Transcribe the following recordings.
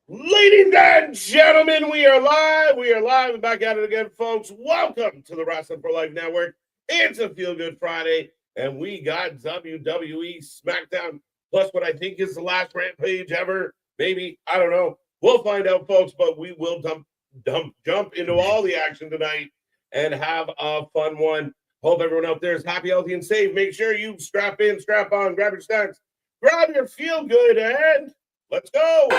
Ladies and gentlemen, we are live. We are live and back at it again, folks. Welcome to the Wrestling for Life Network. It's a Feel Good Friday, and we got WWE Smackdown, plus what I think is the last Rampage ever. Maybe, I don't know. We'll find out, folks, but we will jump into all the action tonight and have a fun one. Hope everyone out there is happy, healthy, and safe. Make sure you strap in, strap on, grab your snacks, grab your Feel Good, and let's go.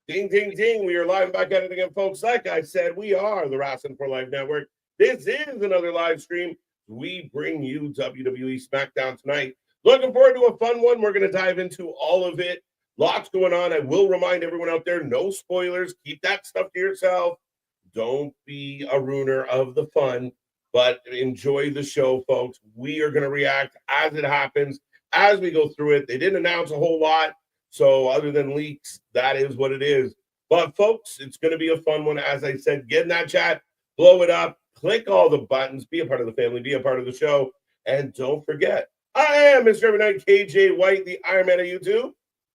Ding, ding, ding. We are live back at it again, folks. Like I said, we are the Wrestling for Life Network. This is another live stream. We bring you WWE Smackdown tonight. Looking forward to a fun one. We're going to dive into all of it. Lots going on. I will remind everyone out there, no spoilers. Keep that stuff to yourself. Don't be a ruiner of the fun, but enjoy the show, folks. We are going to react as it happens, as we go through it. They didn't announce a whole lot. So other than leaks, that is what it is. But folks, it's going to be a fun one. As I said, get in that chat, blow it up, click all the buttons, be a part of the family, be a part of the show. And don't forget, I am Mr. Every Night, KJ White, the Iron Man of YouTube.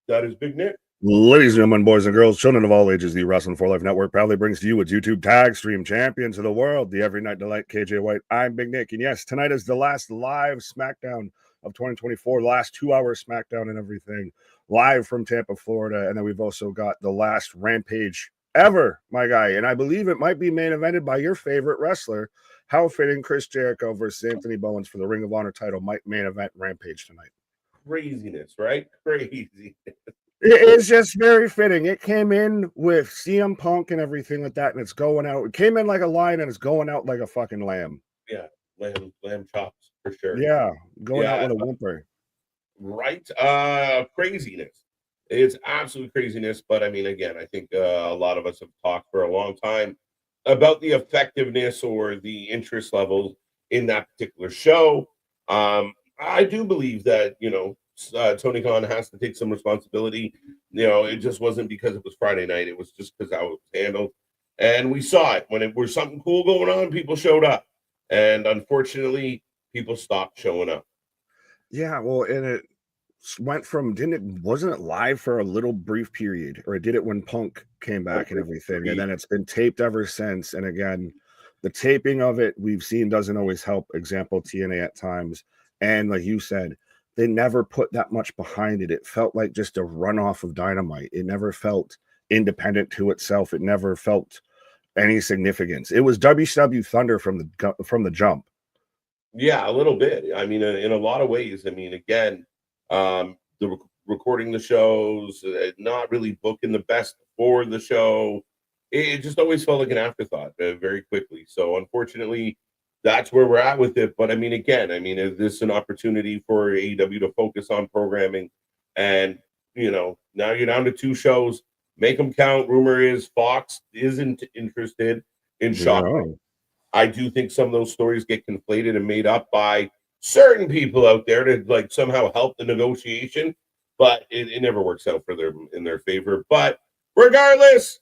That is Big Nick. Ladies and gentlemen, boys and girls, children of all ages, the Wrestling for Life Network proudly brings to you its YouTube tag stream champions of the world, the Every Night Delight, KJ White. I'm Big Nick. And yes, tonight is the last live SmackDown of 2024, last 2 hour SmackDown and everything, live from Tampa, Florida. And then we've also got the last Rampage ever, my guy. And I believe it might be main evented by your favorite wrestler. How fitting Chris Jericho versus Anthony Bowens for the Ring of Honor title might main event Rampage tonight. Craziness, right? Crazy. It's just very fitting. It came in with CM Punk and everything like that, and it's going out. It came in like a lion and it's going out like a fucking lamb. Yeah, lamb chops for sure. Yeah, going out with a whimper. Right? Craziness. It's absolute craziness. But I mean, again, I think a lot of us have talked for a long time about the effectiveness or the interest levels in that particular show. I do believe that, Tony Khan has to take some responsibility. It just wasn't because it was Friday night. It was just because how it was handled. And we saw it. When it was something cool going on, people showed up. And unfortunately, people stopped showing up. Yeah, well, and it went from, wasn't it live for a little brief period? Or it did it when Punk came back and everything. And then it's been taped ever since. And again, the taping of it we've seen doesn't always help. Example, TNA at times. And like you said, they never put that much behind it. It felt like just a runoff of Dynamite. It never felt independent to itself. It never felt any significance. It was WCW Thunder from the jump. Yeah, a little bit. I mean, in a lot of ways. I mean, again, the recording the shows, not really booking the best for the show. It just always felt like an afterthought very quickly. So unfortunately, that's where we're at with it. But I mean, again, is this an opportunity for AEW to focus on programming? And, now you're down to 2 shows, make them count. Rumor is Fox isn't interested in shopping. I do think some of those stories get conflated and made up by certain people out there to like somehow help the negotiation, but it never works out for in their favor. But regardless,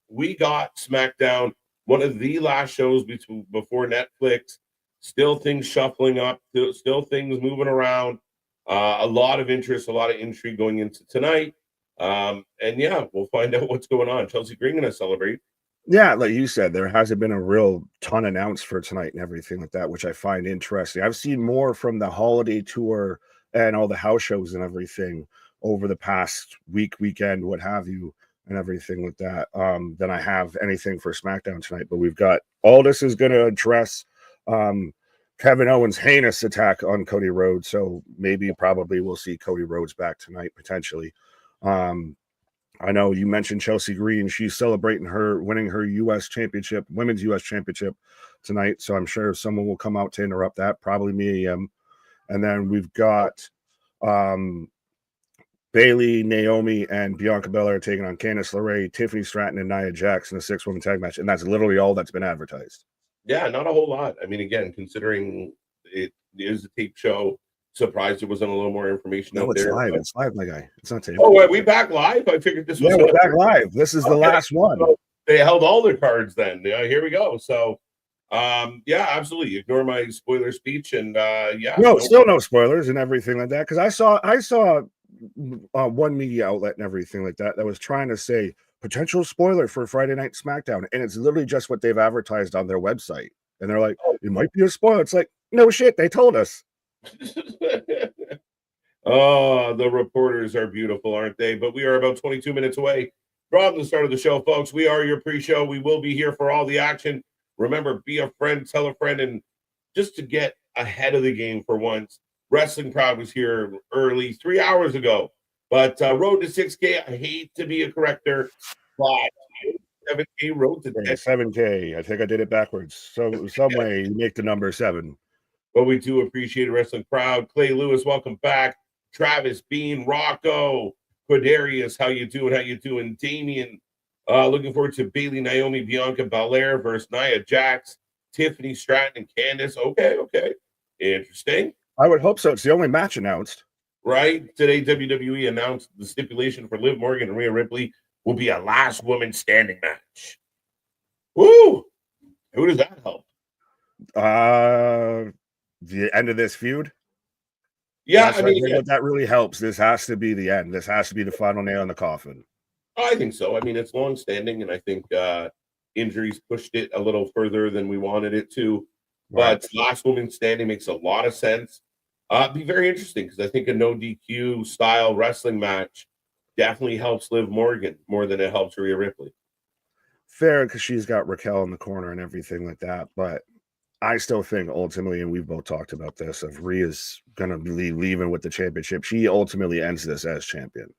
we got SmackDown, one of the last shows before Netflix. Still things shuffling up, still things moving around. A lot of interest, a lot of intrigue going into tonight. And yeah, we'll find out what's going on. Chelsea Green going to celebrate. Yeah, like you said, there hasn't been a real ton announced for tonight and everything like that, which I find interesting. I've seen more from the holiday tour and all the house shows and everything over the past weekend, what have you, and everything like that, than I have anything for SmackDown tonight. But we've got Aldis is going to address Kevin Owens' heinous attack on Cody Rhodes. So probably we'll see Cody Rhodes back tonight, potentially. I know you mentioned Chelsea Green. She's celebrating her winning her women's U.S. championship tonight. So I'm sure someone will come out to interrupt that, probably me. And then we've got Bayley, Naomi, and Bianca Belair taking on Candice LeRae, Tiffany Stratton, and Nia Jax in a 6-woman tag match. And that's literally all that's been advertised. Yeah, not a whole lot. I mean, again, considering it is a tape show, surprised there wasn't a little more information No, out it's there. live. But, It's live, my guy. It's not taped. oh, are we back live? I figured this Yeah, was we're back live. This is the okay. last one. So they held all their cards then. Yeah, here we go. So, yeah, absolutely. Ignore my spoiler speech, and yeah, No, still no spoilers and everything like that. Because I saw one media outlet and everything like that was trying to say potential spoiler for Friday Night SmackDown, and it's literally just what they've advertised on their website. And they're like, it might be a spoiler. It's like, no shit, they told us. Oh, the reporters are beautiful, aren't they? But we are about 22 minutes away from the start of the show, folks. We are your pre-show. We will be here for all the action. Remember, be a friend, tell a friend, and just to get ahead of the game for once, Wrestling Crowd was here early, 3 hours ago. But road to 6K, I hate to be a corrector, but 7K road to 10. 7K. I think I did it backwards. So some way you make the number 7. But we do appreciate a Wrestling Crowd. Clay Lewis, welcome back. Travis Bean, Rocco, Quadarius, how you doing? How you doing? Damien, looking forward to Bailey, Naomi, Bianca Belair versus Nia Jax, Tiffany Stratton, and Candice. Okay. Interesting. I would hope so. It's the only match announced. Right? Today, WWE announced the stipulation for Liv Morgan and Rhea Ripley will be a last woman standing match. Woo! Who does that help? The end of this feud. Yeah, I mean, what that really helps. This has to be the end. This has to be the final nail in the coffin. I think so. I mean, it's long standing, and I think injuries pushed it a little further than we wanted it to. But last woman standing makes a lot of sense. Be very interesting because I think a no DQ style wrestling match definitely helps Liv Morgan more than it helps Rhea Ripley. Fair, because she's got Raquel in the corner and everything like that. But I still think ultimately, and we've both talked about this, if Rhea's going to be leaving with the championship, she ultimately ends this as champion.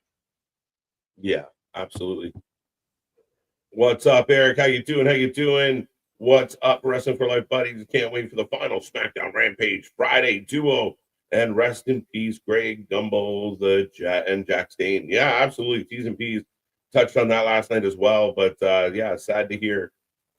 Yeah, absolutely. What's up, Eric? How you doing? What's up, Wrestling for Life buddies? Can't wait for the final SmackDown Rampage Friday duo. And rest in peace, Greg Gumbel, and Jack Stain. Yeah, absolutely. T's and P's touched on that last night as well. But yeah, sad to hear.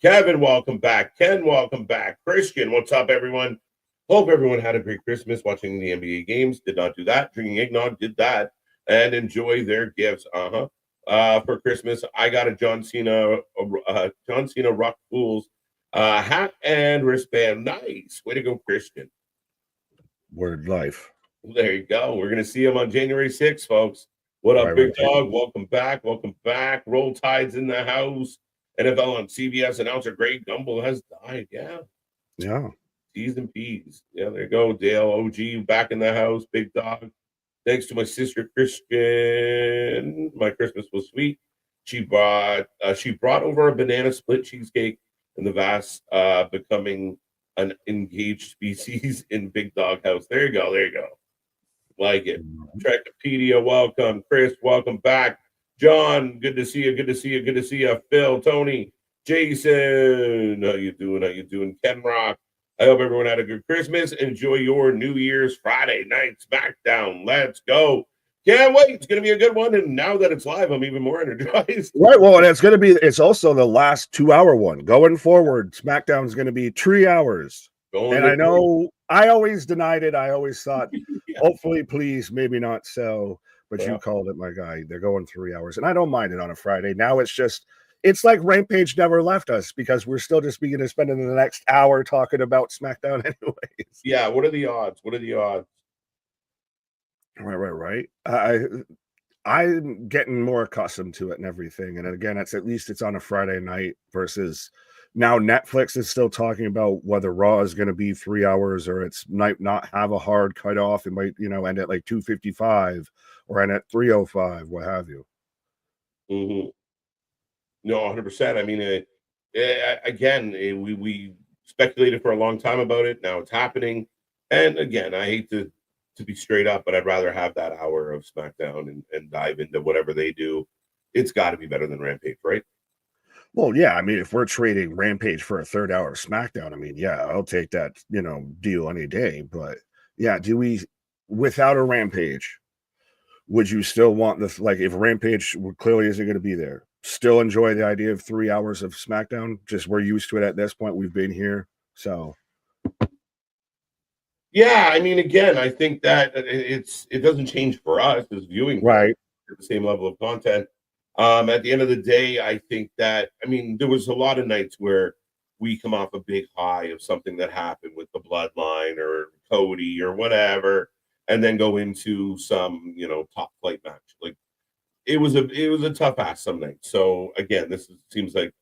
Kevin, welcome back. Ken, welcome back. Christian, what's up, everyone? Hope everyone had a great Christmas watching the NBA games. Did not do that. Drinking eggnog, did that. And enjoy their gifts. For Christmas, I got a John Cena Rock Fools hat and wristband. Nice. Way to go, Christian. Word life. There you go. We're going to see him on January 6th, folks. What up, Big Dog? Welcome back. Roll Tide's in the house. NFL on CBS announcer Greg Gumbel has died. Yeah. T's and P's. Yeah, there you go. Dale OG back in the house. Big Dog. Thanks to my sister Christian. My Christmas was sweet. She brought over a banana split cheesecake and the vast becoming an engaged species in Big Dog House. There you go. Like it. Tractopedia, welcome. Chris, welcome back. John, good to see you. Phil, Tony, Jason, how you doing? Ken Rock, I hope everyone had a good Christmas. Enjoy your New Year's Friday night SmackDown. Let's go. Can't wait. It's going to be a good one. And now that it's live, I'm even more energized. Right. Well, and it's also the last 2-hour one. Going forward, SmackDown is going to be 3 hours. And I know I always denied it. I always thought, hopefully, please, maybe not so. But you called it, my guy. They're going 3 hours. And I don't mind it on a Friday. Now it's like Rampage never left us because we're still just beginning to spend the next hour talking about SmackDown anyways. Yeah. What are the odds? Right. I'm getting more accustomed to it and everything. And again, at least it's on a Friday night versus now Netflix is still talking about whether Raw is going to be 3 hours or it's might not have a hard cutoff. It might, end at like 2:55 or end at 3:05, what have you. Mm-hmm. No, 100%. I mean, again, we speculated for a long time about it. Now it's happening. And again, I hate to be straight up, but I'd rather have that hour of SmackDown and dive into whatever they do. It's got to be better than Rampage, right? Well, yeah. I mean, if we're trading Rampage for a third hour of SmackDown, I mean, yeah, I'll take that, deal any day. But yeah, without a Rampage, would you still want this? Like, if Rampage clearly isn't going to be there, still enjoy the idea of 3 hours of SmackDown. Just we're used to it at this point. We've been here, so Yeah, I mean, again, I think that it doesn't change for us as viewing right. at the same level of content. At the end of the day, I think that I mean there was a lot of nights where we come off a big high of something that happened with the bloodline or Cody or whatever, and then go into some top flight match. Like it was a tough ass some nights. So again, seems like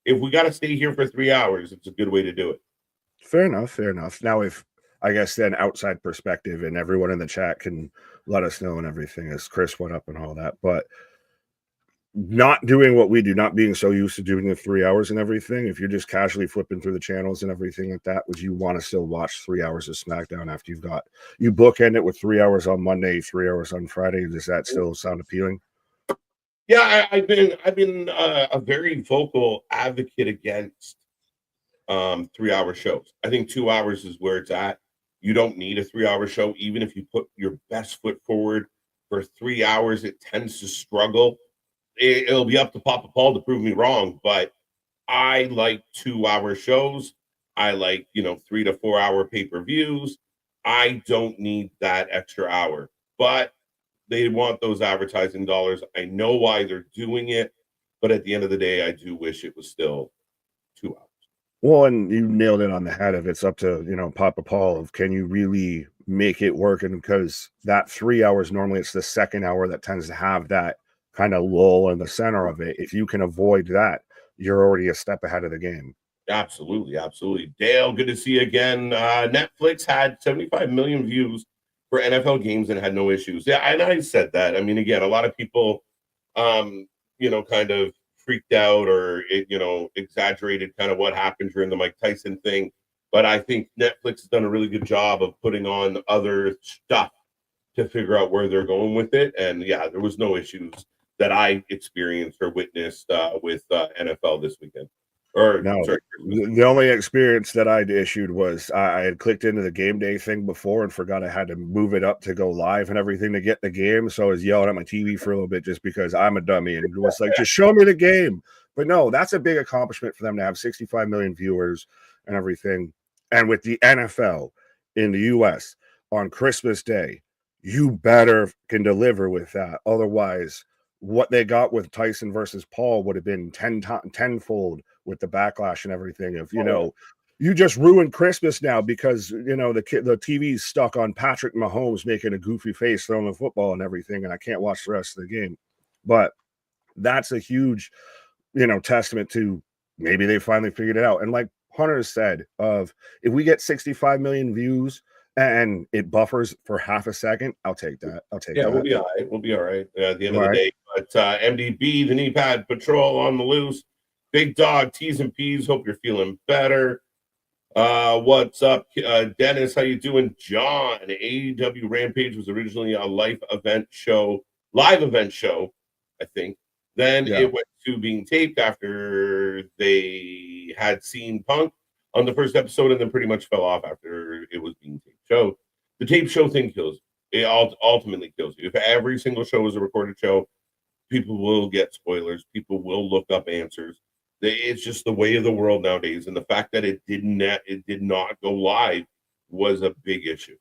if we got to stay here for 3 hours, it's a good way to do it. Fair enough. Fair enough. Now, if I guess then outside perspective, and everyone in the chat can let us know and everything as Chris went up and all that, but not doing what we do, not being so used to doing the 3 hours and everything. If you're just casually flipping through the channels and everything like that, would you want to still watch 3 hours of SmackDown after you bookend it with 3 hours on Monday, 3 hours on Friday? Does that still sound appealing? Yeah, I've been a very vocal advocate against 3 hour shows. I think 2 hours is where it's at. You don't need a 3 hour show, even if you put your best foot forward for 3 hours. It tends to struggle. It'll be up to Papa Paul to prove me wrong, but I like 2 hour shows. I like 3 to 4 hour pay-per-views. I don't need that extra hour, but they want those advertising dollars. I know why they're doing it, but at the end of the day, I do wish it was still 2 hours. Well, and you nailed it on the head of it's up to, Papa Paul of can you really make it work? And because that 3 hours, normally it's the second hour that tends to have that kind of lull in the center of it. If you can avoid that, you're already a step ahead of the game. Absolutely, absolutely. Dale, good to see you again. Netflix had 75 million views for NFL games and had no issues. Yeah, and I said that. I mean, again, a lot of people, kind of freaked out or exaggerated kind of what happened during the Mike Tyson thing. But I think Netflix has done a really good job of putting on other stuff to figure out where they're going with it. And yeah, there was no issues that I experienced or witnessed with NFL this weekend. Or No, sorry, the only experience that I'd issued was I had clicked into the game day thing before and forgot I had to move it up to go live and everything to get the game. So I was yelling at my TV for a little bit just because I'm a dummy and it was like, just show me the game. But no, that's a big accomplishment for them to have 65 million viewers and everything. And with the NFL in the US on Christmas Day, you better can deliver with that. Otherwise, what they got with Tyson versus Paul would have been tenfold with the backlash and everything. If you just ruined Christmas now because the TV's stuck on Patrick Mahomes making a goofy face throwing the football and everything, and I can't watch the rest of the game. But that's a huge, testament to maybe they finally figured it out. And like Hunter said, of if we get 65 million views and it buffers for half a second, I'll take that. yeah, that. we'll be all right. We'll be all right at the end of the Right. day. But MDB, the knee pad patrol on the loose. Big dog, T's and P's. Hope you're feeling better. What's up, Dennis? How you doing? John, AEW Rampage was originally a live event show, I think. Then it went to being taped after they had seen Punk on the first episode, and then pretty much fell off after it was being taped. So the tape show thing kills you. It ultimately kills you. If every single show is a recorded show, people will get spoilers. People will look up answers. It's just the way of the world nowadays, and the fact that it did not go live was a big issue.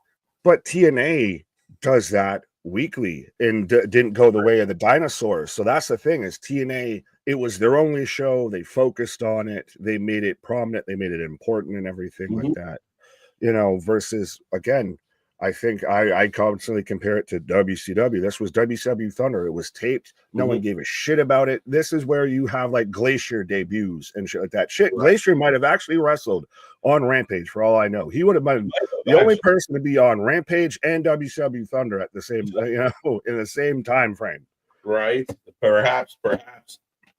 But TNA does that weekly and didn't go the way of the dinosaurs. So that's the thing is TNA, it was their only show. They focused on it. They made it prominent. They made it important and everything like that, versus again, I think I constantly compare it to WCW. This was WCW Thunder. It was taped. No one gave a shit about it. This is where you have like Glacier debuts and shit like that. Shit, right. Glacier might have actually wrestled on Rampage for all I know. He would have been the only person to be on Rampage and WCW Thunder at the same, in the same time frame. Right? Perhaps.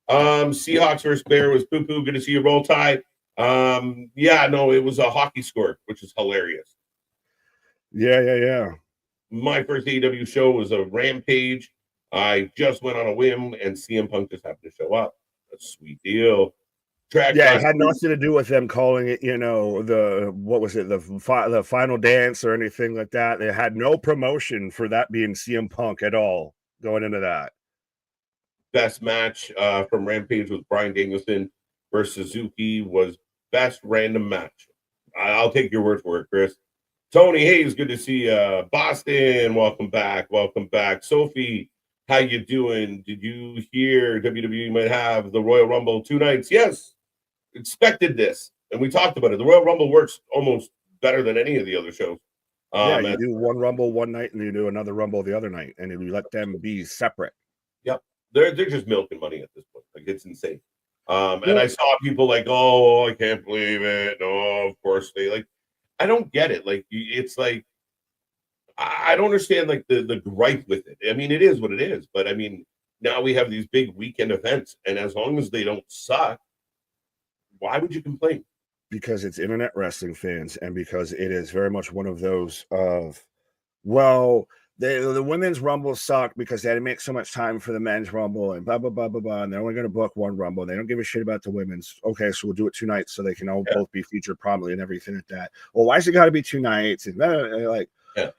Seahawks versus Bear was poo-poo. Good to see you, Roll Tide. It was a hockey score, which is hilarious. Yeah. My first AEW show was a Rampage. I just went on a whim, and CM Punk just happened to show up. A sweet deal. It had nothing to do with them calling it, the final dance or anything like that. They had no promotion for that being CM Punk at all going into that. best match from Rampage was Bryan Danielson versus Suzuki was best random match. I'll take your word for it, Chris. Tony Hayes, good to see you. Boston, welcome back. Welcome back. Sophie, how you doing? Did you hear WWE might have the Royal Rumble 2 nights? Yes, expected this. And we talked about it. The Royal Rumble works almost better than any of the other shows. Yeah, you do one Rumble one night and you do another Rumble the other night, and you let them be separate. Yep. They're just milking money at this point. Like, it's insane. And I saw people like, oh, I can't believe it. No, of course they like. I don't get it. Like, it's like I don't understand like the gripe with it. I mean, it is what it is. But I mean, now we have these big weekend events, and as long as they don't suck, why would you complain? Because it's internet wrestling fans, and because it is very much one of those of, well, the women's Rumble sucked because they had to make so much time for the men's Rumble and blah, blah, blah, blah, blah. And they're only going to book one Rumble. They don't give a shit about the women's. Okay, so we'll do it 2 nights so they can all both be featured prominently and everything like that. Well, why's it got to be 2 nights? And like,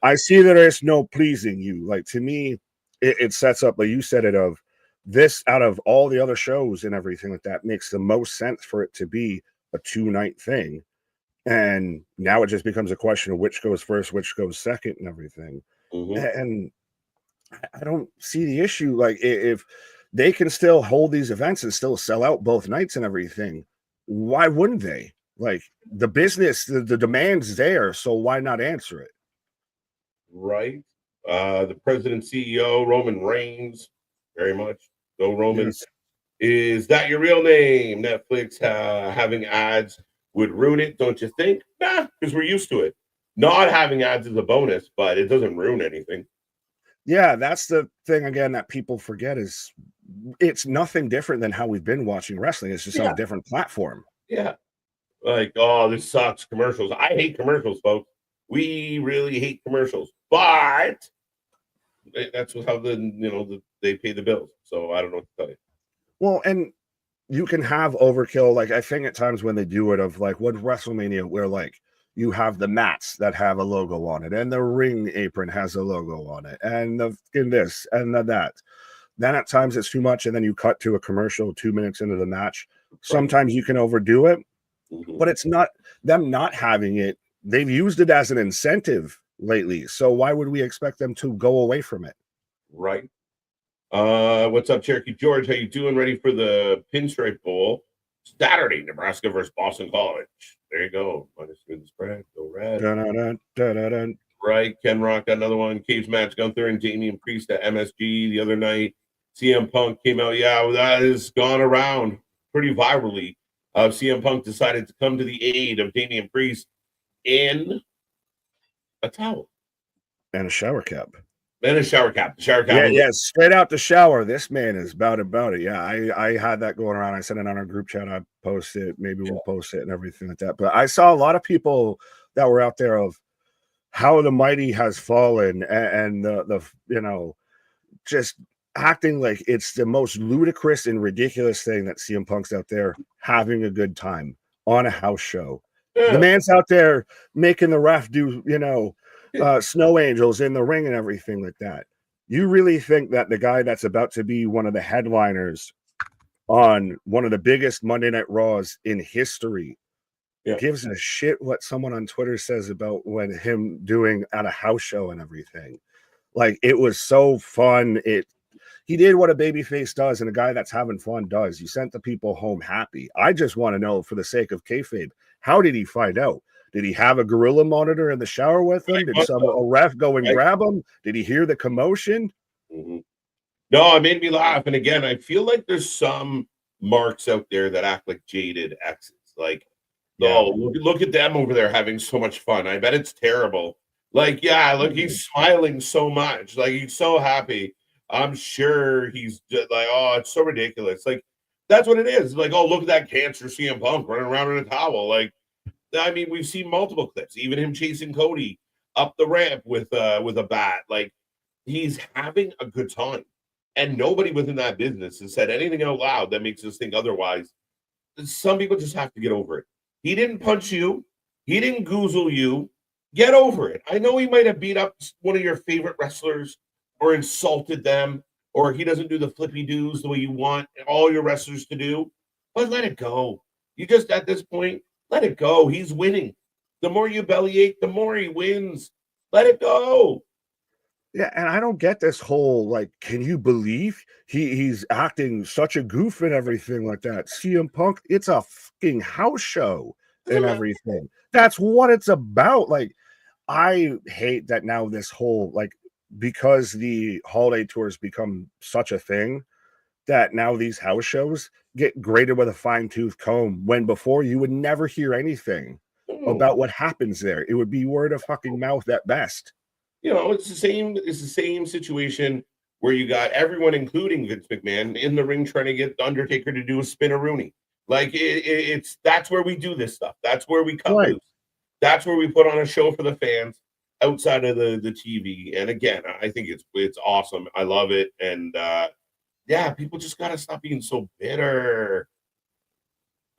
I see that there's no pleasing you. Like, to me, it sets up, like you said it, of this out of all the other shows and everything like that makes the most sense for it to be a 2-night thing. And now it just becomes a question of which goes first, which goes second, and everything. And I don't see the issue. Like, if they can still hold these events and still sell out both nights and everything, why wouldn't they? Like, the business, the demand's there, so why not answer it? Right. The president, CEO, Roman Reigns, very much. Go Roman. Yes. Is that your real name? Netflix having ads would ruin it, don't you think? Nah, because we're used to it. Not having ads is a bonus, but it doesn't ruin anything. Yeah, that's the thing, again, that people forget is it's nothing different than how we've been watching wrestling. It's just on a different platform. Yeah. Like, oh, this sucks. Commercials. I hate commercials, folks. We really hate commercials. But that's how they pay the bills. So I don't know what to tell you. Well, and you can have overkill. Like, I think at times when they do it of like what WrestleMania, where like you have the mats that have a logo on it, and the ring apron has a logo on it, and the this and that. Then at times it's too much, and then you cut to a commercial 2 minutes into the match. Sometimes you can overdo it, but it's not them not having it. They've used it as an incentive lately. So why would we expect them to go away from it? Right. What's up, Cherokee George? How you doing? Ready for the Pinstripe Bowl? Saturday, Nebraska versus Boston College. There you go. Minus the spread. Go red. Dun, dun, dun, dun. Right. Ken Rock got another one. Cage match. Gunther and Damian Priest at MSG the other night. CM Punk came out. Yeah, that has gone around pretty virally. CM Punk decided to come to the aid of Damian Priest in a towel and a shower cap. And a shower cap. The shower cap. Yeah, straight out the shower. This man is about it. Yeah, I had that going around. I sent it on our group chat. I posted it. Maybe we'll post it and everything like that. But I saw a lot of people that were out there of how the mighty has fallen and the just acting like it's the most ludicrous and ridiculous thing that CM Punk's out there having a good time on a house show. The man's out there making the ref do, snow angels in the ring and everything like that. You really think that the guy that's about to be one of the headliners on one of the biggest Monday Night Raws in history gives a shit what someone on Twitter says about when him doing at a house show and everything? Like, it was so fun. He did what a babyface does, and a guy that's having fun does. You sent the people home happy. I just want to know, for the sake of kayfabe, how did he find out? Did he have a gorilla monitor in the shower with him? Did a ref go and grab him? Did he hear the commotion? Mm-hmm. No, it made me laugh. And again, I feel like there's some marks out there that act like jaded exes. Like, look at them over there having so much fun. I bet it's terrible. Like, look, he's smiling so much. Like, he's so happy. I'm sure he's just like, oh, it's so ridiculous. Like, that's what it is. Like, oh, look at that cancer CM Punk running around in a towel. Like, I mean, we've seen multiple clips, even him chasing Cody up the ramp with a bat. Like, he's having a good time. And nobody within that business has said anything out loud that makes us think otherwise. Some people just have to get over it. He didn't punch you. He didn't goozle you. Get over it. I know he might have beat up one of your favorite wrestlers or insulted them, or he doesn't do the flippy doos the way you want all your wrestlers to do. But let it go. You just, at this point, let it go. He's winning. The more you bellyache, the more he wins. Let it go. Yeah, and I don't get this whole like, can you believe he's acting such a goof and everything like that? CM Punk, it's a fucking house show and everything. That's what it's about. Like, I hate that now this whole like, because the holiday tours become such a thing, that now these house shows get graded with a fine-tooth comb, when before you would never hear anything about what happens there. It would be word of fucking mouth at best. You know, it's the same situation where you got everyone, including Vince McMahon, in the ring trying to get the Undertaker to do a spin-a-rooney. Like it's that's where we do this stuff. That's where we cut loose. That's where we put on a show for the fans outside of the TV. And again, I think it's awesome. I love it. And yeah, people just gotta stop being so bitter.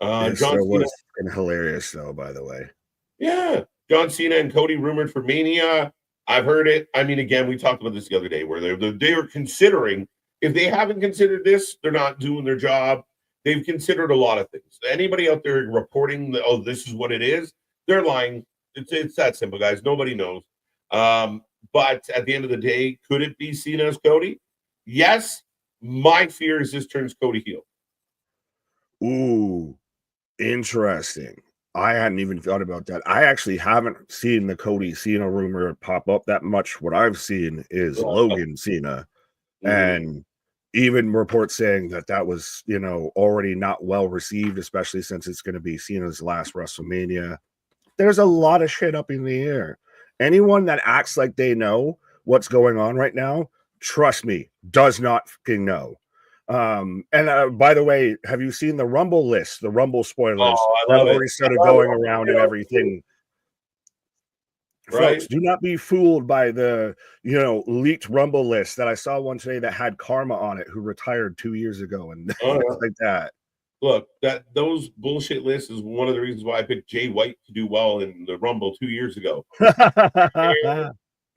It John still Cena, was hilarious, though. By the way, yeah, John Cena and Cody rumored for Mania. I've heard it. I mean, again, we talked about this the other day, where they were considering. If they haven't considered this, they're not doing their job. They've considered a lot of things. Anybody out there reporting that, oh, this is what it is, they're lying. It's that simple, guys. Nobody knows. But at the end of the day, could it be seen as Cody? Yes. My fear is this turns Cody heel. Ooh, interesting. I hadn't even thought about that. I actually haven't seen the Cody Cena rumor pop up that much. What I've seen is Logan Cena, and even reports saying that was, you know, already not well received, especially since it's going to be Cena's last WrestleMania. There's a lot of shit up in the air. Anyone that acts like they know what's going on right now, trust me, does not fucking know. And by the way, have you seen the Rumble list, the Rumble spoilers that already started going around and everything? Right? Folks, do not be fooled by the, you know, leaked Rumble list that I saw one today that had Karma on it, who retired 2 years ago and things like that. Look, those bullshit lists is one of the reasons why I picked Jay White to do well in the Rumble 2 years ago.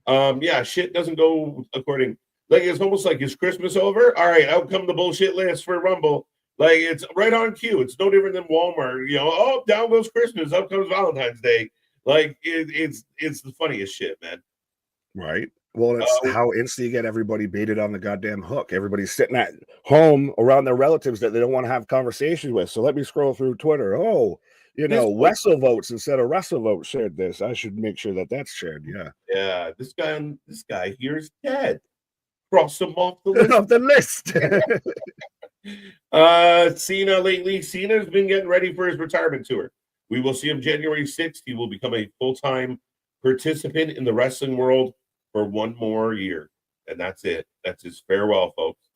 And, yeah, shit doesn't go according. Like, it's almost like, is Christmas over? All right, out come the bullshit list for Rumble. Like, it's right on cue. It's no different than Walmart. You know, oh, down goes Christmas, up comes Valentine's Day. Like, it's the funniest shit, man. Right. Well, it's how instantly you get everybody baited on the goddamn hook. Everybody's sitting at home around their relatives that they don't want to have conversations with. So let me scroll through Twitter. Oh, you know, Wrestle Votes instead of Wrestle Votes shared this. I should make sure that that's shared. Yeah. Yeah. This guy here is dead. Cross him off the list. Off the list. Cena lately. Cena's been getting ready for his retirement tour. We will see him January 6th. He will become a full-time participant in the wrestling world for one more year. And that's it. That's his farewell, folks.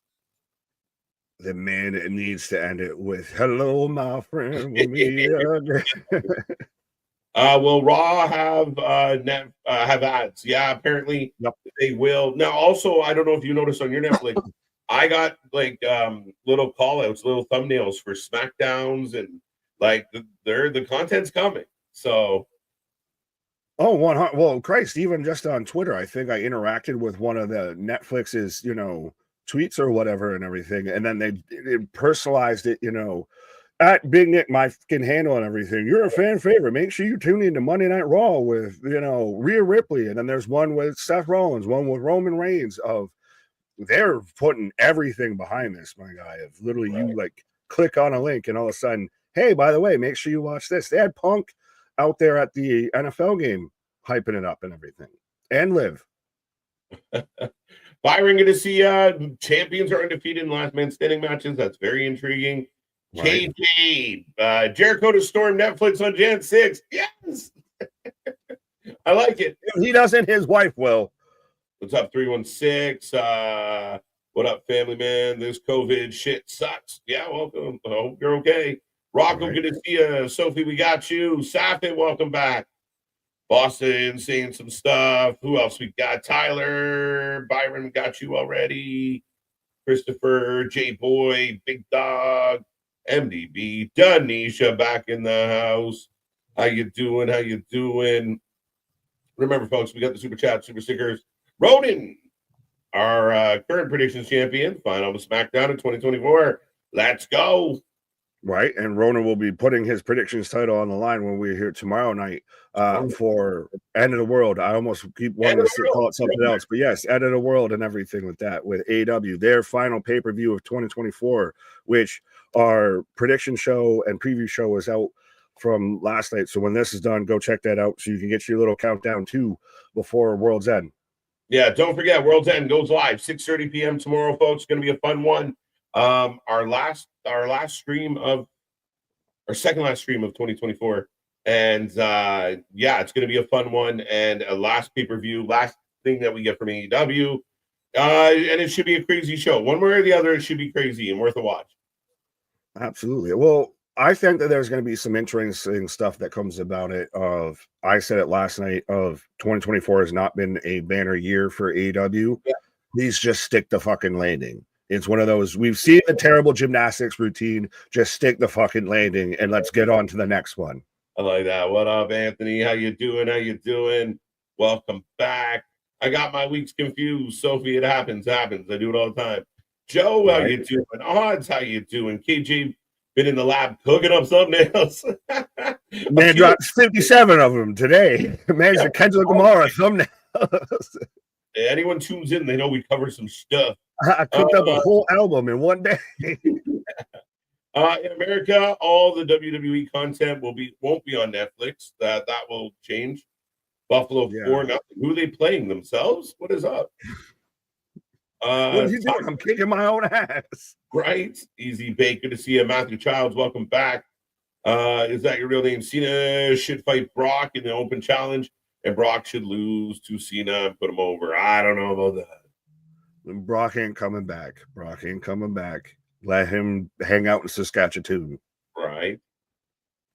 The man needs to end it with "Hello, my friend." We'll meet again. Will Raw have ads? Yeah, apparently they will. Now, also, I don't know if you noticed on your Netflix, I got like little call outs, little thumbnails for Smackdowns, and like the content's coming. So well, Christ, even just on Twitter, I think I interacted with one of the Netflix's, you know, tweets or whatever and everything, and then they personalized it, you know, at Big Nick, my fucking handle and everything. You're a fan favorite. Make sure you tune in to Monday Night Raw with, you know, Rhea Ripley, and then there's one with Seth Rollins, one with Roman Reigns. They're putting everything behind this, my guy. Of literally, you like click on a link, and all of a sudden, hey, by the way, make sure you watch this. They had Punk out there at the NFL game, hyping it up and everything, and Liv. Byron, going to see champions are undefeated in last man standing matches. That's very intriguing. Right. KJ, Jericho to storm Netflix on Jan 6th. Yes. I like it. He doesn't, his wife will. What's up, 316? What up, family man? This COVID shit sucks. Yeah, welcome. I hope you're okay. Rocco, good to see you. Sophie, we got you. Safin, welcome back. Boston saying some stuff. Who else we got? Tyler, Byron, got you already. Christopher, J Boy, Big Dog, MDB, Danisha back in the house. How you doing? How you doing? Remember, folks, we got the super chat, super stickers. Ronan, our current predictions champion, final of Smackdown in 2024. Let's go. Right, and Rona will be putting his predictions title on the line when we're here tomorrow night for End of the World. I almost keep wanting to call it something else, but yes, End of the World and everything like that with AEW, their final pay-per-view of 2024, which our prediction show and preview show was out from last night. So when this is done, go check that out so you can get your little countdown too before World's End. Yeah, don't forget, World's End goes live 6:30 p.m. tomorrow, folks. It's going to be a fun one. Our second last stream of 2024, and yeah, it's going to be a fun one and a last pay-per-view, last thing that we get from AEW, and it should be a crazy show. One way or the other, it should be crazy and worth a watch. Absolutely. Well, I think that there's going to be some interesting stuff that comes about it. I said it last night, of 2024 has not been a banner year for AEW. Yeah. Please just stick the fucking landing. It's one of those, we've seen the terrible gymnastics routine. Just stick the fucking landing and let's get on to the next one. I like that. What up, Anthony? How you doing? Welcome back. I got my weeks confused. Sophie, it happens. I do it all the time. Joe, how you doing? Odds, how you doing? KJ, been in the lab cooking up thumbnails. Man dropped 57 of them today. Man's the Kendrick Lamar thumbnails. Anyone tunes in, they know we cover some stuff. I cooked up a whole album in one day. In America, all the WWE content won't be on Netflix. That will change. Buffalo 4-0. Who are they playing? Themselves? What is up? What are you doing? I'm kicking my own ass. Right? Easy Bake. Good to see you. Matthew Childs, welcome back. Is that your real name? Cena should fight Brock in the open challenge, and Brock should lose to Cena and put him over. I don't know about that. Brock ain't coming back. Let him hang out in Saskatchewan. Right.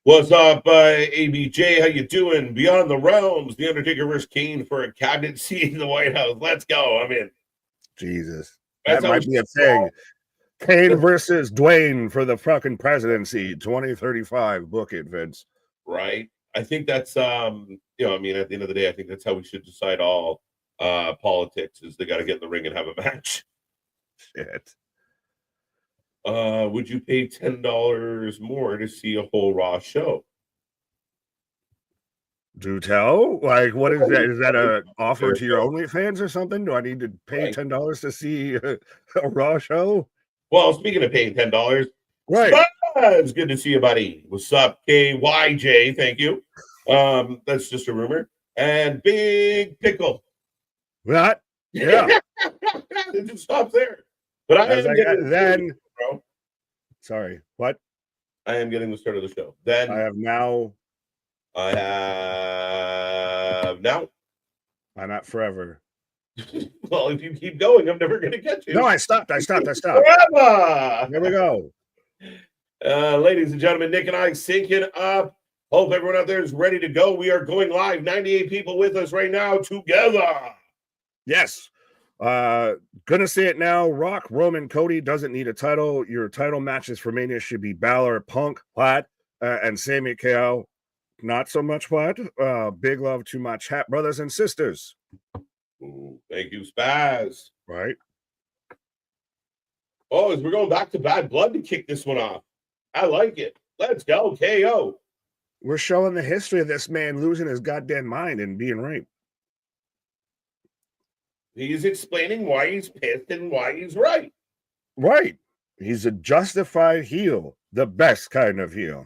What's up, ABJ? How you doing? Beyond the Realms, The Undertaker versus Kane for a cabinet seat in the White House. Let's go. I'm in. Jesus. That might be a thing. Kane versus Dwayne for the fucking presidency. 2035. Book it, Vince. Right. I think that's at the end of the day, I think that's how we should decide all politics, is they got to get in the ring and have a match. Shit. Would you pay $10 more to see a whole Raw show? Do tell? Like, what is that? Is that a offer to your OnlyFans or something? Do I need to pay $10 to see a Raw show? Well, speaking of paying $10, right? It's good to see you, buddy. What's up, KYJ? Thank you. That's just a rumor. And Big Pickle. What? Yeah. It just stops there. But I am getting then. Bro. Sorry. What? I am getting the start of the show. Then I have now. I'm at forever. Well, if you keep going, I'm never going to get you. No, I stopped. Forever. There we go. Ladies and gentlemen, Nick and I syncing up. Hope everyone out there is ready to go. We are going live. 98 people with us right now together. Yes. Gonna say it now. Rock, Roman, Cody doesn't need a title. Your title matches for Mania should be Balor, Punk, Platt, and Sami KO. Not so much Platt. Big love to my chat brothers and sisters. Ooh, thank you, Spaz. Right. Oh, we're going back to Bad Blood to kick this one off. I like it. Let's go, KO. We're showing the history of this man losing his goddamn mind and being raped. He's explaining why he's pissed and why he's right. Right. He's a justified heel. The best kind of heel.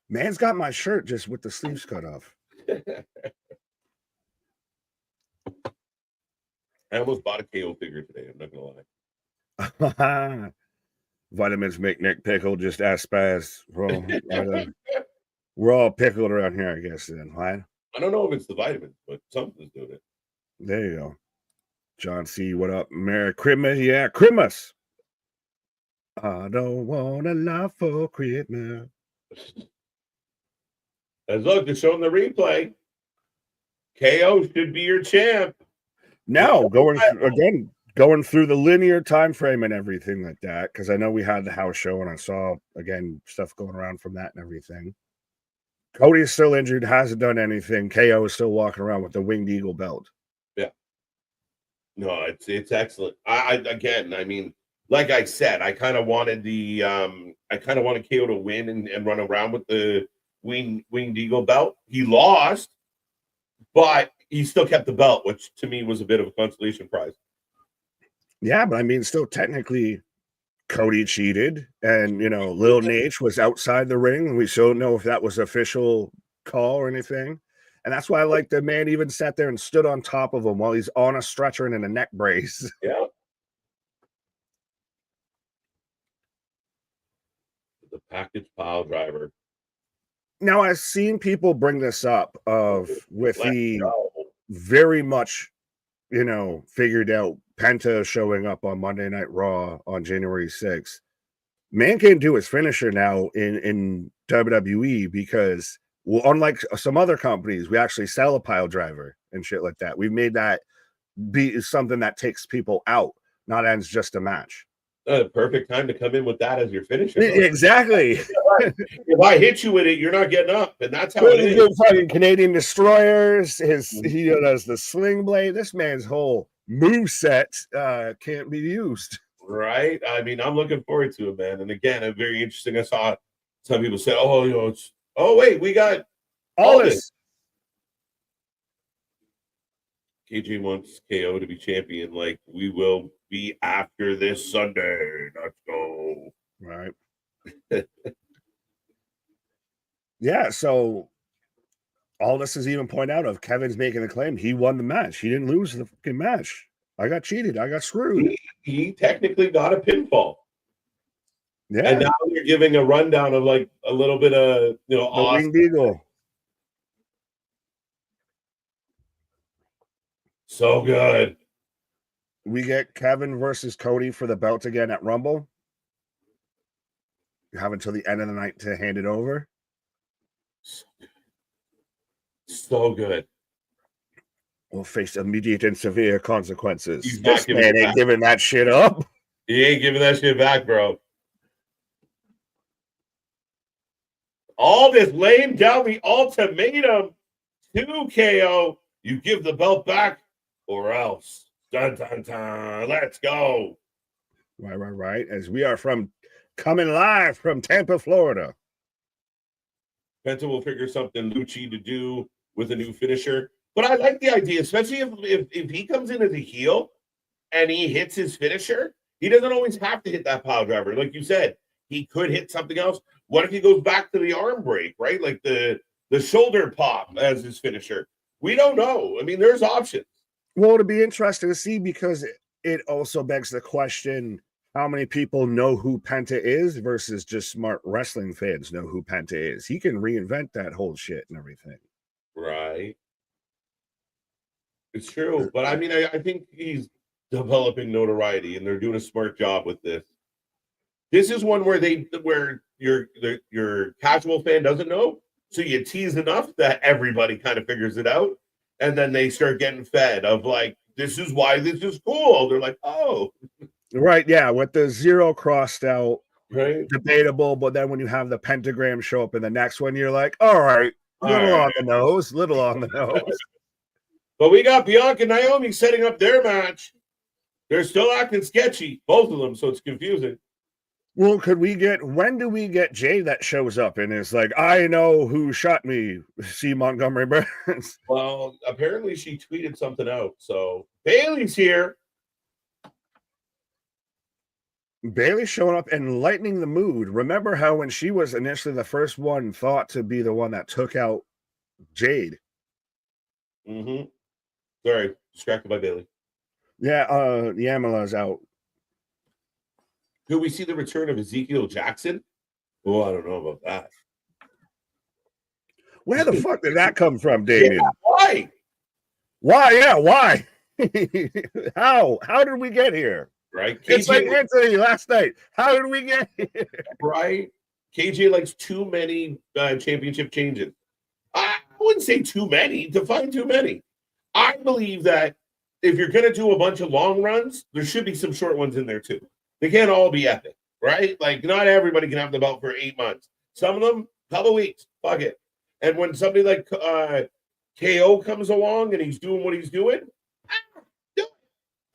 Man's got my shirt just with the sleeves cut off. I almost bought a KO figure today. I'm not going to lie. Vitamins make Nick pickle. Just ask Spaz. We're all pickled around here, I guess, then, right? I don't know if it's the vitamins, but something's doing it. There you go. John C., what up? Merry Christmas. Yeah, Christmas. I don't want a lot for Christmas. As look, they're showing the replay. KO should be your champ. Now, going through the linear time frame and everything like that, because I know we had the house show and I saw, again, stuff going around from that and everything. Cody is still injured, hasn't done anything. KO is still walking around with the Winged Eagle belt. Yeah. No, it's excellent. I again, I mean, like I said, I kind of wanted KO to win and run around with the winged eagle belt. He lost, but he still kept the belt, which to me was a bit of a consolation prize. Yeah, but I mean, still technically, Cody cheated, and Lil Nate was outside the ring, and we still don't know if that was official call or anything. And that's why I like the man even sat there and stood on top of him while he's on a stretcher and in a neck brace. Yeah. The package pile driver. Now, I've seen people bring this up with Let's the go. very much, figured out Penta showing up on Monday Night Raw on January 6th. Man can't do his finisher now in WWE because, well, unlike some other companies, we actually sell a pile driver and shit like that. We've made that be something that takes people out, not ends just a match. Perfect time to come in with that as your finisher. Exactly. If I hit you with it, you're not getting up, and that's how it is. Fucking Canadian destroyers. He does the sling blade. This man's whole move set can't be used. Right? I mean, I'm looking forward to it, man. And again, it's very interesting. I saw some people say, "Oh, wait, we got all this." KJ wants KO to be champion. Like, we will be after this Sunday. Let's go. Right. Yeah, so all this is even point out of Kevin's making the claim he won the match. He didn't lose the fucking match. I got cheated. I got screwed. He technically got a pinfall. Yeah. And now you're giving a rundown of like a little bit of, the awesome. Winged Eagle. So good. We get Kevin versus Cody for the belt again at Rumble. You have until the end of the night to hand it over. So good. Will face immediate and severe consequences. He's this man ain't giving that shit up. He ain't giving that shit back, bro. All this laying down the ultimatum to KO. You give the belt back or else. Dun, dun, dun. Let's go. Right. As we are coming live from Tampa, Florida. Penta will figure something Lucci to do with a new finisher. But I like the idea, especially if he comes in as a heel and he hits his finisher, he doesn't always have to hit that pile driver. Like you said, he could hit something else. What if he goes back to the arm break, right? Like the shoulder pop as his finisher. We don't know. I mean, there's options. Well, it'll be interesting to see because it also begs the question, how many people know who Penta is versus just smart wrestling fans know who Penta is. He can reinvent that whole shit and everything. Right. It's true. But I mean, I think he's developing notoriety and they're doing a smart job with this. This is one where your casual fan doesn't know. So you tease enough that everybody kind of figures it out. And then they start getting fed of like, this is why this is cool. They're like, oh. Right, yeah, with the 0 crossed out, right, debatable. But then when you have the pentagram show up in the next one, you're like, all right, little on the nose. But we got Bianca and Naomi setting up their match. They're still acting sketchy, both of them, so it's confusing. Well, when do we get Jay that shows up and is like, I know who shot me, C. Montgomery Burns? Well, apparently she tweeted something out. So Bailey's here. Bailey showing up and lightening the mood. Remember how when she was initially the first one thought to be the one that took out Jade? Mm-hmm. Sorry, distracted by Bailey. Yeah, Yamala's out. Do we see the return of Ezekiel Jackson? Oh, I don't know about that. Where the fuck did that come from, Damien? Yeah, why? Why? Yeah, why? How did we get here? Right? It's like Anthony last night. How did we get here? Right? KJ likes too many championship changes. I wouldn't say too many. Define too many. I believe that if you're going to do a bunch of long runs, there should be some short ones in there too. They can't all be epic, right? Like, not everybody can have the belt for 8 months. Some of them, couple weeks. Fuck it. And when somebody like KO comes along and he's doing what he's doing, do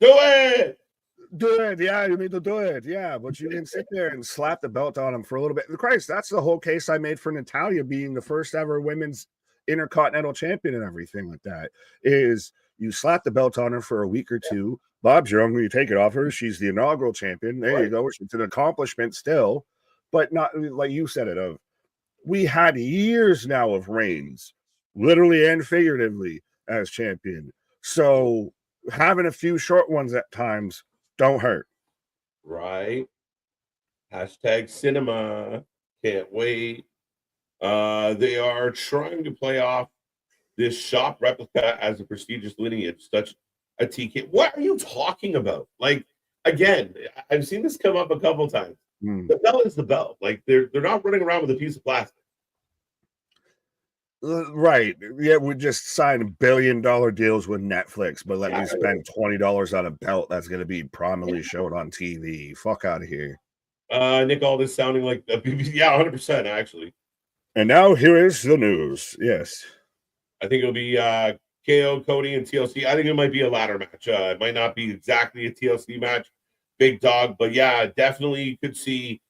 it. Do it. Do it. Yeah, you need to do it. Yeah, but you didn't sit there and slap the belt on him for a little bit. Christ, that's the whole case I made for Natalia being the first ever women's intercontinental champion and everything like that. Is you slap the belt on her for a week or two. Bob's your uncle, you take it off her. She's the inaugural champion. There you go. It's an accomplishment still, but not like you said it. We had years now of reigns, literally and figuratively, as champion. So having a few short ones at times don't hurt. Right. Hashtag cinema. Can't wait. They are trying to play off this shop replica as a prestigious lineage, such a TK. What are you talking about? Like, again, I've seen this come up a couple times. The belt is the belt. Like, they're not running around with a piece of plastic. Right. Yeah, we just signed $1 billion deals with Netflix, but let me spend $20 on a belt that's going to be prominently shown on TV. Fuck out of here. Nick Aldis sounding like a BBC. Yeah, 100%, actually. And now here is the news. Yes. I think it'll be KO, Cody, and TLC. I think it might be a ladder match. It might not be exactly a TLC match, big dog, but yeah, definitely you could see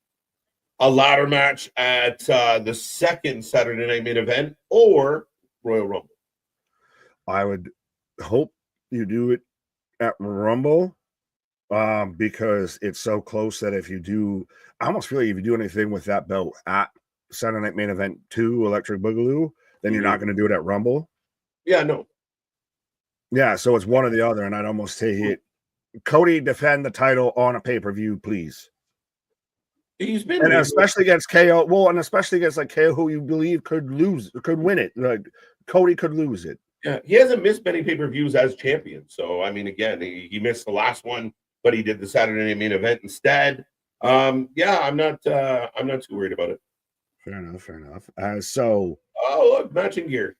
a ladder match at the second Saturday Night Main Event or Royal Rumble. I would hope you do it at Rumble because it's so close that if you do, I almost feel like if you do anything with that belt at Saturday Night Main Event 2, Electric Boogaloo, then you're not going to do it at Rumble. Yeah, no. Yeah, so it's one or the other, and I'd almost say it. Cody, defend the title on a pay-per-view, please. He's been, and especially against KO. Well, and especially against like KO, who you believe could win it. Like Cody could lose it. Yeah, he hasn't missed many pay-per-views as champion. So I mean, again, he missed the last one, but he did the Saturday Night Main Event instead. Yeah, I'm not too worried about it. Fair enough. So, oh look, matching gear.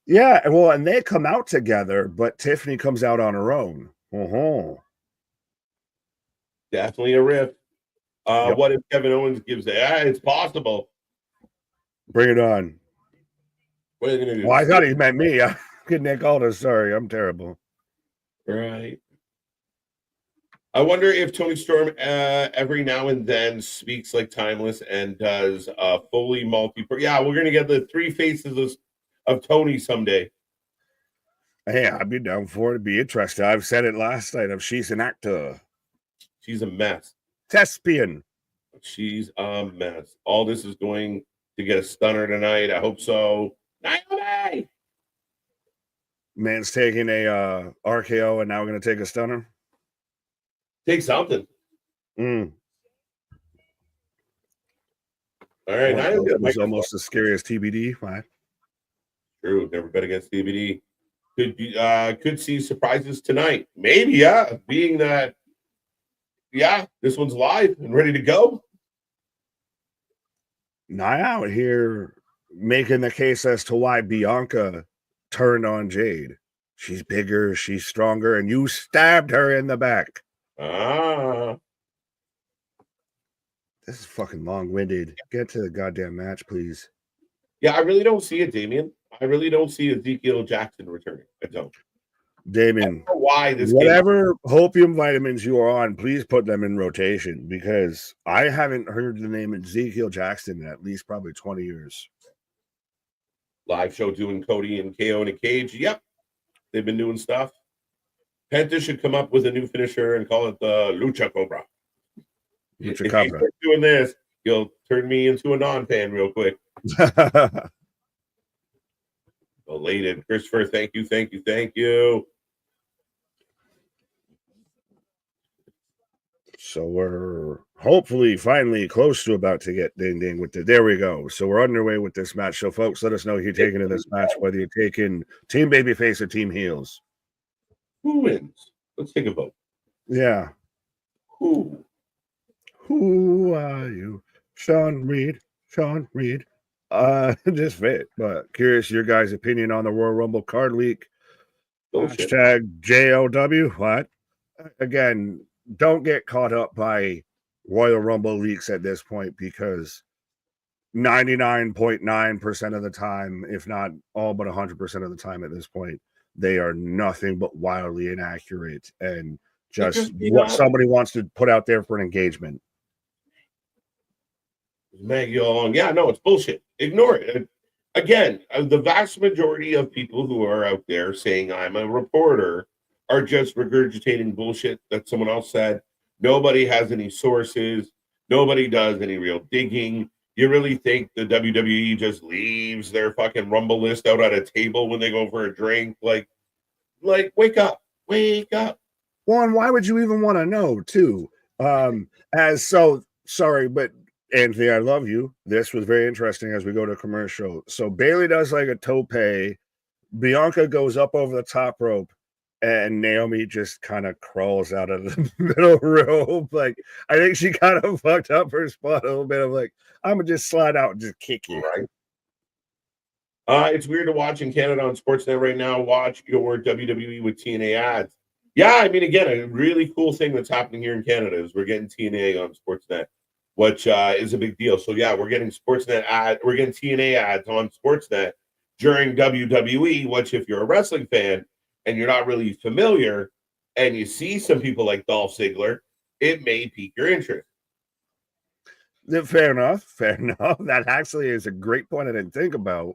Yeah, well, and they come out together, but Tiffany comes out on her own. Definitely a rift. Yep. What if Kevin Owens gives it? It's possible. Bring it on. What are they going to do? Well, I thought he meant me. Good Nick Aldis. Sorry, I'm terrible. Right. I wonder if Tony Storm every now and then speaks like Timeless and does fully Yeah, we're going to get the three faces of Tony someday. Hey, I'd be down for it. It'd be interesting. I've said it last night. She's an actor. She's a mess. Thespian. She's a mess. All this is going to get a stunner tonight. I hope so. Naomi! Man's taking a RKO and now we're going to take a stunner. Take something. All right. It was almost as scary as TBD. Why? True. Never bet against TBD. Could see surprises tonight. Maybe, yeah. Being that, yeah, this one's live and ready to go. Not out here making the case as to why Bianca turned on Jade. She's bigger, she's stronger, and you stabbed her in the back. This is fucking long-winded. Get to the goddamn match, please. Yeah, I really don't see it, Damien. I really don't see Ezekiel Jackson returning. I don't. Damien, I don't know why this whatever hopium vitamins you are on, please put them in rotation because I haven't heard the name Ezekiel Jackson in at least probably 20 years. Live show doing Cody and KO in a cage. Yep. They've been doing stuff. Penta should come up with a new finisher and call it the Lucha Cobra. If you start doing this, you'll turn me into a non-fan real quick. Elated. Christopher, thank you. So we're hopefully finally close to about to get ding with it. There we go. So we're underway with this match. So folks, let us know who you're taking in this match, whether you're taking Team Babyface or Team Heels. Who wins? Let's take a vote. Yeah. Who are you? Sean Reed. Just fit, but curious your guys' opinion on the Royal Rumble card leak. Hashtag JOW. What? Again, don't get caught up by Royal Rumble leaks at this point because 99.9% of the time, if not all but 100% of the time at this point, they are nothing but wildly inaccurate and just what somebody wants to put out there for an engagement. Maggie along. Yeah, no, it's bullshit. Ignore it. Again, the vast majority of people who are out there saying I'm a reporter are just regurgitating bullshit that someone else said. Nobody has any sources. Nobody does any real digging. You really think the WWE just leaves their fucking Rumble list out at a table when they go for a drink? Like, wake up. Well, and why would you even want to know, too? Sorry, but Anthony, I love you. This was very interesting as we go to commercial. So Bayley does like a tope. Bianca goes up over the top rope, and Naomi just kind of crawls out of the middle rope. Like, I think she kind of fucked up her spot a little bit. I'm like, I'm gonna just slide out and just kick you. Right. It's weird to watch in Canada on Sportsnet right now. Watch your WWE with TNA ads. Yeah, I mean, again, a really cool thing that's happening here in Canada is we're getting TNA on Sportsnet, which is a big deal. So yeah, we're getting TNA ads on Sportsnet during WWE, which if you're a wrestling fan and you're not really familiar and you see some people like Dolph Ziggler, it may pique your interest. Fair enough. That actually is a great point I didn't think about.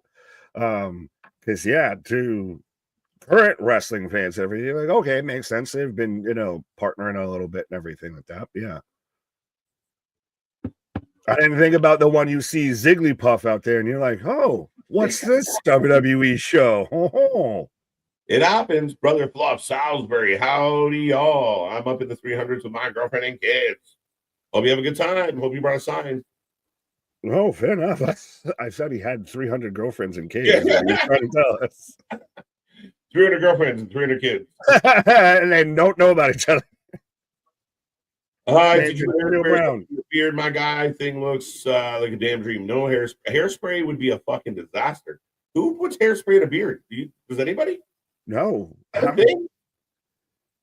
Because to current wrestling fans, everything like, okay, it makes sense. They've been, partnering a little bit and everything like that. Yeah. I didn't think about the one you see Zigglypuff out there, and you're like, oh, what's this WWE show? Oh. It happens, brother. Fluff Salisbury. Howdy, y'all. I'm up in the 300s with my girlfriend and kids. Hope you have a good time. Hope you brought a sign. Oh, fair enough. I said he had 300 girlfriends and kids. Yeah. You're trying to tell us. 300 girlfriends and 300 kids. And they don't know about each other. Did you wear the beard, my guy? Thing looks like a damn dream. No hairspray. Hairspray would be a fucking disaster. Who puts hairspray in a beard? Does anybody? No.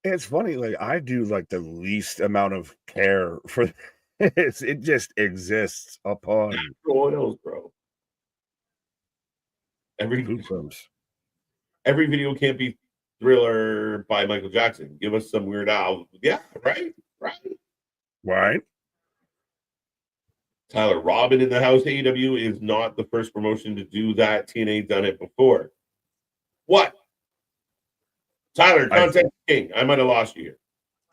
It's funny. Like, I do like the least amount of care for this. It just exists upon oils, bro. Every video can't be Thriller by Michael Jackson. Give us some Weird Al. Yeah, right. Tyler Robin in the house. AEW is not the first promotion to do that. TNA done it before. What? Tyler, content king. I might have lost you here.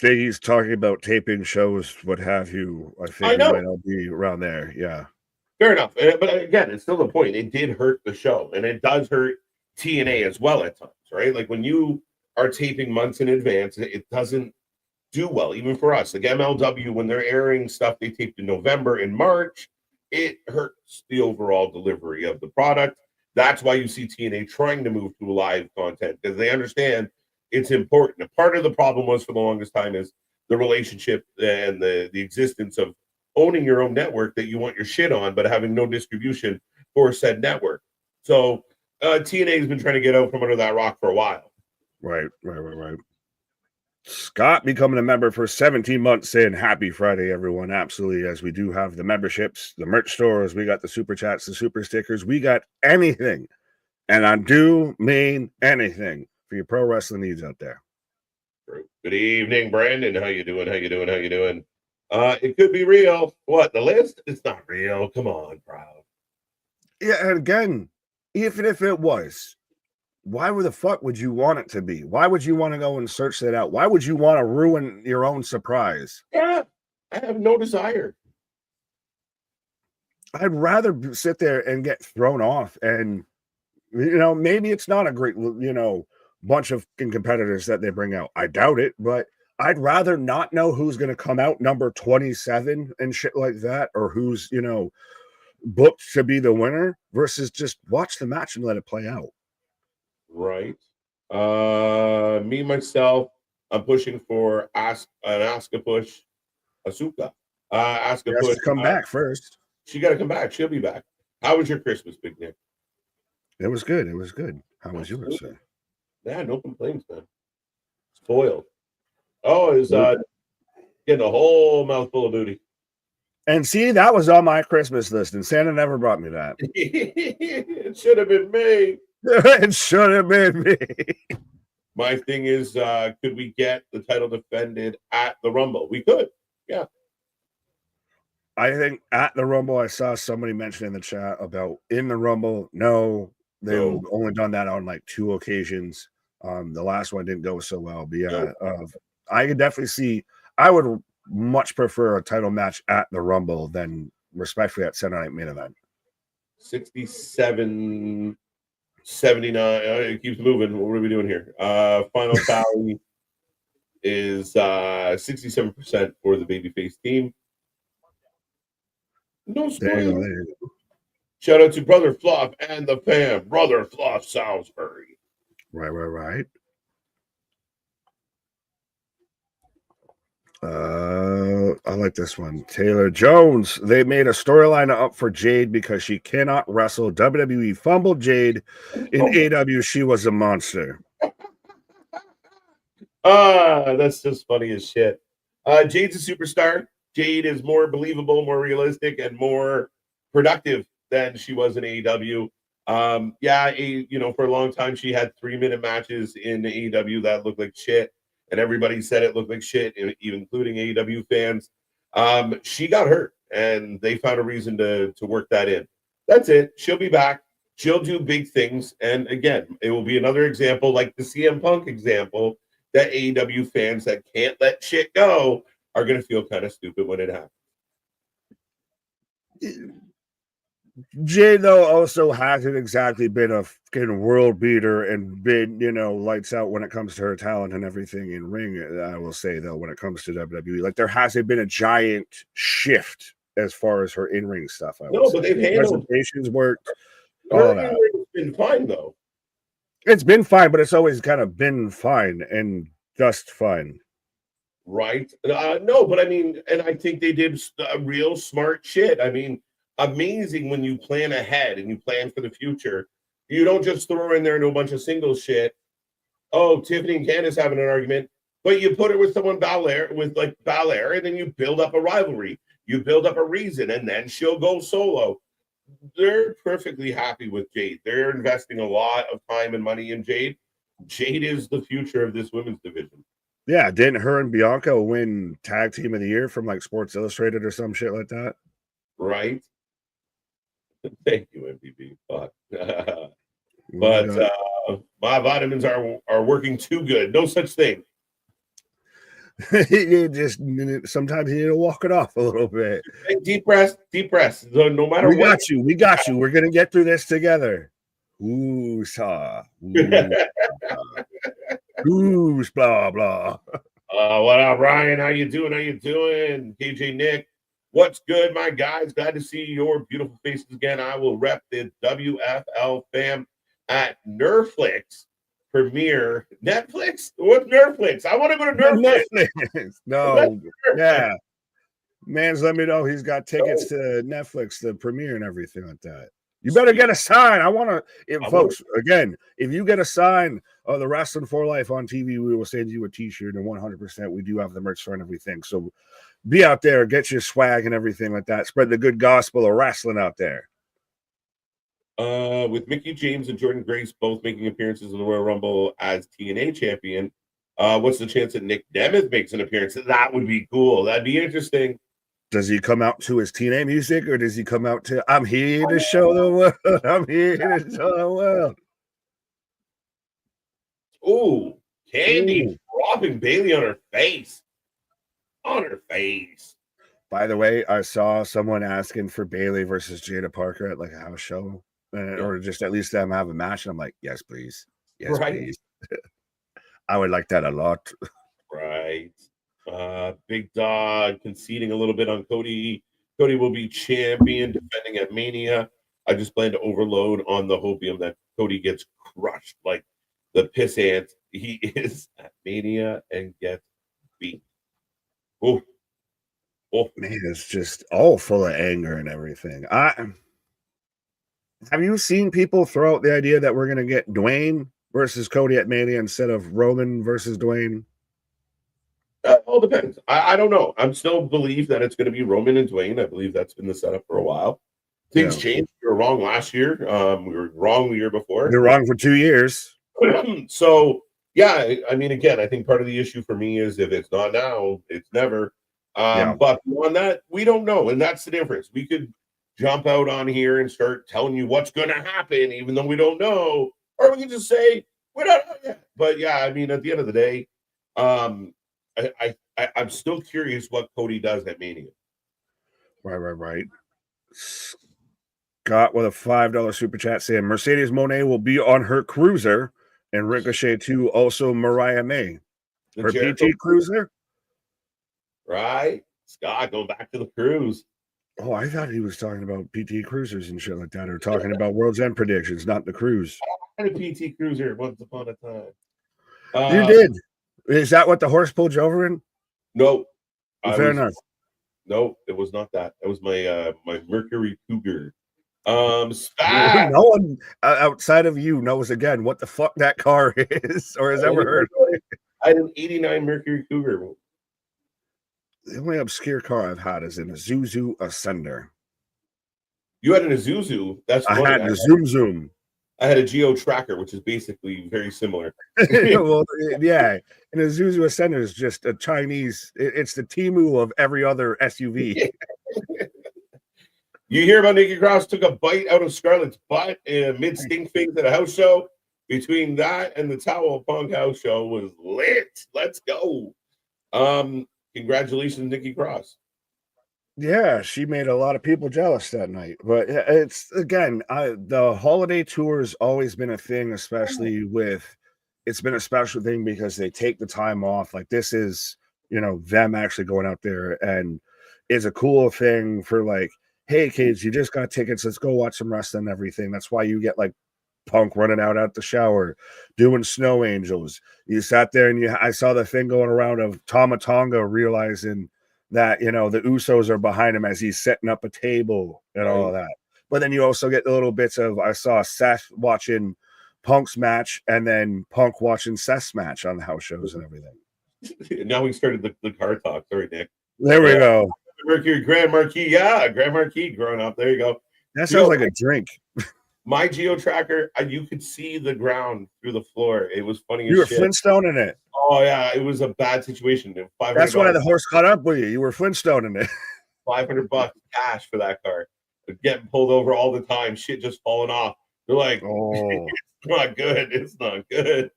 He's talking about taping shows, what have you. I think it might all be around there. Yeah. Fair enough. But again, it's still the point. It did hurt the show, and it does hurt TNA as well at times, right? Like when you are taping months in advance, it doesn't do well, even for us. Like MLW, when they're airing stuff they taped in November and March, it hurts the overall delivery of the product. That's why you see TNA trying to move to live content, because they understand it's important. A part of the problem was for the longest time is the relationship and the existence of owning your own network that you want your shit on, but having no distribution for said network. So TNA has been trying to get out from under that rock for a while. Right. Scott becoming a member for 17 months saying happy Friday, everyone. Absolutely. As we do have the memberships, the merch stores, we got the super chats, the super stickers, we got anything. And I do mean anything for your pro wrestling needs out there. Good evening, Brandon. How you doing? It could be real. What, the list? It's not real. Come on, Proud. Yeah, and again, even if it was, why the fuck would you want it to be? Why would you want to go and search that out? Why would you want to ruin your own surprise? Yeah, I have no desire. I'd rather sit there and get thrown off, and maybe it's not a great bunch of competitors that they bring out. I doubt it, but I'd rather not know who's going to come out number 27 and shit like that, or who's booked to be the winner, versus just watch the match and let it play out. Right. Me, myself, I'm pushing for Asuka push. Asuka push. Come back first. She got to come back. She'll be back. How was your Christmas, Big Nick? It was good. How was yours, sir? Yeah, no complaints, man. Spoiled. Oh, it was getting a whole mouthful of booty. And see, that was on my Christmas list, and Santa never brought me that. It should have been me. It should have been me. My thing is, could we get the title defended at the Rumble? We could. Yeah. I think at the Rumble, I saw somebody mention in the chat about in the Rumble. No, they've No. only done that on like 2 occasions. The last one didn't go so well. But yeah, No. I could definitely see. I would much prefer a title match at the Rumble than respectfully at Saturday Night Main Event. 67, 79. It keeps moving. What are we doing here? Final tally is 67% for the babyface team. No There you go. spoilers. There you go. Shout out to Brother Fluff and the fam. Brother Fluff Salisbury. Right. I like this one. Taylor Jones. They made a storyline up for Jade because she cannot wrestle. WWE fumbled Jade. In AEW, she was a monster. That's just funny as shit. Jade's a superstar. Jade is more believable, more realistic, and more productive than she was in AEW. For a long time she had 3-minute matches in AEW that looked like shit, and everybody said it looked like shit, even including AEW fans. She got hurt, and they found a reason to work that in. That's it. She'll be back. She'll do big things, and again, it will be another example, like the CM Punk example, that AEW fans that can't let shit go are going to feel kind of stupid when it happens. Jade, though, also hasn't exactly been a fucking world beater and been, lights out when it comes to her talent and everything in ring. I will say, though, when it comes to WWE, like there hasn't been a giant shift as far as her in-ring stuff. But they've handled presentations worked. Her in-ring's been fine, though. It's been fine, but it's always kind of been fine and just fine. Right? No, but I mean, and I think they did real smart shit. I mean, amazing when you plan ahead and you plan for the future. You don't just throw her in there into a bunch of singles shit. Oh, Tiffany and Candice having an argument, but you put her with someone Belair, and then you build up a rivalry. You build up a reason, and then she'll go solo. They're perfectly happy with Jade. They're investing a lot of time and money in Jade. Jade is the future of this women's division. Yeah, didn't her and Bianca win Tag Team of the Year from like Sports Illustrated or some shit like that? Right. Thank you, MVP. But my vitamins are working too good. No such thing. Just sometimes you need to walk it off a little bit. Deep breath. So no matter we what, we got you. We're gonna get through this together. Ooh, saw. Ooh, blah blah. What up, Ryan? How you doing? KJ Nick, what's good, my guys? Glad to see your beautiful faces again. I will rep the WFL fam at Nerflix premiere. Netflix? What's Nerflix? I want to go to Nerflix. No, yeah. Man's let me know he's got tickets to Netflix, the premiere and everything like that. You better get a sign. Folks, again, if you get a sign of the Wrestling for Life on TV, we will send you a t-shirt, and 100% we do have the merch store and everything. So be out there, get your swag and everything like that. Spread the good gospel of wrestling out there. With Mickie James and Jordan Grace both making appearances in the Royal Rumble as TNA champion, what's the chance that Nick Nemeth makes an appearance? That would be cool. That'd be interesting. Does he come out to his TNA music, or does he come out to I'm here to show the world? I'm here to show the world. Ooh, Candy dropping Bailey on her face. By the way, I saw someone asking for Bailey versus Jada Parker at like a house show, or just at least them have a match. And I'm like, yes, please. Yes, please. I would like that a lot. Right. Big Dog conceding a little bit on Cody. Cody will be champion, defending at Mania. I just plan to overload on the hopium that Cody gets crushed like the piss ant he is at Mania and gets beat. Oh, man, it's just all full of anger and everything. Have you seen people throw out the idea that we're gonna get Dwayne versus Cody at Mania instead of Roman versus Dwayne? All depends. I don't know. I'm still believe that it's going to be Roman and Dwayne. I believe that's been the setup for a while. Things changed. We were wrong last year. We were wrong the year before. You're wrong for 2 years. So Yeah, I mean, again, I think part of the issue for me is if it's not now, it's never. Yeah. But beyond that, we don't know, and that's the difference. We could jump out on here and start telling you what's going to happen, even though we don't know, or we can just say we don't know yet. But yeah, I mean, at the end of the day, um, I'm still curious what Cody does at Mania. Right. Scott with a $5 super chat saying Mercedes Moné will be on her cruiser, and Ricochet too. Also, Mariah May, The her Jericho PT cruiser. right? Scott going back to the cruise. Oh, I thought he was talking about PT cruisers and shit like that, or talking about World's End predictions, not the cruise. I had a PT cruiser once upon a time. You did. Is that what the horse pulled you over in? No, Fair enough. No, it was not that. It was my my Mercury Cougar. No one outside of you knows again what the fuck that car is or has ever heard. I had an '89 Mercury Cougar. The only obscure car I've had is an Isuzu Ascender. You had an Isuzu. That's funny. I had the Zoom Zoom. I had a Geo Tracker, which is basically very similar. Well, yeah, and a Isuzu Ascender is just a Chinese. It's the Temu of every other SUV. You hear about Nikki Cross took a bite out of Scarlett's butt mid stink things at a house show. Between that and the Towel Punk house show was lit. Let's go. Congratulations, Nikki Cross. Yeah, she made a lot of people jealous that night. But it's again, the holiday tour has always been a thing, especially with it's been a special thing because they take the time off. Like this is, them actually going out there and is a cool thing for like, hey kids, you just got tickets, let's go watch some wrestling and everything. That's why you get like Punk running out the shower, doing snow angels. You sat there and I saw the thing going around of Tama Tonga realizing that the Usos are behind him as he's setting up a table and all of that. But then you also get the little bits of I saw Seth watching Punk's match and then Punk watching Seth's match on the house shows and everything. Now we started the car talk. Sorry, Nick. There we go. Mercury Grand Marquis. Yeah, Grand Marquis growing up. There you go. That sounds like a drink. My Geo Tracker, you could see the ground through the floor. It was funny You were as shit. Flintstoning it. Oh yeah, it was a bad situation. That's why the horse caught up with you. You were Flintstoning it. $500 cash for that car. Getting pulled over all the time. Shit just falling off. They're like, oh, it's not good. It's not good.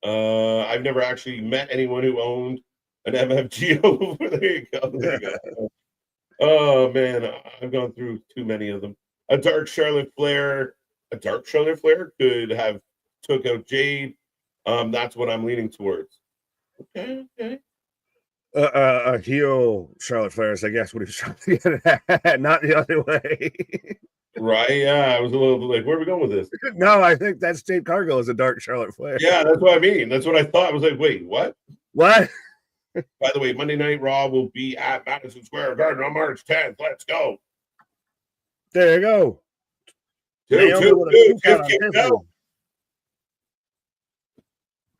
I've never actually met anyone who owned an MFGO. There you go. There you go. Oh man, I've gone through too many of them. A dark Charlotte Flair could have took out Jade. That's what I'm leaning towards. Okay. A heel Charlotte Flair is, I guess, what he was trying to get at, not the other way. Right? Yeah, I was a little bit like, where are we going with this? No, I think that's Jade Cargill is a dark Charlotte Flair. Yeah, that's what I mean. That's what I thought. I was like, wait, what? What? By the way, Monday Night Raw will be at Madison Square Garden on March 10th. Let's go. There you go. Two.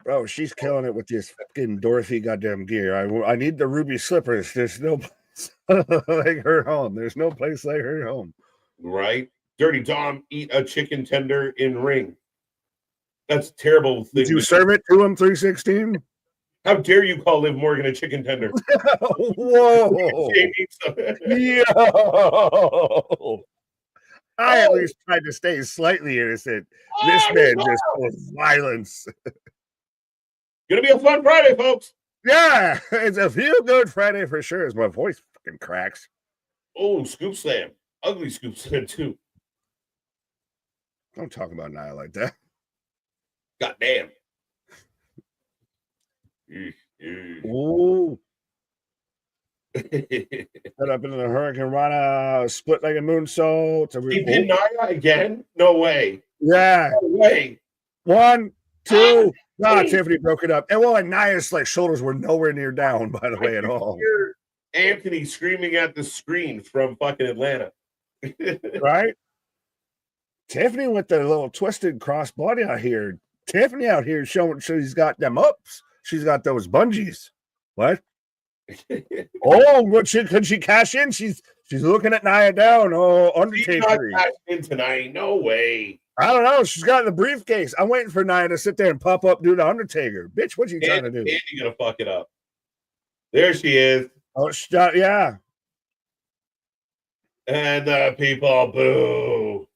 Bro, she's killing it with this fucking Dorothy goddamn gear. I need the ruby slippers. There's no place like her home. There's no place like her home. Right? Dirty Dom, eat a chicken tender in ring. That's a terrible thing. Did you serve it to him 316? How dare you call Liv Morgan a chicken tender? Whoa. Yo. I at least tried to stay slightly innocent. This man just was violence. Gonna be a fun Friday, folks. Yeah, it's a feel good Friday for sure. As my voice fucking cracks. Oh, scoop slam. Ugly scoop slam, too. Don't talk about Nia like that. God damn. Ooh. Put up into the Hurricane Rana, split like a moonsault. He did Nia again? No way. Yeah. No way. 1, 2. Tiffany broke it up. And Nia's like shoulders were nowhere near down, by the way, at all. Anthony screaming at the screen from fucking Atlanta. Right? Tiffany with the little twisted crossbody out here. Tiffany out here showing she's got them ups. She's got those bungees. What? Could she cash in? She's looking at Nia down. Oh, Undertaker. She's not cashing in tonight. No way. I don't know. She's got the briefcase. I'm waiting for Nia to sit there and pop up, do the Undertaker. Bitch, what you trying to do? Andy gonna fuck it up. There she is. Oh, yeah. And the people boo.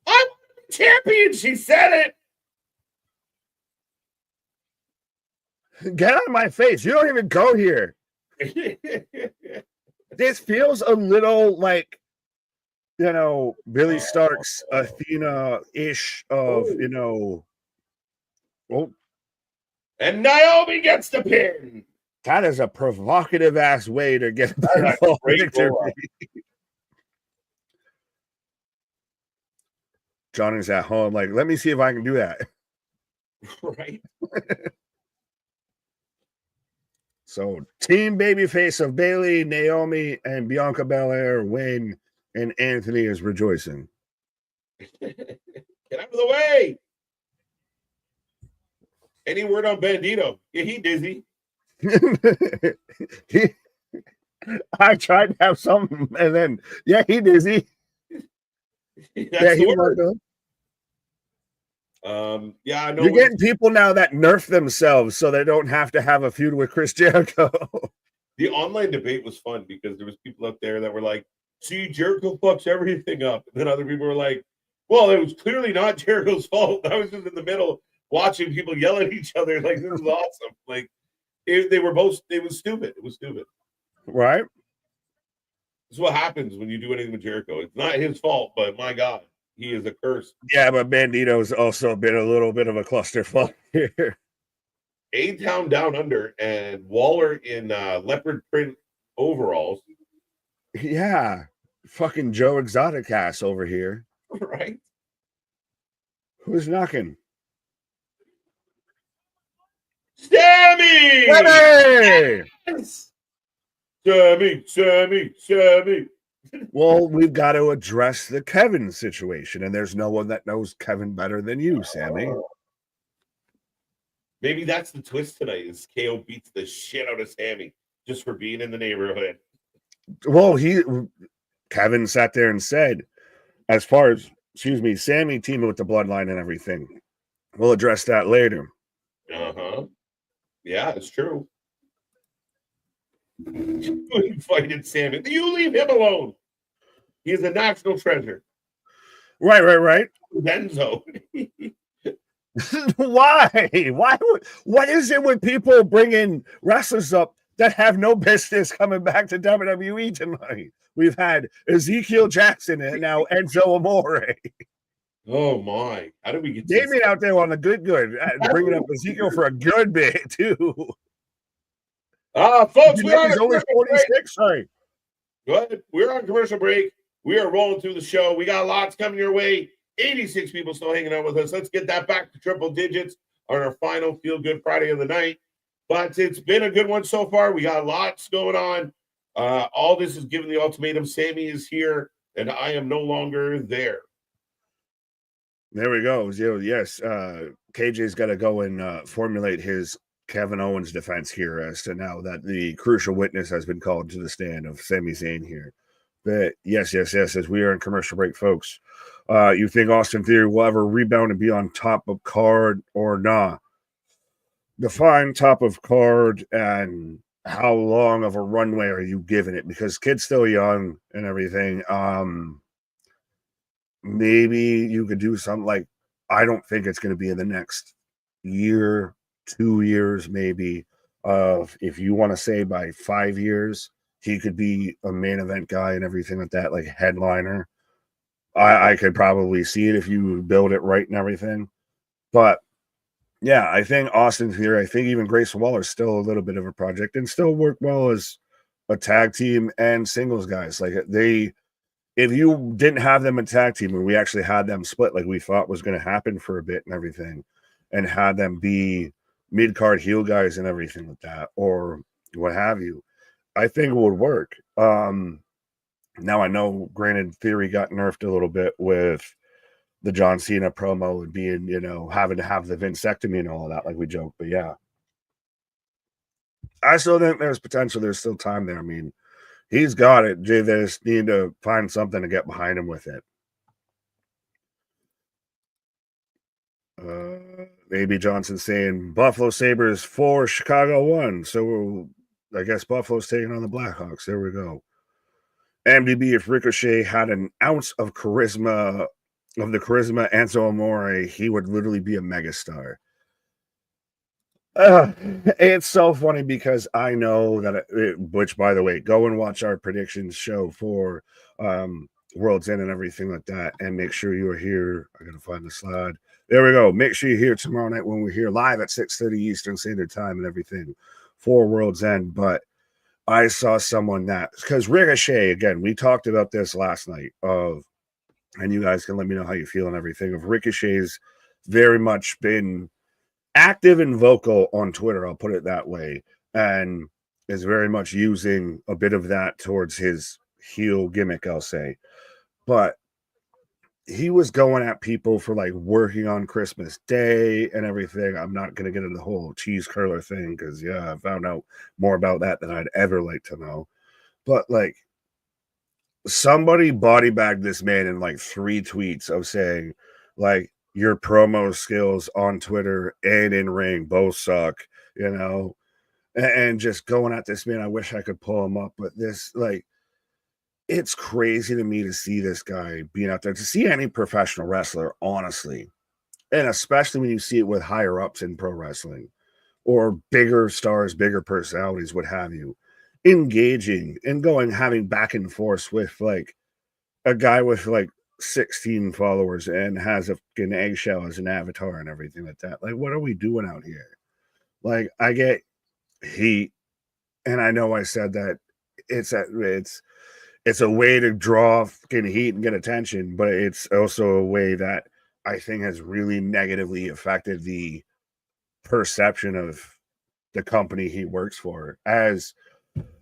I'm champion. She said it. Get out of my face. You don't even go here. This feels a little like, Billy Stark's Athena-ish of, Oh. And Naomi gets the pin. That is a provocative ass way to get a pinfall victory. Johnny's at home, like, let me see if I can do that. Right. So, team babyface of Bayley, Naomi, and Bianca Belair win, and Anthony is rejoicing. Get out of the way. Any word on Bandito? Yeah, he dizzy. I tried to have something, and then he dizzy. That's the word. I know you're getting people now that nerf themselves so they don't have to have a feud with Chris Jericho. The online debate was fun because there was people up there that were like, see, Jericho fucks everything up. And then other people were like, well, it was clearly not Jericho's fault. I was just in the middle watching people yell at each other. Like, this is awesome. Like, it was stupid. It was stupid. Right? This is what happens when you do anything with Jericho. It's not his fault, but my God, he is a curse. Yeah, but Bandito's also been a little bit of a clusterfuck here. A-Town Down Under and Waller in leopard print overalls. Yeah. Fucking Joe Exotic ass over here. Right. Who's knocking? Sammy! Yes! Sammy. Well, we've got to address the Kevin situation, and there's no one that knows Kevin better than you, Sammy. Maybe that's the twist tonight is KO beats the shit out of Sammy just for being in the neighborhood. Well, Kevin sat there and said, as far as, Sammy teaming with the Bloodline and everything, we'll address that later. Uh-huh. Yeah, it's true. You invited Sammy. You leave him alone. He is a national treasure. Right. Benzo. Why? What is it when people bring in wrestlers up that have no business coming back to WWE tonight? We've had Ezekiel Jackson and now Enzo Amore. Oh my! How did we get Damien out there on the good, bringing up Ezekiel for a good bit too. Folks, we're on only 46. Sorry. Go ahead. We're on commercial break. We are rolling through the show. We got lots coming your way. 86 people still hanging out with us. Let's get that back to triple digits on our final Feel Good Friday of the night. But it's been a good one so far. We got lots going on. All this is given the ultimatum. Sammy is here, and I am no longer there. There we go. Yes, KJ's got to go and formulate his Kevin Owens defense here as to now that the crucial witness has been called to the stand of Sami Zayn here. But yes, as we are in commercial break, folks. You think Austin Theory will ever rebound and be on top of card or not? Define top of card and how long of a runway are you giving it? Because kid's still young and everything. Maybe you could do something like, I don't think it's going to be in the next year, 2 years, maybe. If you want to say by 5 years, he could be a main event guy and everything like that, like headliner. I could probably see it if you build it right and everything. But yeah, I think Austin Theory, I think even Grayson Waller is still a little bit of a project and still work well as a tag team and singles guys. Like if you didn't have them in tag team and we actually had them split like we thought was going to happen for a bit and everything, and had them be mid-card heel guys and everything like that, or what have you, I think it would work. Now I know, granted, Theory got nerfed a little bit with the John Cena promo and being, having to have the vasectomy and all of that, like we joked. But yeah, I still think there's potential. There's still time there. I mean, he's got it. They just need to find something to get behind him with it. Maybe Johnson saying Buffalo Sabres 4, Chicago 1. So I guess Buffalo's taking on the Blackhawks. There we go. MDB, if Ricochet had an ounce of charisma, of the charisma Enzo Amore, he would literally be a megastar. It's so funny because I know that, which by the way, go and watch our predictions show for World's End and everything like that, and make sure you are here. I gotta find the slide. There we go. Make sure you're here tomorrow night when we're here live at 6:30 Eastern Standard Time and everything for World's End. But I saw someone that, because Ricochet, again, we talked about this last night of, and you guys can let me know how you feel and everything, of Ricochet's very much been active and vocal on Twitter, I'll put it that way, and is very much using a bit of that towards his heel gimmick, I'll say. But he was going at people for like working on Christmas Day and everything. I'm not going to get into the whole cheese curler thing because, yeah, I found out more about that than I'd ever like to know. But like, somebody body bagged this man in like 3 tweets of saying, like, your promo skills on Twitter and in ring both suck, you know, and just going at this man. I wish I could pull him up, but this, like, it's crazy to me to see this guy being out there, to see any professional wrestler, honestly, and especially when you see it with higher ups in pro wrestling or bigger stars, bigger personalities, what have you, engaging and having back and forth with like a guy with like 16 followers and has a fucking eggshell as an avatar and everything like that. Like, what are we doing out here? Like, I get heat, and I know I said that it's a way to draw fucking heat and get attention, but it's also a way that I think has really negatively affected the perception of the company he works for. As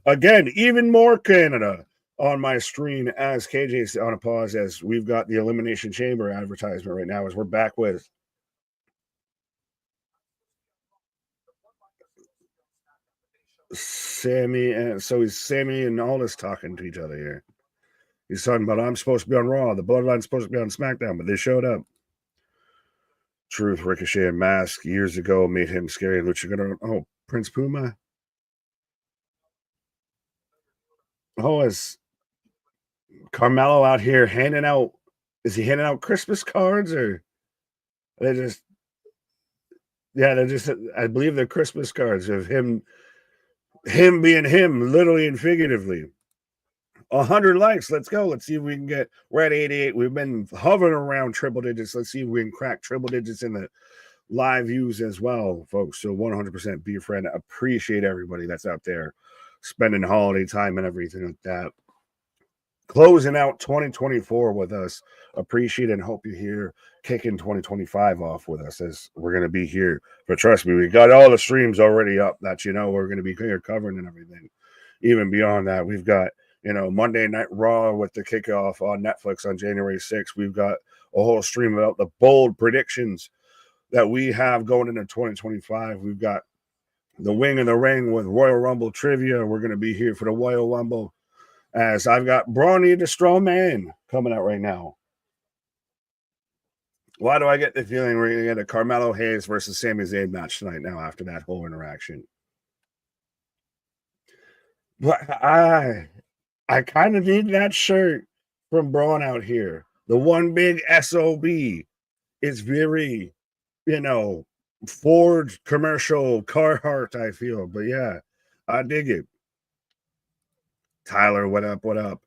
again, even more Canada on my screen as KJ's on a pause, as we've got the Elimination Chamber advertisement right now, as we're back with Sammy. And so he's Sammy and Aldis talking to each other here. He's talking about, I'm supposed to be on Raw, the Bloodline's supposed to be on SmackDown, but they showed up. Truth, Ricochet and Mask years ago made him scary. Lucha, oh, Prince Puma. Oh, is Carmelo out here handing out? Is he handing out Christmas cards, or they just? Yeah, they're just. I believe they're Christmas cards of him being him, literally and figuratively. 100 likes. Let's go. Let's see if we can get. We're at 88. We've been hovering around triple digits. Let's see if we can crack triple digits in the live views as well, folks. So 100% be a friend. Appreciate everybody that's out there spending holiday time and everything like that. Closing out 2024 with us. Appreciate and hope you're here kicking 2025 off with us, as we're going to be here. But trust me, we got all the streams already up that, you know, we're going to be here covering and everything. Even beyond that, we've got, you know, Monday Night Raw with the kickoff on Netflix on January 6th. We've got a whole stream about the bold predictions that we have going into 2025. We've got the Wing in the Ring with Royal Rumble trivia. We're going to be here for the Royal Rumble, as I've got Brawny the Strowman coming out right now. Why do I get the feeling we're going to get a Carmelo Hayes versus Sami Zayn match tonight now after that whole interaction? But I kind of need that shirt from Braun out here. The one big SOB. It's very, you know, Ford commercial Carhartt, I feel. But yeah, I dig it. Tyler, what up? What up?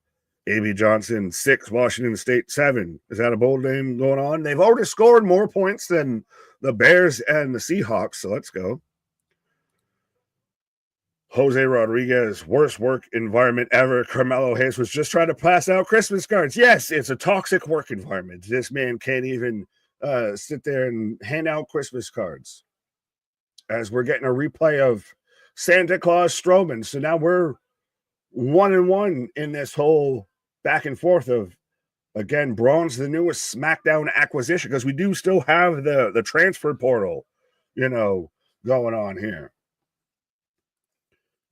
A.B. Johnson, 6, Washington State, 7. Is that a bold name going on? They've already scored more points than the Bears and the Seahawks, so let's go. Jose Rodriguez, worst work environment ever. Carmelo Hayes was just trying to pass out Christmas cards. Yes, it's a toxic work environment. This man can't even sit there and hand out Christmas cards. As we're getting a replay of Santa Claus Strowman. So now we're 1-1 in this whole back and forth of, again, Braun's the newest SmackDown acquisition, because we do still have the transfer portal, you know, going on here.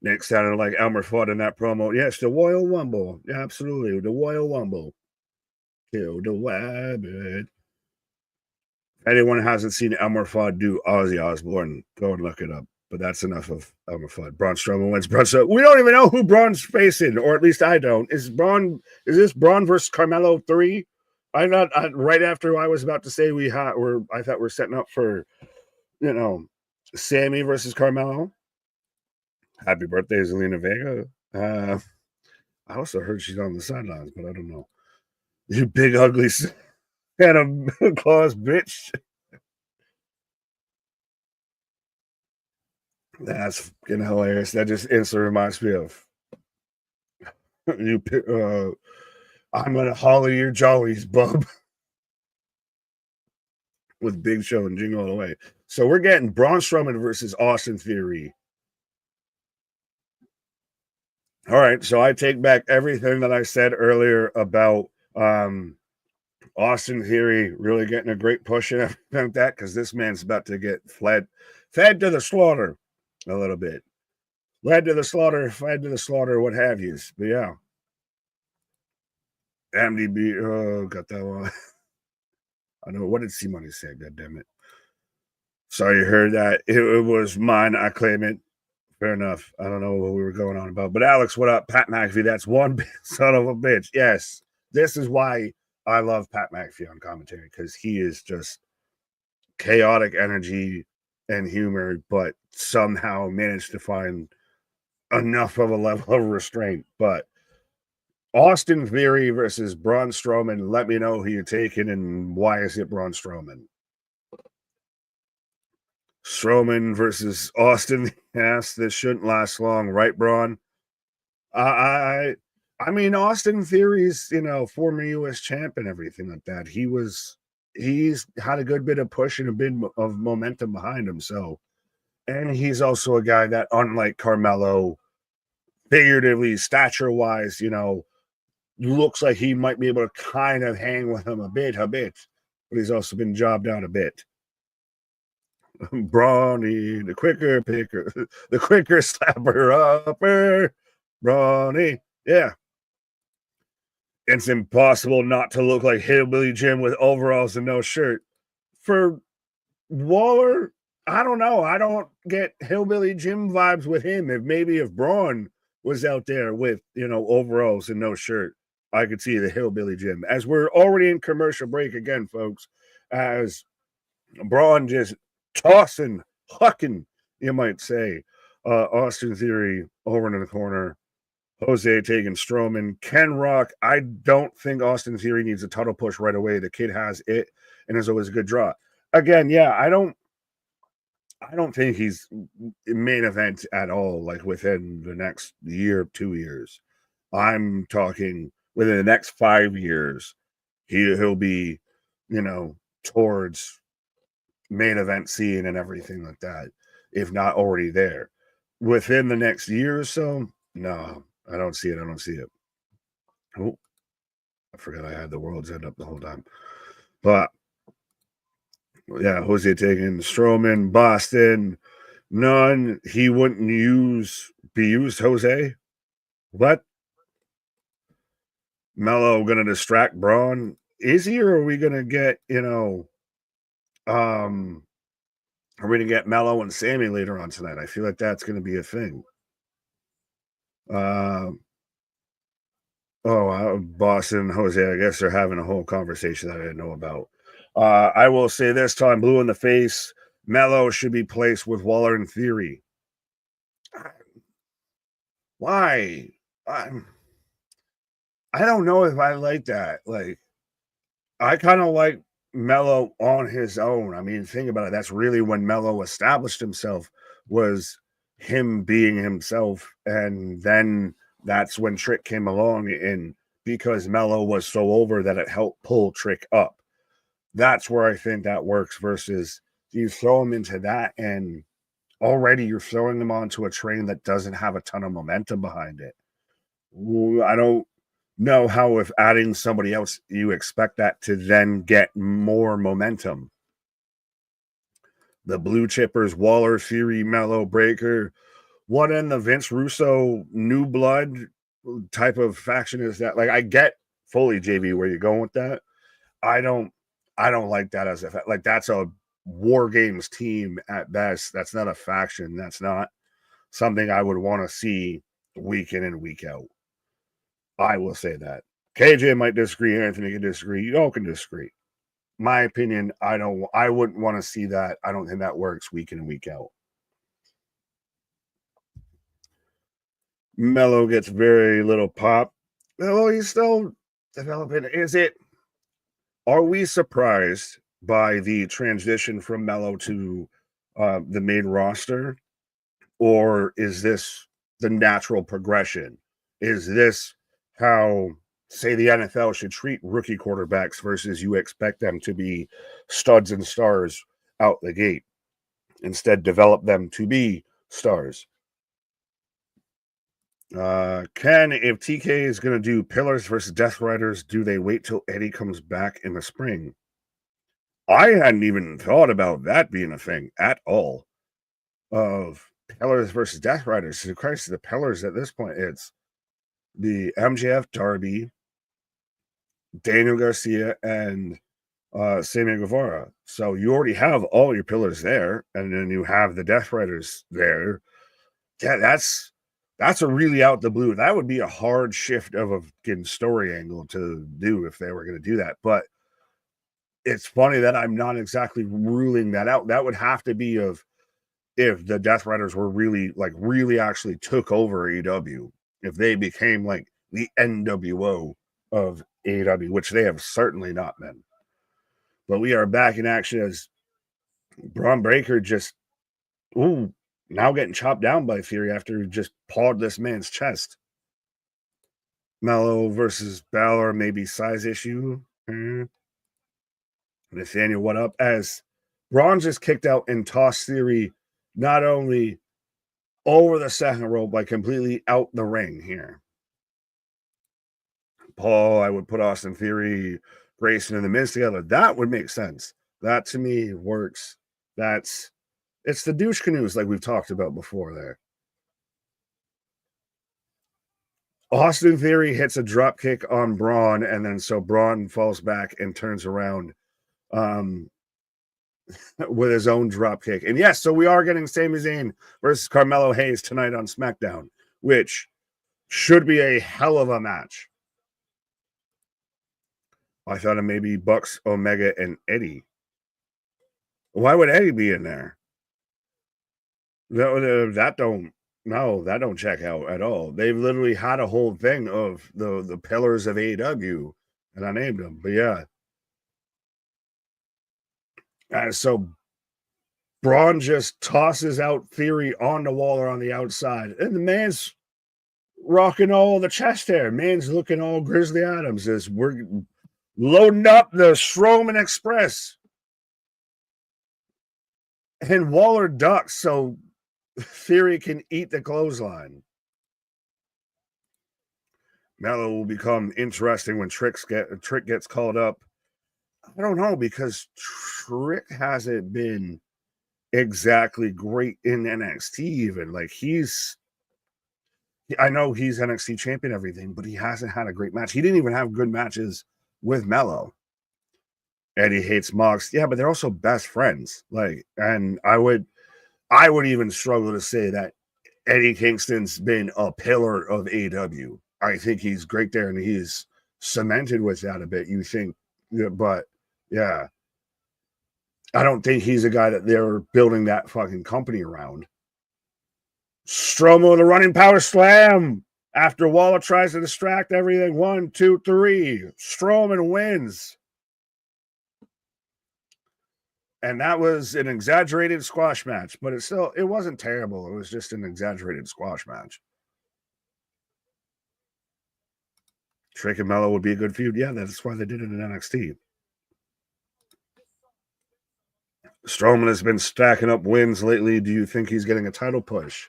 Nick sounded like Elmer Fudd in that promo. Yes, the Royal Rumble. Yeah, absolutely. The Royal Rumble. Kill the rabbit. Anyone who hasn't seen Elmer Fudd do Ozzy Osbourne, go and look it up. But that's enough of Elmer Fudd. Braun Strowman wins. We don't even know who Braun's facing, or at least I don't. Is this Braun versus Carmelo 3? Right after I was about to say I thought we're setting up for, Sammy versus Carmelo. Happy birthday, Zelina Vega. I also heard she's on the sidelines, but I don't know. You big ugly Santa Claus bitch. That's fucking hilarious. That just instantly reminds me of you. I'm gonna holler your jollies, bub. With Big Show and Jingle All the Way. So we're getting Braun Strowman versus Austin Theory. All right, so I take back everything that I said earlier about Austin Theory really getting a great push and everything like that, because this man's about to get fed to the slaughter a little bit. Led to the slaughter, fed to the slaughter, what have yous. But yeah. MDB, got that one. I know, what did C-Money say? God damn it. Sorry you heard that. It was mine. I claim it. Fair enough. I don't know what we were going on about. But Alex, what up? Pat McAfee, that's one son of a bitch. Yes. This is why I love Pat McAfee on commentary, because he is just chaotic energy and humor, but somehow managed to find enough of a level of restraint. But Austin Theory versus Braun Strowman. Let me know who you're taking and why is it Braun Strowman? Strowman versus Austin. Yes, this shouldn't last long, right, Braun? I mean, Austin Theory's, former U.S. champ and everything like that. He's had a good bit of push and a bit of momentum behind him. So, and he's also a guy that, unlike Carmelo, figuratively, stature-wise, looks like he might be able to kind of hang with him a bit, but he's also been jobbed out a bit. Brawny, the quicker picker, the quicker slapper upper. Brawny, yeah. It's impossible not to look like Hillbilly Jim with overalls and no shirt. For Waller, I don't know. I don't get Hillbilly Jim vibes with him. If Braun was out there with, overalls and no shirt, I could see the Hillbilly Jim. As we're already in commercial break again, folks, as Braun just tossing, hucking, you might say, Austin Theory over in the corner. Jose taking Strowman. Ken Rock, I don't think Austin Theory needs a title push right away. The kid has it and is always a good draw. Again, yeah, I don't think he's main event at all, like within the next year, 2 years. I'm talking within the next 5 years, he'll be, towards main event scene and everything like that, if not already there. Within the next year or so, no, I don't see it. Oh, I forgot I had the world's end up the whole time. But yeah, Jose taking Strowman, Boston, none. He wouldn't be used, Jose. What? Mello gonna distract Braun? Is he, or are we gonna get, are we gonna get Mello and Sammy later on tonight? I feel like that's gonna be a thing. Boston, Jose, I guess they're having a whole conversation that I didn't know about. I will say this time, blue in the face, Mello should be placed with Waller in Theory. Why? I don't know if I like that. Like, I kind of like Mello on his own. I mean, think about it. That's really when Mello established himself, was him being himself. And then that's when Trick came along, and because Mello was so over that it helped pull Trick up. That's where I think that works, versus you throw him into that and already you're throwing them onto a train that doesn't have a ton of momentum behind it. I don't know how, if adding somebody else, you expect that to then get more momentum. The Blue Chippers, Waller, Theory, Mello, Breaker. What in the Vince Russo new blood type of faction is that? Like, I get fully, JV, where you're going with that. I I don't like that as a like that's a war games team at best. That's not a faction. That's not something I would want to see week in and week out. I will say that. KJ might disagree. Anthony can disagree. You all can disagree. My opinion, I wouldn't want to see that. I don't think that works week in and week out. Mello gets very little pop. Oh, he's still developing. Are we surprised by the transition from Mello to the main roster? Or is this the natural progression? Is this how, say, the NFL should treat rookie quarterbacks versus you expect them to be studs and stars out the gate? Instead, develop them to be stars. Ken, if TK is going to do Pillars versus Death Riders, do they wait till Eddie comes back in the spring? I hadn't even thought about that being a thing at all. Of Pillars versus Death Riders. So Christ, the Pillars at this point, it's the MJF Darby, Daniel Garcia, and Sammy Guevara. So you already have all your pillars there, and then you have the Death Riders there. Yeah, that's a really out the blue. That would be a hard shift of a story angle to do if they were going to do that. But it's funny that I'm not exactly ruling that out. That would have to be if the Death Riders were really actually took over AEW, if they became like the NWO of AEW, which they have certainly not been. But we are back in action as Braun Breaker just now getting chopped down by Theory after he just pawed this man's chest. Mello versus Balor, maybe size issue. Nathaniel, what up? As Braun just kicked out and tossed Theory not only over the second rope, but completely out the ring here. Paul, I would put Austin Theory, Grayson, and the Miz together. That would make sense. That to me works. It's the douche canoes like we've talked about before there. Austin Theory hits a drop kick on Braun, and then so Braun falls back and turns around with his own drop kick. And yes, so we are getting Sami Zayn versus Carmelo Hayes tonight on SmackDown, which should be a hell of a match. I thought it maybe Bucks, Omega, and Eddie. Why would Eddie be in there? That don't check out at all. They've literally had a whole thing of the pillars of AEW, and I named them. But yeah. So Braun just tosses out Theory on the wall or on the outside. And the man's rocking all the chest hair. Man's looking all Grizzly Adams as we're loading up the Strowman Express. And Waller ducks so Theory can eat the clothesline. Mello will become interesting when Trick gets called up. I don't know, because Trick hasn't been exactly great in NXT even. Like I know he's NXT champion, everything, but he hasn't had a great match. He didn't even have good matches with Mello. Eddie hates Mox. Yeah, but they're also best friends. And I would even struggle to say that Eddie Kingston's been a pillar of AEW. I think he's great there, and he's cemented with that a bit. You think, but yeah, I don't think he's a guy that they're building that fucking company around. Strowman with a running power slam after Waller tries to distract everything. 1, 2, 3. Strowman wins. And that was an exaggerated squash match, but it wasn't terrible. It was just an exaggerated squash match. Trick and Mello would be a good feud. Yeah, that's why they did it in NXT. Strowman has been stacking up wins lately. Do you think he's getting a title push?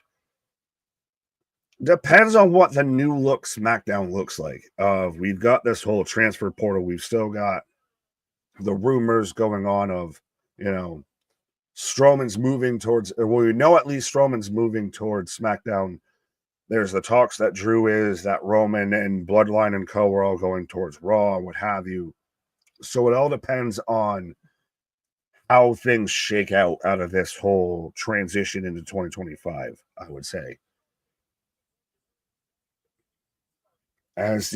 Depends on what the new look SmackDown looks like. We've got this whole transfer portal. We've still got the rumors going on of, Strowman's moving towards, well, we know at least Strowman's moving towards SmackDown. There's the talks that Drew is, that Roman and Bloodline and Co. are all going towards Raw and what have you. So it all depends on how things shake out of this whole transition into 2025, I would say. As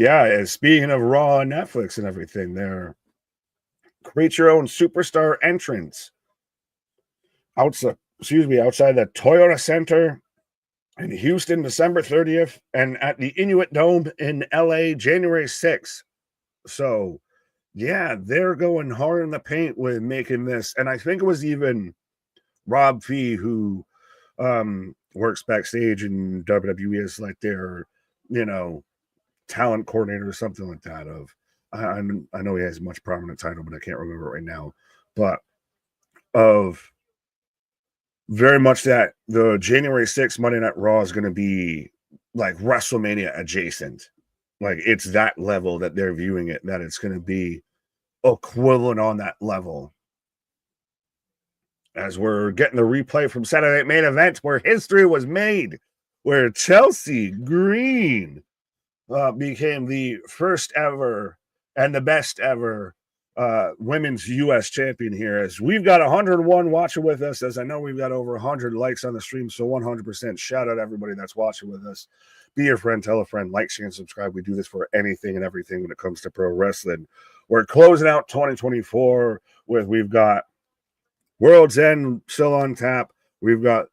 speaking of Raw and Netflix and everything, there create your own superstar entrance outside the Toyota Center in Houston, December 30th, and at the Inuit Dome in LA, January 6th. So yeah, they're going hard in the paint with making this. And I think it was even Rob Fee who works backstage in WWE as like their, talent coordinator or something like that. I know he has a much prominent title, but I can't remember it right now. But of very much that the January 6th Monday Night Raw is going to be like WrestleMania adjacent. Like it's that level that they're viewing it, that it's going to be equivalent on that level. As we're getting the replay from Saturday Night Main Event where history was made, where Chelsea Green became the first ever and the best ever women's U.S. champion here. As we've got 101 watching with us, as I know we've got over 100 likes on the stream, so 100% shout out everybody that's watching with us. Be your friend, tell a friend, like, share, and subscribe. We do this for anything and everything when it comes to pro wrestling. We're closing out 2024 we've got World's End still on tap. We've got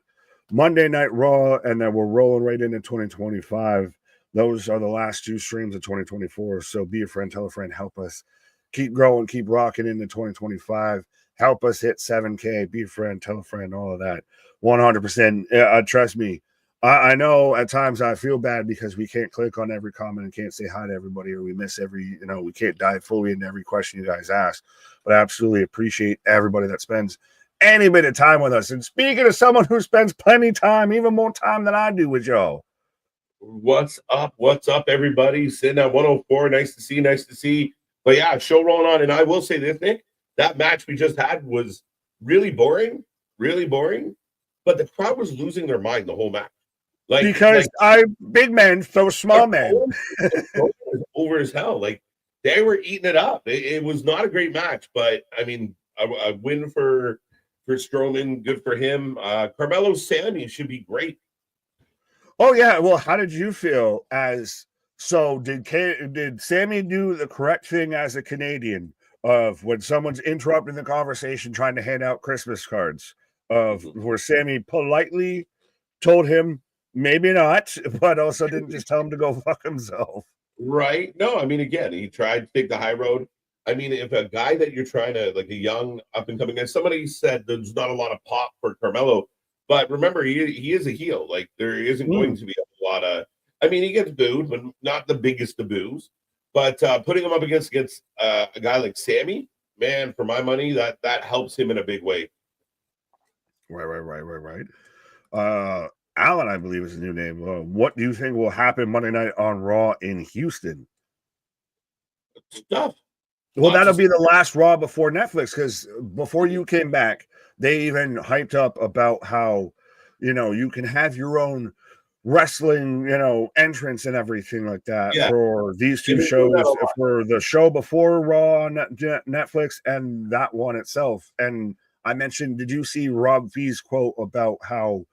Monday Night Raw, and then we're rolling right into 2025. Those are the last two streams of 2024. So be a friend, tell a friend, help us keep growing, keep rocking into 2025. Help us hit 7K. Be a friend, tell a friend, all of that. 100%. Trust me. I know at times I feel bad because we can't click on every comment and can't say hi to everybody, or we miss we can't dive fully into every question you guys ask. But I absolutely appreciate everybody that spends any bit of time with us. And speaking of someone who spends plenty of time, even more time than I do with y'all. What's up? What's up, everybody? Sitting at 104. Nice to see. But yeah, show rolling on. And I will say this, Nick, that match we just had was really boring. But the crowd was losing their mind the whole match. Because I'm big men, so small men. Over as hell. Like they were eating it up. It was not a great match, but I mean, a win for Strowman, good for him. Carmelo Sammy should be great. Oh yeah. Well, how did you feel did Sammy do the correct thing as a Canadian of when someone's interrupting the conversation trying to hand out Christmas cards of where Sammy politely told him maybe not, but also didn't just tell him to go fuck himself. Right. No, I mean, again, he tried to take the high road. I mean, if a guy that you're trying to, like a young up and coming, and somebody said there's not a lot of pop for Carmelo, but remember, he is a heel. Like there isn't going to be a lot of, I mean, he gets booed, but not the biggest of boos. But putting him up against a guy like Sammy, man, for my money, that helps him in a big way. Right. Alan, I believe is his new name. What do you think will happen Monday night on Raw in Houston? Stuff. Well, that'll be the last Raw before Netflix, because before you came back, they even hyped up about how, you can have your own wrestling, entrance and everything like that for these two shows, for the show before Raw on Netflix and that one itself. And I mentioned, did you see Rob Fee's quote about how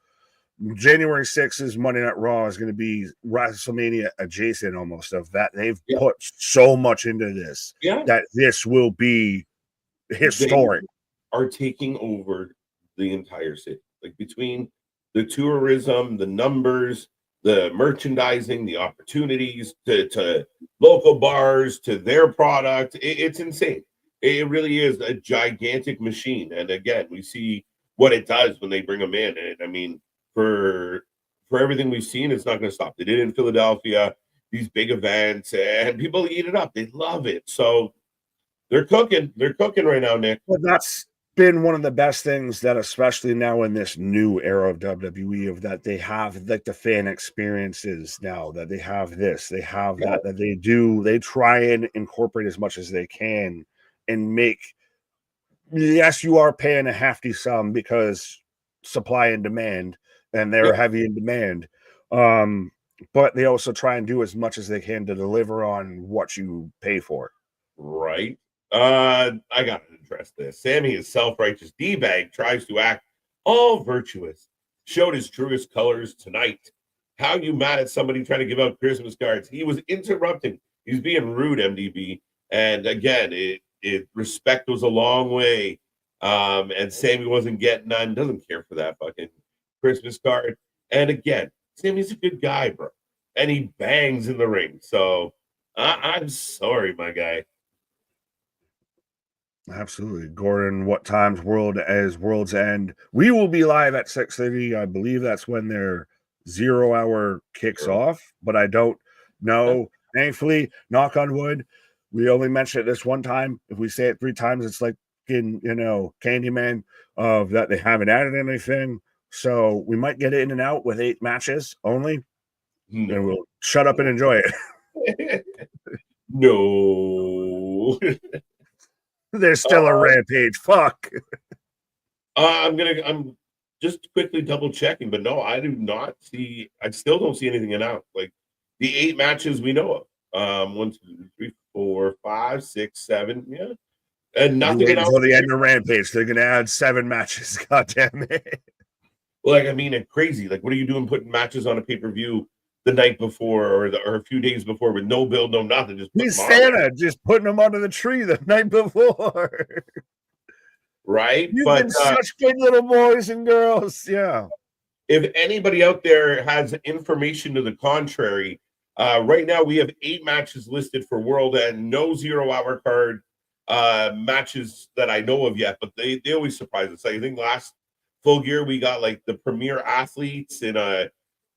January 6th Monday Night Raw is going to be WrestleMania adjacent almost of that? They've put so much into this that this will be historic. They are taking over the entire city, like between the tourism, the numbers, the merchandising, the opportunities to local bars, to their product. It's insane. It really is a gigantic machine. And again, we see what it does when they bring them in. And I mean, for everything we've seen, it's not going to stop. They did it in Philadelphia, these big events, and people eat it up. They love it. So they're cooking right now, Nick. Well, that's been one of the best things that, especially now in this new era of WWE, of that they have like the fan experiences now, that they have this, they have that they try and incorporate as much as they can and make, yes, you are paying a hefty sum because supply and demand, and they're heavy in demand. But they also try and do as much as they can to deliver on what you pay for. Right. I gotta address this. Sammy, his self-righteous D-bag, tries to act all virtuous. Showed his truest colors tonight. How you mad at somebody trying to give out Christmas cards? He was interrupting. He's being rude, MDB. And again, it respect goes a long way. And Sammy wasn't getting none. Doesn't care for that fucking Christmas card. And again, Sammy's a good guy, bro. And he bangs in the ring. So I'm sorry, my guy. Absolutely. Gordon, what time's World's End? We will be live at 6:30. I believe that's when their 0 hour kicks off, but I don't know. Thankfully, knock on wood, we only mention it this one time. If we say it 3 times, it's like in, Candyman of that they haven't added anything. So we might get in and out with 8 matches only, and we'll shut up and enjoy it. No. There's still a Rampage. Fuck. I'm just quickly double checking, but no, I still don't see anything announced. Like the 8 matches we know of. 1, 2, 3, 4, 5, 6, 7. Yeah. And nothing announced. Until the end of Rampage. They're gonna add 7 matches. God damn it. Like, I mean, it's crazy. Like, what are you doing putting matches on a pay-per-view the night before or a few days before with no build, no nothing? Just he's Santa, just putting them under the tree the night before. Right? You've been such good little boys and girls. Yeah. If anybody out there has information to the contrary, right now we have 8 matches listed for World and no 0 hour card matches that I know of yet, but they always surprise us. I think last Full Gear we got like the premier athletes in a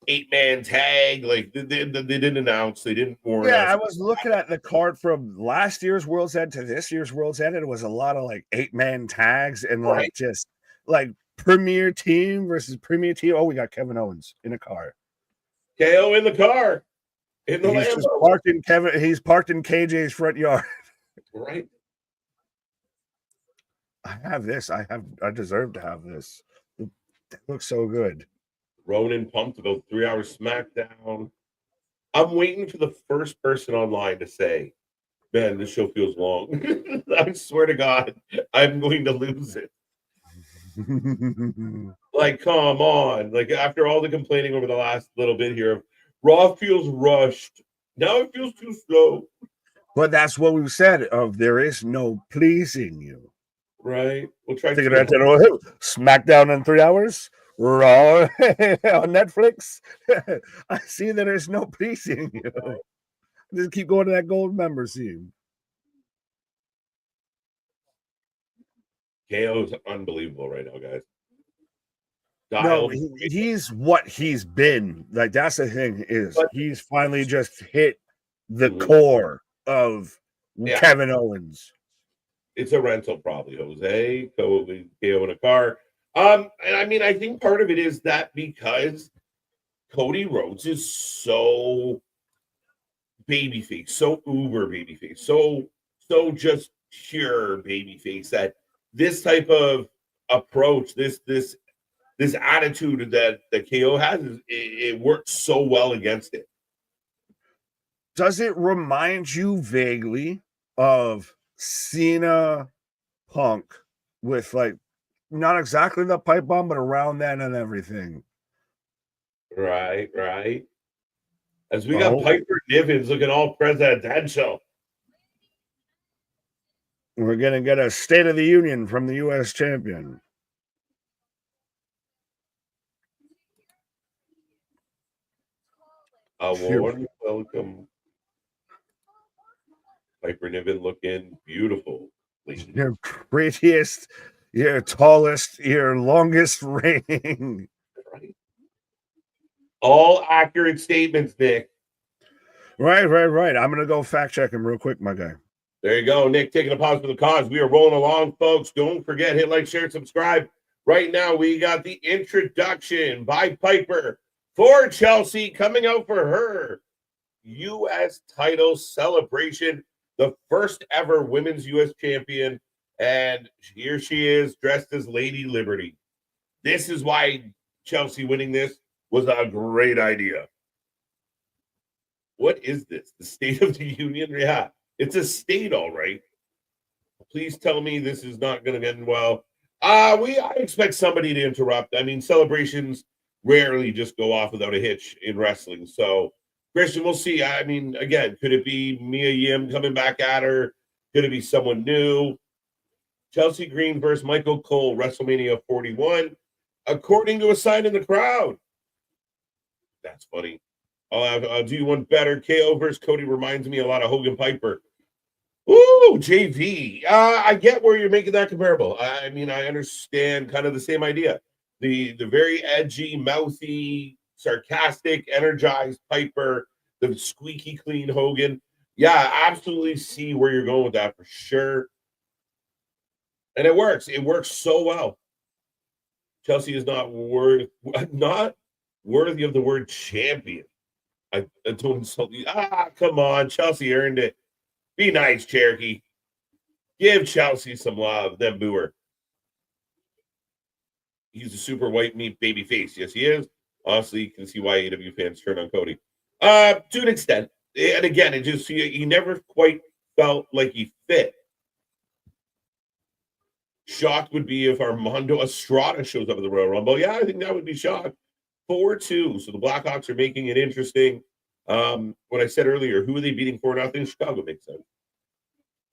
8-man tag. Like they didn't announce, they didn't warn us. I was looking at the card from last year's World's End to this year's World's End, and it was a lot of like 8-man tags and like just like premier team versus premier team. Oh, we got Kevin Owens in a car. KO in the car. In the he's just parked in he's parked in KJ's front yard. Right. I have this. I deserve to have this. It looks so good. Ronan pumped about 3 hours SmackDown. I'm waiting for the first person online to say, man, this show feels long. I swear to God, I'm going to lose it. Like, come on. Like, after all the complaining over the last little bit here, Raw feels rushed. Now it feels too slow. But that's what we've said of there is no pleasing you. Right. We'll try to SmackDown in 3 hours. Raw on Netflix. I see that there's no pleasing you. Just keep going to that gold member scene. KO is unbelievable right now, guys. No, he's what he's been. Like that's the thing is he's finally just hit the core of Kevin Owens. It's a rental, probably, Jose. KO in a car. And I mean, I think part of it is that because Cody Rhodes is so babyface, so uber babyface, so just pure babyface that this type of approach, this attitude that KO has, it works so well against it. Does it remind you vaguely of Cena Punk with like not exactly the pipe bomb, but around that and everything? Right. As we got Piper Nivens looking all presidential. We're going to get a State of the Union from the U.S. champion. A warm welcome. Piper Niven looking beautiful. Your prettiest, your tallest, your longest reigning. Right. All accurate statements, Nick. Right. I'm going to go fact check him real quick, my guy. There you go, Nick, taking a pause for the cause. We are rolling along, folks. Don't forget, hit like, share, subscribe. Right now, we got the introduction by Piper for Chelsea coming out for her U.S. title celebration, the first ever women's U.S. champion. And here she is dressed as Lady Liberty. This is why Chelsea winning this was a great idea. What is this? The State of the Union? Yeah, it's a state, all right. Please tell me this is not going to end well. I expect somebody to interrupt. I mean, celebrations rarely just go off without a hitch in wrestling. So, Christian, we'll see. I mean, again, could it be Mia Yim coming back at her? Could it be someone new? Chelsea Green versus Michael Cole, WrestleMania 41, according to a sign in the crowd. That's funny. I'll do you one better. KO versus Cody reminds me a lot of Hogan Piper. Ooh, JV. I get where you're making that comparable. I mean, I understand kind of the same idea. The very edgy, mouthy, sarcastic, energized Piper, the squeaky clean Hogan. Yeah, I absolutely see where you're going with that for sure. And it works. It works so well. Chelsea is not worthy of the word champion. I don't insult you. Come on. Chelsea earned it. Be nice, Cherokee. Give Chelsea some love, then boo her. He's a super white meat baby face. Yes, he is. Honestly, you can see why AEW fans turn on Cody. To an extent. And again, it just he never quite felt like he fit. Shocked would be if Armando Estrada shows up at the Royal Rumble. Yeah, I think that would be shocked. 4-2. So the Blackhawks are making it interesting. What I said earlier, who are they beating 4-0? Chicago makes sense.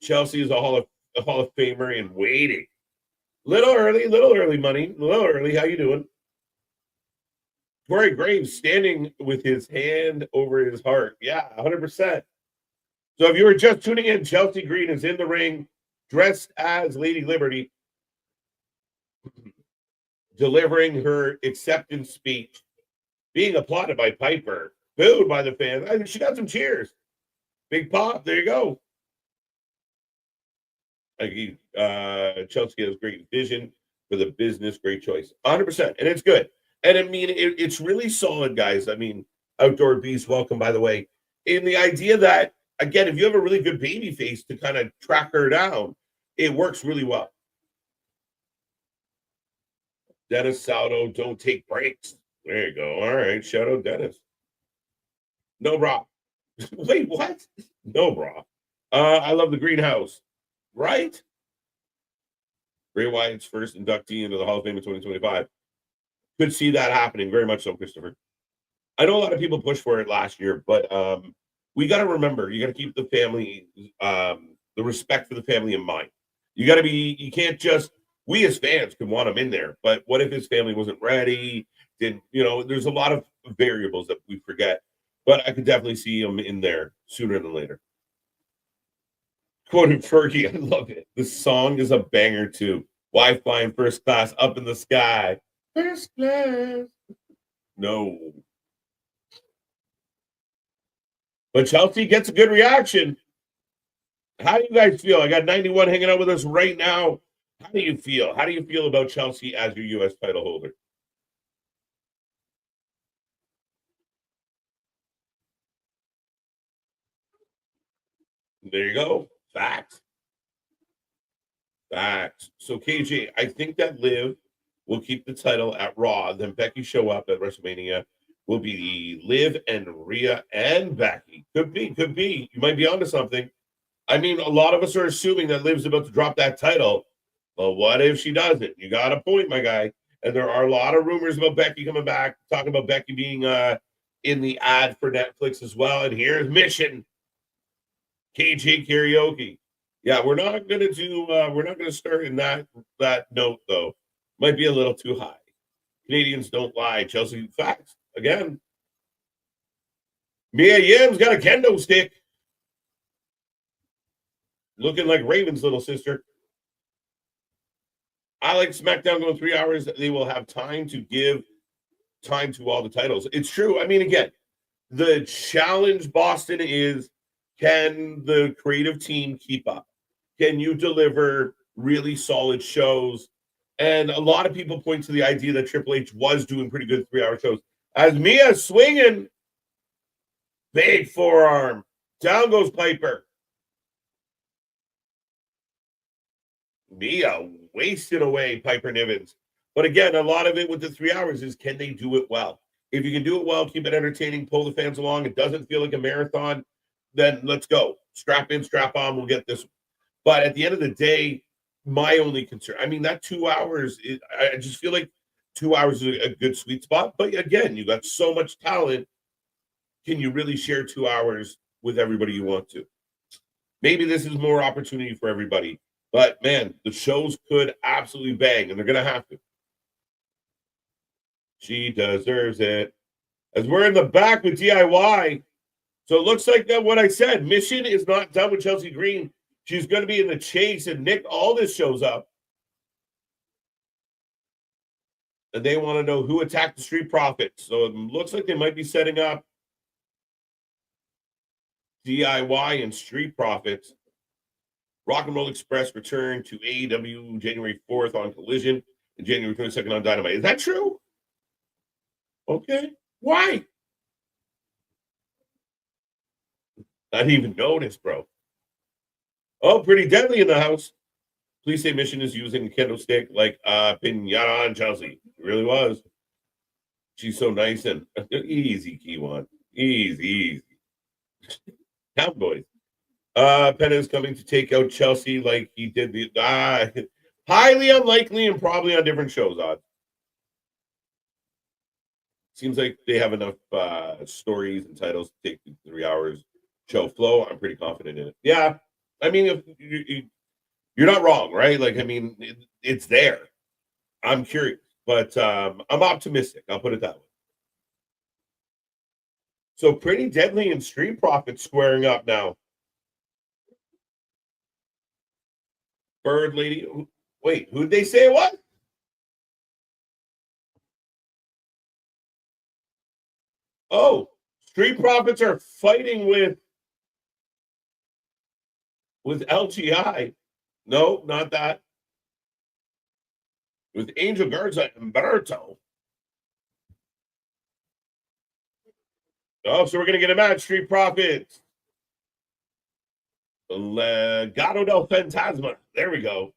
Chelsea is a Hall of Famer in waiting. Little early, money. Little early. How you doing? Corey Graves standing with his hand over his heart. Yeah, 100%. So if you were just tuning in, Chelsea Green is in the ring, dressed as Lady Liberty, delivering her acceptance speech, being applauded by Piper, booed by the fans. I think she got some cheers. Big pop. There you go. Chelsea has great vision for the business. Great choice. 100%. And it's good. And I mean, it's really solid, guys. I mean, Outdoor Beast, welcome, by the way. In the idea that, again, if you have a really good baby face to kind of track her down, it works really well. Dennis Saldo, don't take breaks. There you go. All right. Shout out Dennis. No bra. Wait, what? No bra. I love the greenhouse. Right? Bray Wyatt's first inductee into the Hall of Fame in 2025. Could see that happening. Very much so, Christopher. I know a lot of people pushed for it last year, but we got to remember, you got to keep the family, the respect for the family in mind. You can't just, we as fans can want him in there, but what if his family wasn't ready? There's a lot of variables that we forget, but I could definitely see him in there sooner than later. Quoting Fergie, I love it. The song is a banger too. Why flying first class up in the sky? First class. No. But Chelsea gets a good reaction. How do you guys feel? I got 91 hanging out with us right now. How do you feel? How do you feel about Chelsea as your U.S. title holder? There you go. Facts. So KJ, I think that Liv will keep the title at Raw. Then Becky show up at WrestleMania. Will be Liv and Rhea and Becky. Could be. You might be onto something. I mean, a lot of us are assuming that Liv's about to drop that title. But what if she doesn't? You got a point, my guy. And there are a lot of rumors about Becky coming back, talking about Becky being in the ad for Netflix as well. And here's Mission. KJ karaoke. Yeah, we're not gonna start in that note though. Might be a little too high. Canadians don't lie. Chelsea facts again. Mia Yim's got a kendo stick. Looking like Raven's little sister. I like SmackDown going 3 hours. They will have time to give time to all the titles. It's true. I mean, again, the challenge, Boston, is can the creative team keep up? Can you deliver really solid shows? And a lot of people point to the idea that Triple H was doing pretty good 3-hour shows. As Mia swinging, big forearm. Down goes Piper. Mia wasted away Piper Nivens. But again, a lot of it with the 3 hours is can they do it well? If you can do it well, keep it entertaining, pull the fans along, it doesn't feel like a marathon, then let's go. Strap in, strap on, we'll get this. But at the end of the day, my only concern, I mean, that 2 hours, I just feel like 2 hours is a good sweet spot. But again, you got so much talent. Can you really share 2 hours with everybody you want to? Maybe this is more opportunity for everybody. But man, the shows could absolutely bang, and they're going to have to. She deserves it. As we're in the back with DIY. So it looks like that what I said. Mission is not done with Chelsea Green. She's going to be in the chase, and Nick Aldis shows up. And they want to know who attacked the Street Profits. So it looks like they might be setting up DIY and Street Profits. Rock and Roll Express return to AEW January 4th on Collision and January 22nd on Dynamite. Is that true? Okay. Why? I didn't even notice, bro. Oh, Pretty Deadly in the house. Police say Mission is using a kendo stick like pinata on Chelsea. It really was. She's so nice and easy, Kiwan. Easy. Cowboys. Penn is coming to take out Chelsea like he did the highly unlikely and probably on different shows. Odds. Seems like they have enough stories and titles to take 3 hours show flow. I'm pretty confident in it. Yeah, I mean, if you're not wrong, right? Like, I mean, it's there. I'm curious, but I'm optimistic. I'll put it that way. So Pretty Deadly and Street Profits squaring up now. Bird Lady. Wait, who'd they say it was? Oh, Street Profits are fighting with LGI. No, not that. With Angel Garza and Berto. Oh, so we're going to get a match. Street Profits. Legado del Fantasma. There we go.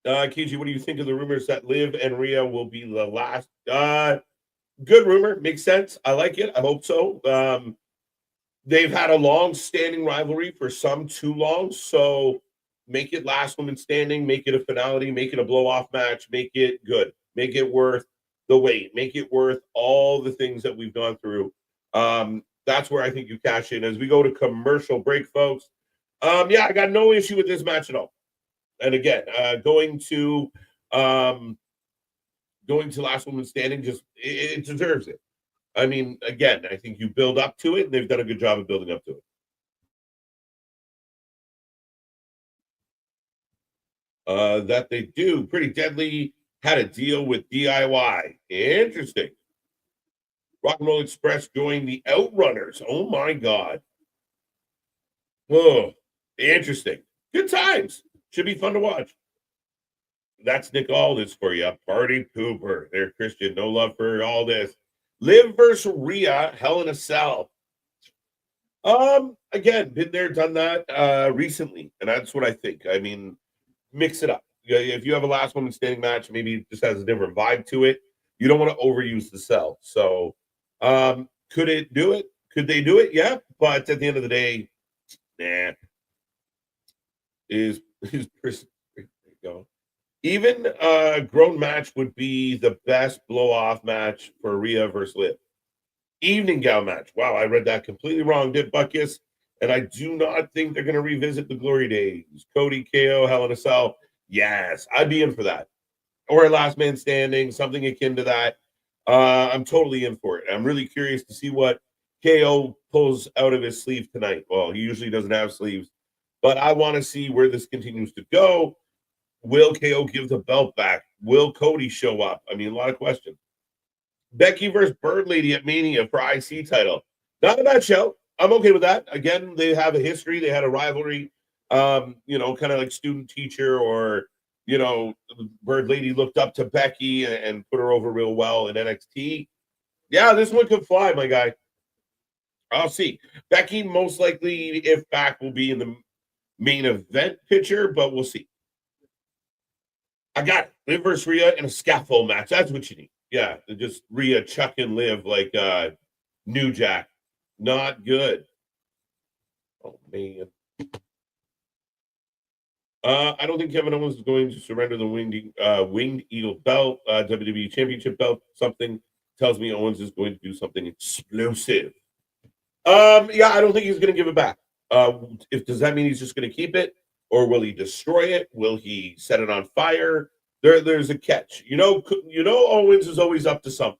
Kiji, what do you think of the rumors that Liv and Rhea will be the last? Good rumor. Makes sense. I like it. I hope so. They've had a long-standing rivalry for some too long, so make it last woman standing, make it a finality, make it a blow-off match, make it good, make it worth the wait, make it worth all the things that we've gone through. That's where I think you cash in. As we go to commercial break, folks, I got no issue with this match at all. And again, going to last woman standing, just it deserves it. I mean, again, I think you build up to it, and they've done a good job of building up to it. That they do. Pretty Deadly had a deal with DIY. Interesting. Rock and Roll Express joined the Outrunners. Oh my God. Oh, interesting. Good times. Should be fun to watch. That's Nick Aldis for you. Party pooper. There, Christian. No love for all this. Liv versus Rhea, Hell in a Cell. Again, been there, done that recently, and that's what I think. I mean, mix it up. If you have a last woman standing match, maybe it just has a different vibe to it. You don't want to overuse the cell. So, could it do it? Could they do it? Yeah, but at the end of the day, nah. There you go. Even a grown match would be the best blow off match for Rhea versus Liv. Evening gown match. Wow, I read that completely wrong, did Buckus? And I do not think they're going to revisit the glory days. Cody, KO, Hell in a Cell. Yes, I'd be in for that. Or a last man standing, something akin to that. I'm totally in for it. I'm really curious to see what KO pulls out of his sleeve tonight. Well, he usually doesn't have sleeves, but I want to see where this continues to go. Will KO give the belt back? Will Cody show up? I mean, a lot of questions. Becky versus Bird Lady at Mania for IC title. Not a bad show. I'm okay with that. Again, they have a history. They had a rivalry. Kind of like student teacher, or Bird Lady looked up to Becky and put her over real well in NXT. Yeah, this one could fly, my guy. I'll see. Becky most likely, if back, will be in the main event picture, but we'll see. I got it. Liv versus Rhea in a scaffold match. That's what you need. Yeah, just Rhea chuck and Liv like New Jack. Not good. Oh, man. I don't think Kevin Owens is going to surrender the Winged Eagle belt, WWE Championship belt. Something tells me Owens is going to do something explosive. Yeah, I don't think he's going to give it back. If does that mean he's just going to keep it, or will he destroy it? Will he set it on fire? There's a catch. Owens is always up to something.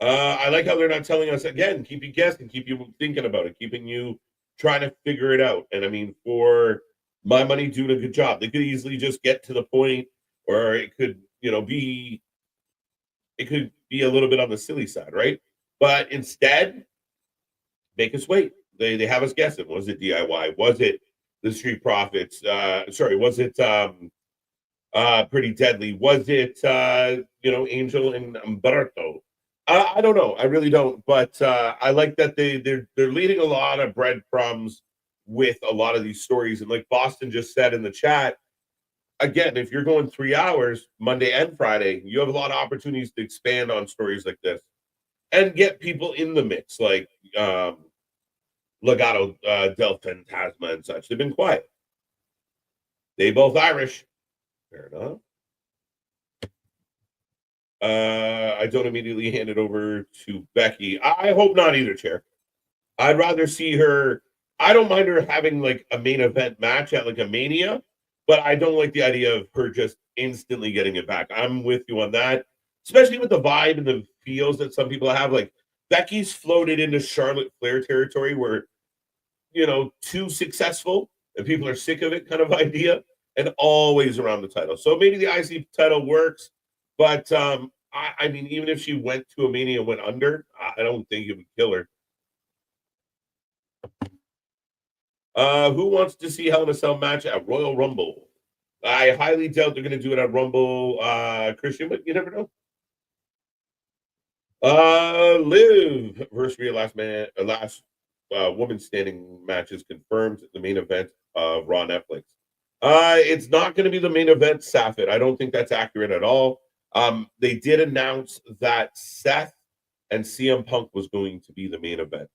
I like how they're not telling us again. Keep you guessing, keep you thinking about it, keeping you trying to figure it out. And I mean, for my money, doing a good job. They could easily just get to the point, or it could, it could be a little bit on the silly side, right? But instead, make us wait. They have us guessing. Was it DIY? Was it the Street Profits? Was it Pretty Deadly? Was it Angel and Umberto? I don't know. I really don't. But I like that they're leading a lot of breadcrumbs with a lot of these stories. And like Boston just said in the chat, again, if you're going 3 hours, Monday and Friday, you have a lot of opportunities to expand on stories like this and get people in the mix, like Legado del Fantasma and such. They've been quiet. They both Irish. Fair enough. I don't immediately hand it over to Becky. I hope not either, Chair. I'd rather see her. I don't mind her having like a main event match at like a Mania, but I don't like the idea of her just instantly getting it back. I'm with you on that, especially with the vibe and the feels that some people have. Like Becky's floated into Charlotte Flair territory where, too successful and people are sick of it kind of idea, and always around the title. So maybe the IC title works. But I mean, even if she went to a Mania and went under, I don't think it would kill her. Who wants to see Hell in a Cell match at Royal Rumble? I highly doubt they're going to do it at Rumble, Christian, but you never know. Liv versus Rhea last woman standing match is confirmed. The main event of Raw Netflix. It's not going to be the main event, Safit. I don't think that's accurate at all. They did announce that Seth and CM Punk was going to be the main event.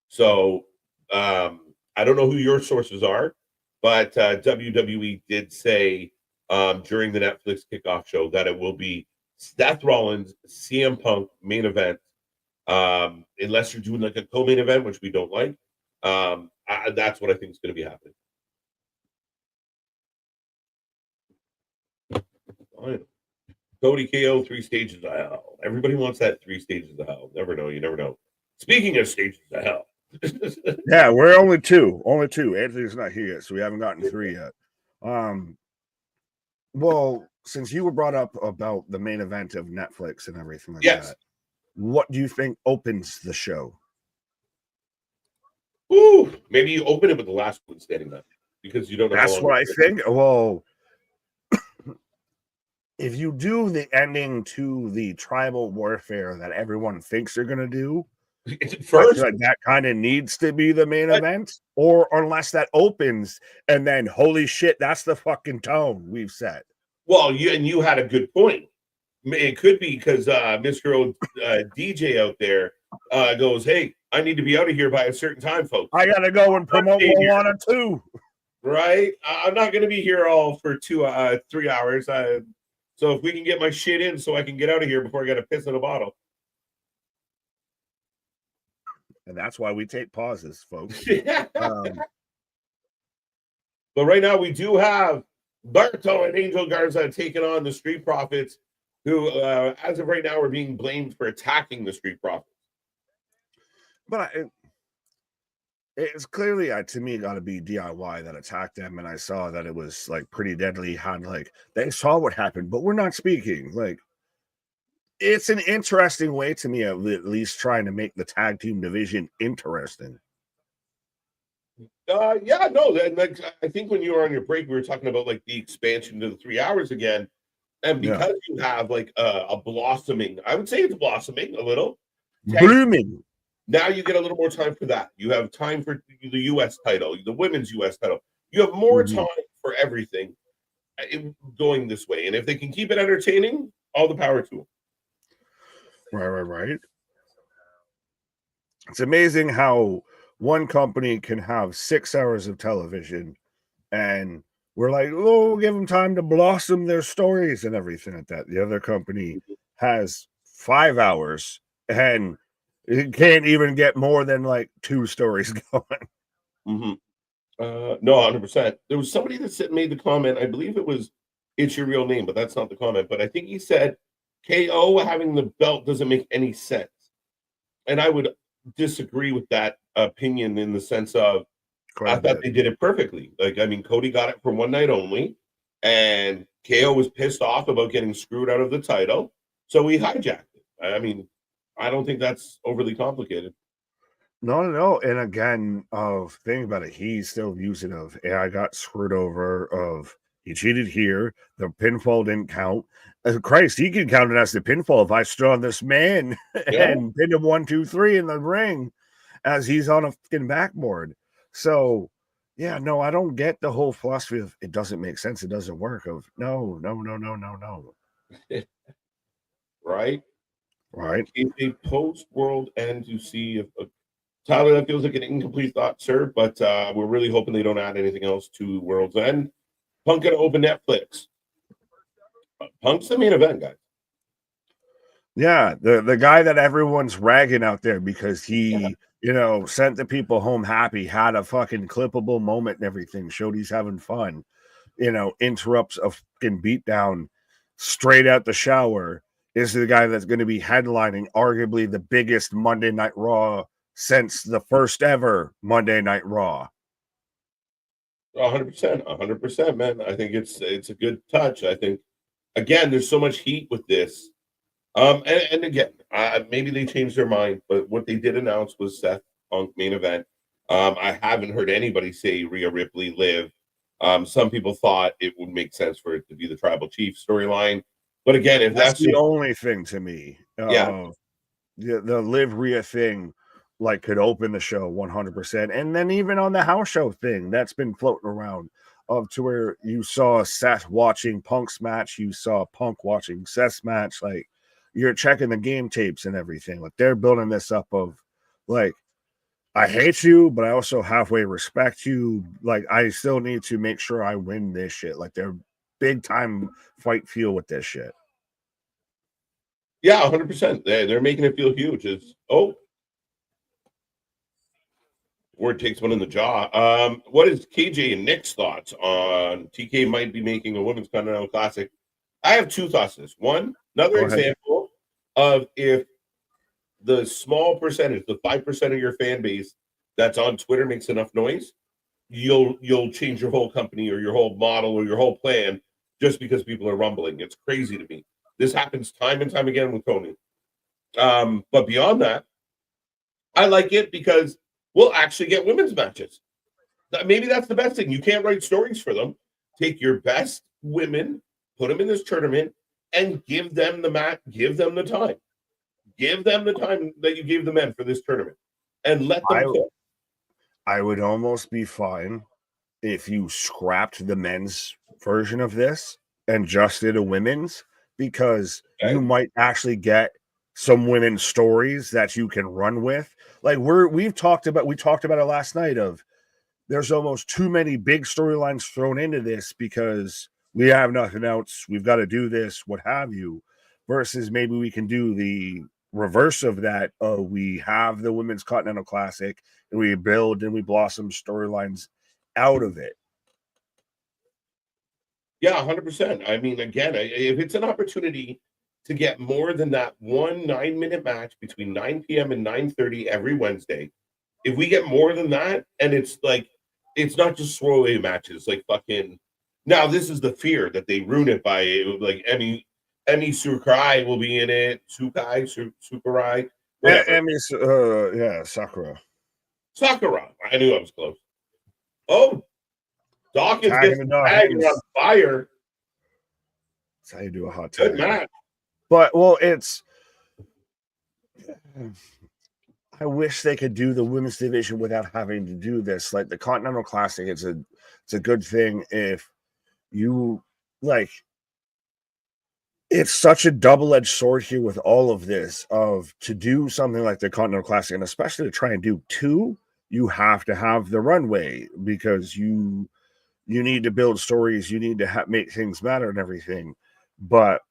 So I don't know who your sources are, but WWE did say during the Netflix kickoff show that it will be Seth Rollins, CM Punk main event. Unless you're doing like a co-main event, which we don't like. That's what I think is going to be happening. Fine. Cody KO, 3 stages of hell. Everybody wants that 3 stages of hell. Never know. You never know. Speaking of stages of hell. Yeah, we're only two. Anthony's not here yet, so we haven't gotten 3 yet. Well, since you were brought up about the main event of Netflix and everything like that, what do you think opens the show? Ooh, maybe you open it with the last one standing up because you don't know. That's what I think. Well, if you do the ending to the tribal warfare that everyone thinks they're going to do, first, like that kind of needs to be the main event, or unless that opens and then holy shit, that's the fucking tone we've set. Well, you had a good point. It could be because Mr. DJ out there goes, "Hey, I need to be out of here by a certain time, folks. I gotta go and promote Moana 2." Right? I'm not going to be here all for 3 hours. So if we can get my shit in, so I can get out of here before I got to piss in a bottle. And that's why we take pauses, folks. But right now we do have Barto and Angel Garza taking on the Street Profits, who, as of right now, are being blamed for attacking the Street Profits. But it's clearly, to me, got to be DIY that attacked them. And I saw that it was like Pretty Deadly had like, they saw what happened, but we're not speaking. Like, it's an interesting way to me, at least trying to make the tag team division interesting. Yeah, no, like, I think when you were on your break, we were talking about like the expansion to the 3 hours again. And because you have like a blossoming, I would say it's blossoming a little. Blooming. Now you get a little more time for that. You have time for the U.S. title, the women's U.S. title. You have more time for everything going this way. And if they can keep it entertaining, all the power to them. Right. It's amazing how one company can have 6 hours of television, and we're like, oh, give them time to blossom their stories and everything like that. The other company has 5 hours, and it can't even get more than like 2 stories going. Mm-hmm. No, 100%. There was somebody that made the comment. I believe it was "It's your real name," but that's not the comment. But I think he said KO having the belt doesn't make any sense, and I would disagree with that opinion in the sense of Quite I a thought bit. they did it perfectly. Like, I mean, Cody got it for one night only, and KO was pissed off about getting screwed out of the title, so he hijacked it. I mean, I don't think that's overly complicated. No, no, no. And again, of think about it, he's still using of, and I got screwed over. Of he cheated here. The pinfall didn't count. Christ, he can count it as the pinfall if I stood on this man Yeah, and pinned him 1, 2, 3 in the ring as he's on a fucking backboard. So, yeah, no, I don't get the whole philosophy of it doesn't make sense. It doesn't work. Of no, no, no, no, no, no. right. Right. In a post-world end, you see if Tyler, that feels like an incomplete thought, sir, but we're really hoping they don't add anything else to World's End. Punk gonna open Netflix. Punk's the main event, guys. Yeah, the guy that everyone's ragging out there because Yeah. he, sent the people home happy, had a fucking clippable moment and everything, showed he's having fun, interrupts a fucking beatdown straight out the shower, is the guy that's going to be headlining arguably the biggest Monday Night Raw since the first ever Monday Night Raw. 100%, 100%, man. I think it's a good touch. I think again, there's so much heat with this. And again, maybe they changed their mind, but what they did announce was Seth Punk main event. I haven't heard anybody say Rhea Ripley live. Some people thought it would make sense for it to be the Tribal Chief storyline, but again, if That's that's the just only thing to me. yeah, The Liv Rhea thing like could open the show 100%. And then even on the house show thing that's been floating around of to where you saw Seth watching Punk's match, you saw Punk watching Seth's match, like you're checking the game tapes and everything. Like they're building this up of like I hate you, but I also halfway respect you. Like I still need to make sure I win this shit. Like they're big time fight feel with this shit. yeah, 100%. They're making it feel huge. It's word takes one in the jaw. What is KJ and Nick's thoughts on TK might be making a women's continental classic? I have two thoughts. This one, another Go ahead. example of if the small percentage, the 5% of your fan base that's on Twitter makes enough noise, you'll change your whole company or your whole model or your whole plan just because people are rumbling. It's crazy to me. This happens time and time again with Tony. But beyond that, I like it because we'll actually get women's matches. Maybe that's the best thing. You can't write stories for them. Take your best women, put them in this tournament, and give them the match. Give them the time. Give them the time that you gave the men for this tournament, and let them cook. I would almost be fine if you scrapped the men's version of this and just did a women's, because you Okay? might actually get some women's stories that you can run with. Like we talked about it last night of there's almost too many big storylines thrown into this because we have nothing else. We've got to do this, what have you, versus maybe we can do the reverse of that. We have the Women's Continental Classic and we build and we blossom storylines out of it. Yeah, 100%. I mean, again, if it's an opportunity to get more than that one 9-minute match between 9 p.m. and 9:30 every Wednesday, if we get more than that, and it's like, it's not just throwaway matches, like fucking. Now, this is the fear that they ruin it by like Emmy Sukai will be in it, Sukurai, whatever. Yeah, Sakura. Sakura. I knew I was close. Oh, Dawkins gets Tagging the the tag and on fire. That's how you do a hot Good tag. match. But well, I wish they could do the women's division without having to do this. Like the Continental Classic, it's a good thing if you like. It's such a double-edged sword here with all of this of to do something like the Continental Classic, and especially to try and do two. you have to have the runway because you need to build stories, you need to make things matter and everything. But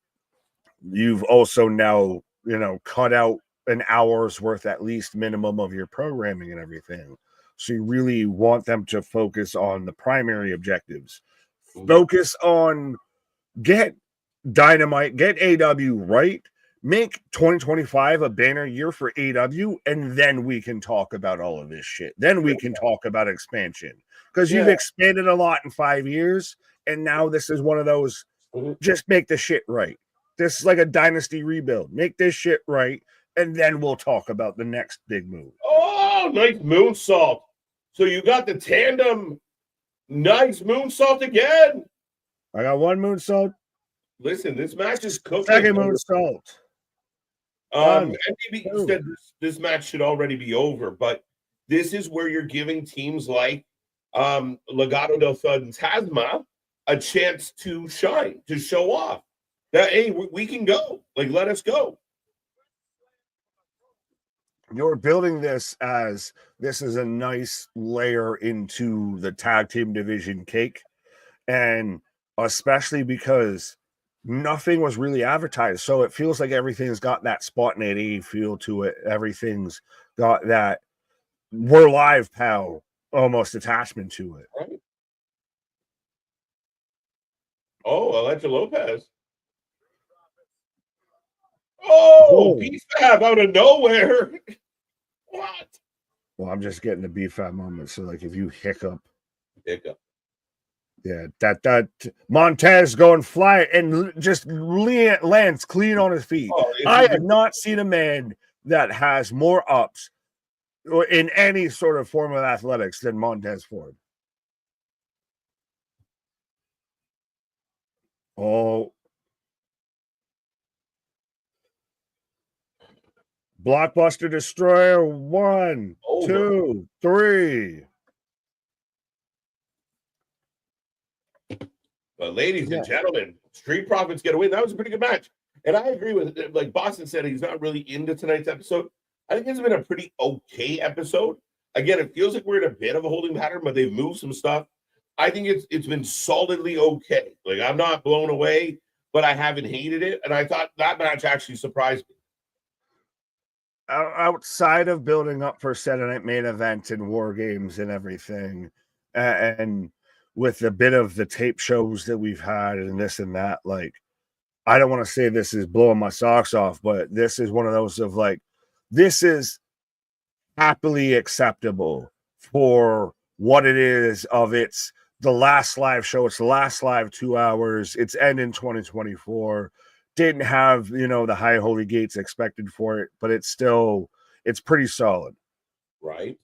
you've also now, cut out an hour's worth at least minimum of your programming and everything. So you really want them to focus on the primary objectives. Focus on get Dynamite, get AW right, make 2025 a banner year for AW, and then we can talk about all of this shit. Then we can talk about expansion because you've expanded a lot in 5 years, and now this is one of those. Just make the shit right. This is like a dynasty rebuild. Make this shit right, and then we'll talk about the next big move. Oh, nice moonsault. So you got the tandem. Nice moonsault again. I got one moonsault. Listen, this match is cooking. Second moonsault. MTV said this match should already be over, but this is where you're giving teams like Legado del Fantasma a chance to shine, to show off that, hey, we can go. Like, let us go. You're building this as this is a nice layer into the tag team division cake. And especially because nothing was really advertised. So it feels like everything's got that spontaneity feel to it. Everything's got that we're live, pal, almost attachment to it. Right. Oh, Alexa Lopez. Oh, BFAB out of nowhere. What? Well, I'm just getting the BFAB moment. So, like, if you hiccup. Yeah, that Montez going fly and just lands clean on his feet. Oh, I have not seen a man that has more ups in any sort of form of athletics than Montez Ford. Oh. Blockbuster Destroyer, 1, 2, 3. But ladies and gentlemen, Street Profits get a win. That was a pretty good match. And I agree with it. Like Boston said, he's not really into tonight's episode. I think it's been a pretty okay episode. Again, it feels like we're in a bit of a holding pattern, but they've moved some stuff. I think it's been solidly okay. Like, I'm not blown away, but I haven't hated it. And I thought that match actually surprised me. Outside of building up for Saturday Night Main Event and War Games and everything, and with a bit of the tape shows that we've had and this and that, like, I don't want to say this is blowing my socks off, but this is one of those of like, this is happily acceptable for what it is of it's the last live show. It's the last live 2 hours. It's ending 2024. Didn't have, the high holy gates expected for it, but it's pretty solid. Right.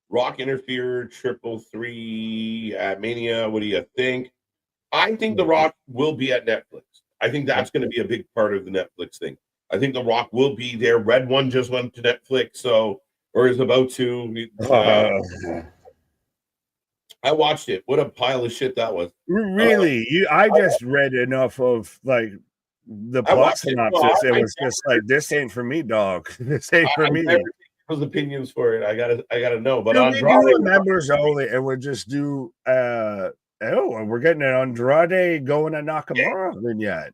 Rock interfered, 333 at Mania. What do you think? I think The Rock will be at Netflix. I think that's going to be a big part of the Netflix thing. I think The Rock will be there. Red One just went to Netflix, or is about to. I watched it. What a pile of shit that was. Really? I just read enough of like the plot synopsis. It was just like, this ain't for me, dog. This ain't for me. Those opinions for it. I gotta know. But we do members only, and we'll just do we're getting an Andrade going to Nakamura vignette.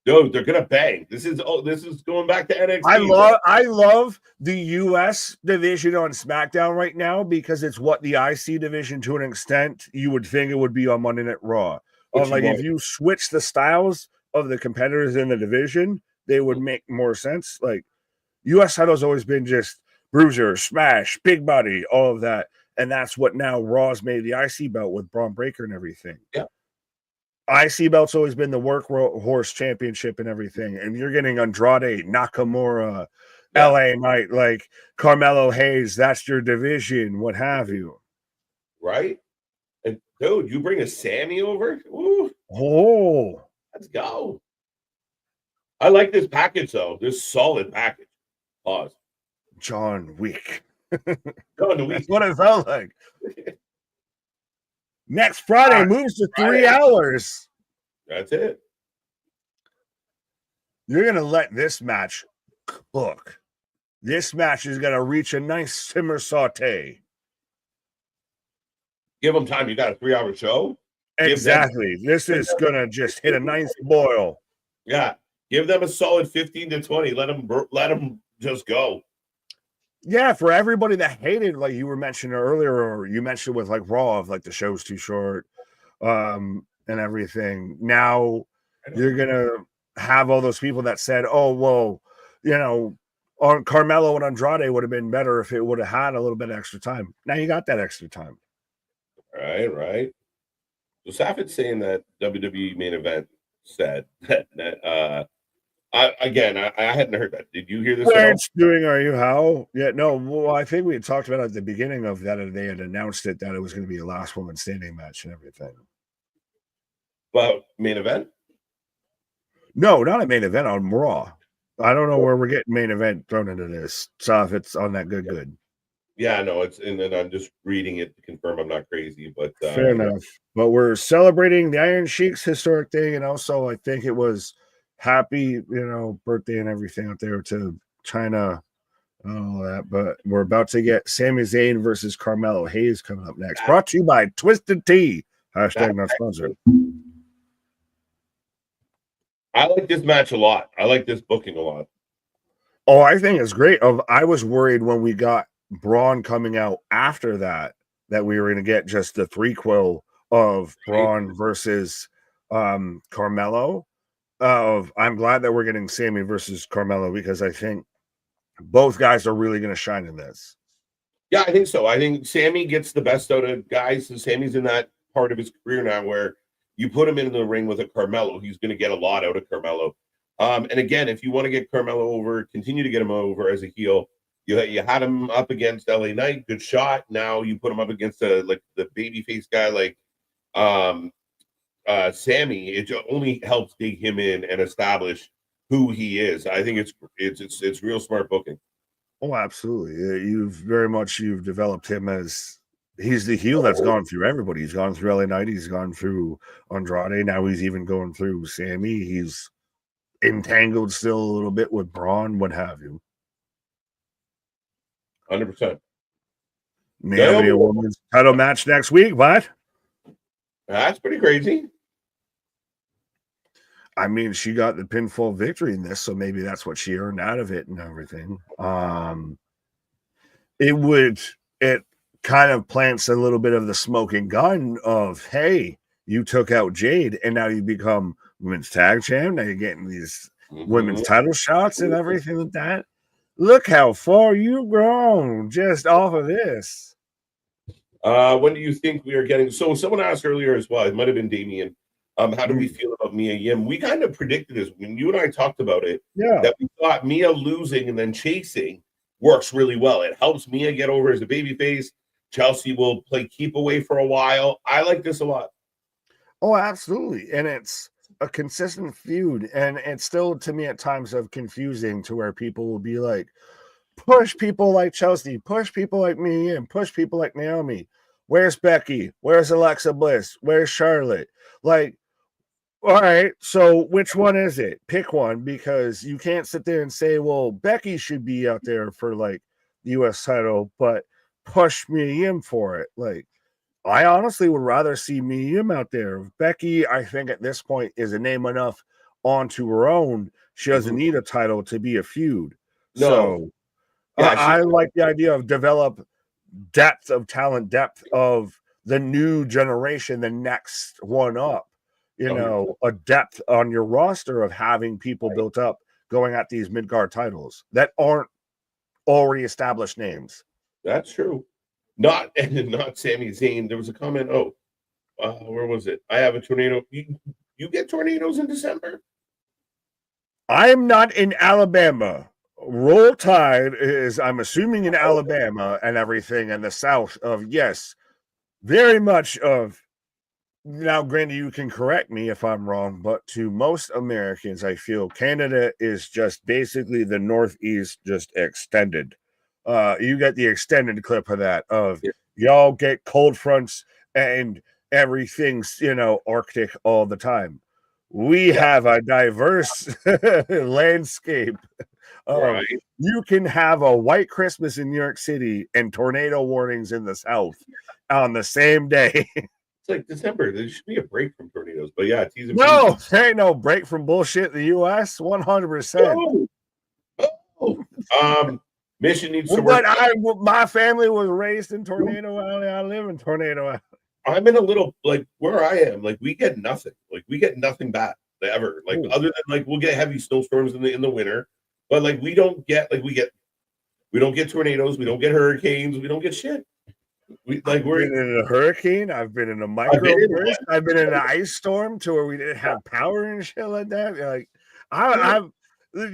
Dude, they're gonna bang. This is going back to NXT. I love the US division on SmackDown right now because it's what the IC division to an extent you would think it would be on Monday Night Raw. Like if you switch the styles of the competitors in the division, they would make more sense. Like US title's always been just Bruiser, Smash, Big Body, all of that. And that's what now Raw's made the IC belt with Braun Breaker and everything. Yeah. IC belt's always been the workhorse championship and everything. And you're getting Andrade, Nakamura, LA Knight, like Carmelo Hayes. That's your division, what have you. Right? And dude, you bring a Sammy over? Ooh. Oh. Let's go. I like this package, though. This solid package. Pause. John Wick. John Wick. That's what it felt like. Next Friday moves to 3 hours. That's it. You're going to let this match cook. This match is going to reach a nice simmer saute. Give them time. You got a 3-hour show. Exactly. This is gonna just hit a nice boil. Yeah, give them a solid 15 to 20. Let them just go. Yeah, for everybody that hated, like you were mentioning earlier, or you mentioned with like Raw, of like the show's too short, and everything. Now you're gonna have all those people that said, "Oh, well, you know, on Carmelo and Andrade would have been better if it would have had a little bit of extra time." Now you got that extra time. Right. So Safet's saying that WWE main event said that I hadn't heard that. Did you hear this at all? Doing Are You How? Yeah, no. Well, I think we had talked about it at the beginning of that, and they had announced it that it was going to be a last woman standing match and everything. Well, main event? No, not a main event on Raw. I don't know where we're getting main event thrown into this. So if it's on that good. Yeah, no, it's and then I'm just reading it to confirm I'm not crazy, but Fair enough. But we're celebrating the Iron Sheik's historic day, and also I think it was happy, birthday and everything out there to China and all that. But we're about to get Sami Zayn versus Carmelo Hayes coming up next. Brought to you by Twisted Tea. Hashtag not sponsored. I like this match a lot. I like this booking a lot. Oh, I think it's great. I was worried when we got Braun coming out after that we were going to get just the threequel of Braun versus Carmelo. I'm glad that we're getting Sami versus Carmelo because I think both guys are really going to shine in this. Yeah, I think so. I think Sami gets the best out of guys. And Sami's in that part of his career now where you put him in the ring with a Carmelo, he's going to get a lot out of Carmelo. And again, if you want to get Carmelo over, continue to get him over as a heel. You had him up against LA Knight, good shot. Now you put him up against the babyface guy like Sami. It only helps dig him in and establish who he is. I think it's real smart booking. Oh, absolutely. You've developed him as he's the heel that's gone through everybody. He's gone through LA Knight. He's gone through Andrade. Now he's even going through Sami. He's entangled still a little bit with Braun, what have you. 100%. Naomi a women's title match next week. What? That's pretty crazy. I mean, she got the pinfall victory in this, so maybe that's what she earned out of it and everything. It kind of plants a little bit of the smoking gun of, hey, you took out Jade and now you become women's tag champ. Now you're getting these women's title shots and everything like that. Look how far you've grown just off of this. When do you think we are getting? So someone asked earlier as well. It might have been Damien. How do we feel about Mia Yim? We kind of predicted this when you and I talked about it. Yeah, that we thought Mia losing and then chasing works really well. It helps Mia get over as a babyface. Chelsea will play keep away for a while. I like this a lot. Oh, absolutely, and it's a consistent feud, and it's still to me at times of confusing to where people will be like, push people like Chelsea, push people like me, and push people like Naomi. Where's Becky? Where's Alexa Bliss? Where's Charlotte? Like, all right, so which one is it? Pick one, because you can't sit there and say, well, Becky should be out there for like the US title, but push me in for it. Like, I honestly would rather see me out there. Becky, I think at this point is a name enough onto her own. She doesn't need a title to be a feud. No. So yeah, I like the idea of develop depth of talent, depth of the new generation, the next one up. A depth on your roster of having people built up going at these mid-card titles that aren't already established names. That's true. Not Sami Zayn. There was a comment. Where was it? I have a tornado. You get tornadoes in December? I'm not in Alabama. Roll Tide is, I'm assuming, in Alabama and everything, and the south of, yes, very much of. Now, granted, you can correct me if I'm wrong, but to most Americans, I feel Canada is just basically the Northeast just extended. You get the extended clip of that y'all get cold fronts and everything's, Arctic all the time. we have a diverse landscape. Right. You can have a white Christmas in New York City and tornado warnings in the South on the same day. It's like December. There should be a break from tornadoes. But yeah, T's and No, P's. there ain't no break from bullshit in the US. 100%. Mission needs to But work. my family was raised in Tornado Alley. I live in Tornado Alley. I'm in a little like where I am. Like we get nothing. Like we get nothing bad ever. Like other than like we'll get heavy snowstorms in the winter, but like we don't get we don't get tornadoes. We don't get hurricanes. We don't get shit. We're been in a hurricane. I've been in a microburst. I've been in an ice storm to where we didn't have power and shit like that. Like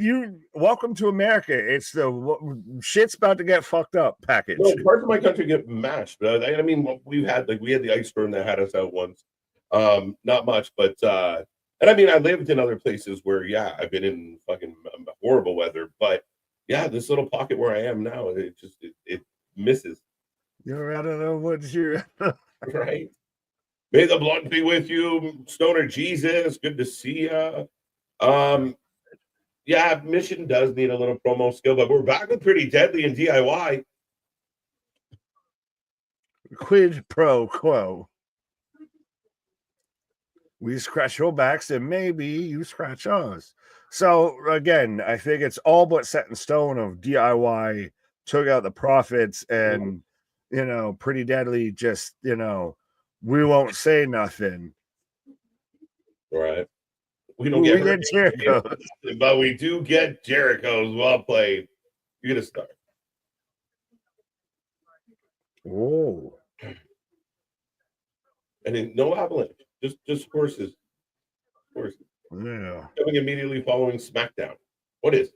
you welcome to America. It's the shit's about to get fucked up package. No, parts of my country get mashed. But I mean, we had the ice storm that had us out once. Not much, but and I mean, I lived in other places where I've been in fucking horrible weather, but this little pocket where I am now, it misses. You're out of the woods, you right. May the blood be with you, Stoner Jesus. Good to see you. Mission does need a little promo skill, but we're back with Pretty Deadly and DIY. Quid pro quo. We scratch your backs and maybe you scratch ours. So again, I think it's all but set in stone of DIY took out the profits and Pretty Deadly just we won't say nothing. Right. We get Jericho, but we do get Jericho's. Well played. You're gonna start. Oh, and then no avalanche, just horses. Yeah. Coming immediately following SmackDown. What is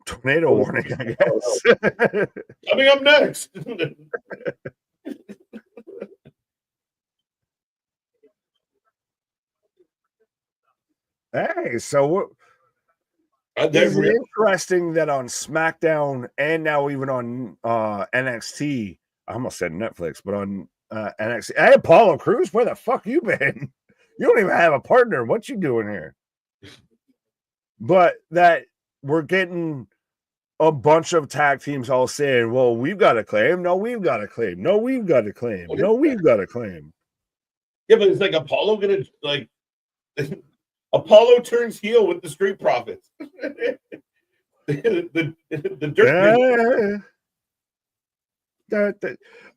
tornado warning? I guess. Coming up next. Hey, so what? Is it interesting that on SmackDown and now even on NXT, I almost said Netflix, but on NXT, hey, Apollo Crews, where the fuck you been? You don't even have a partner. What you doing here? But that we're getting a bunch of tag teams all saying, well, we've got a claim. No, we've got a claim. No, we've got a claim. No, we've got a claim. Yeah, but it's like Apollo gonna like Apollo turns heel with the Street Profits. the dirt.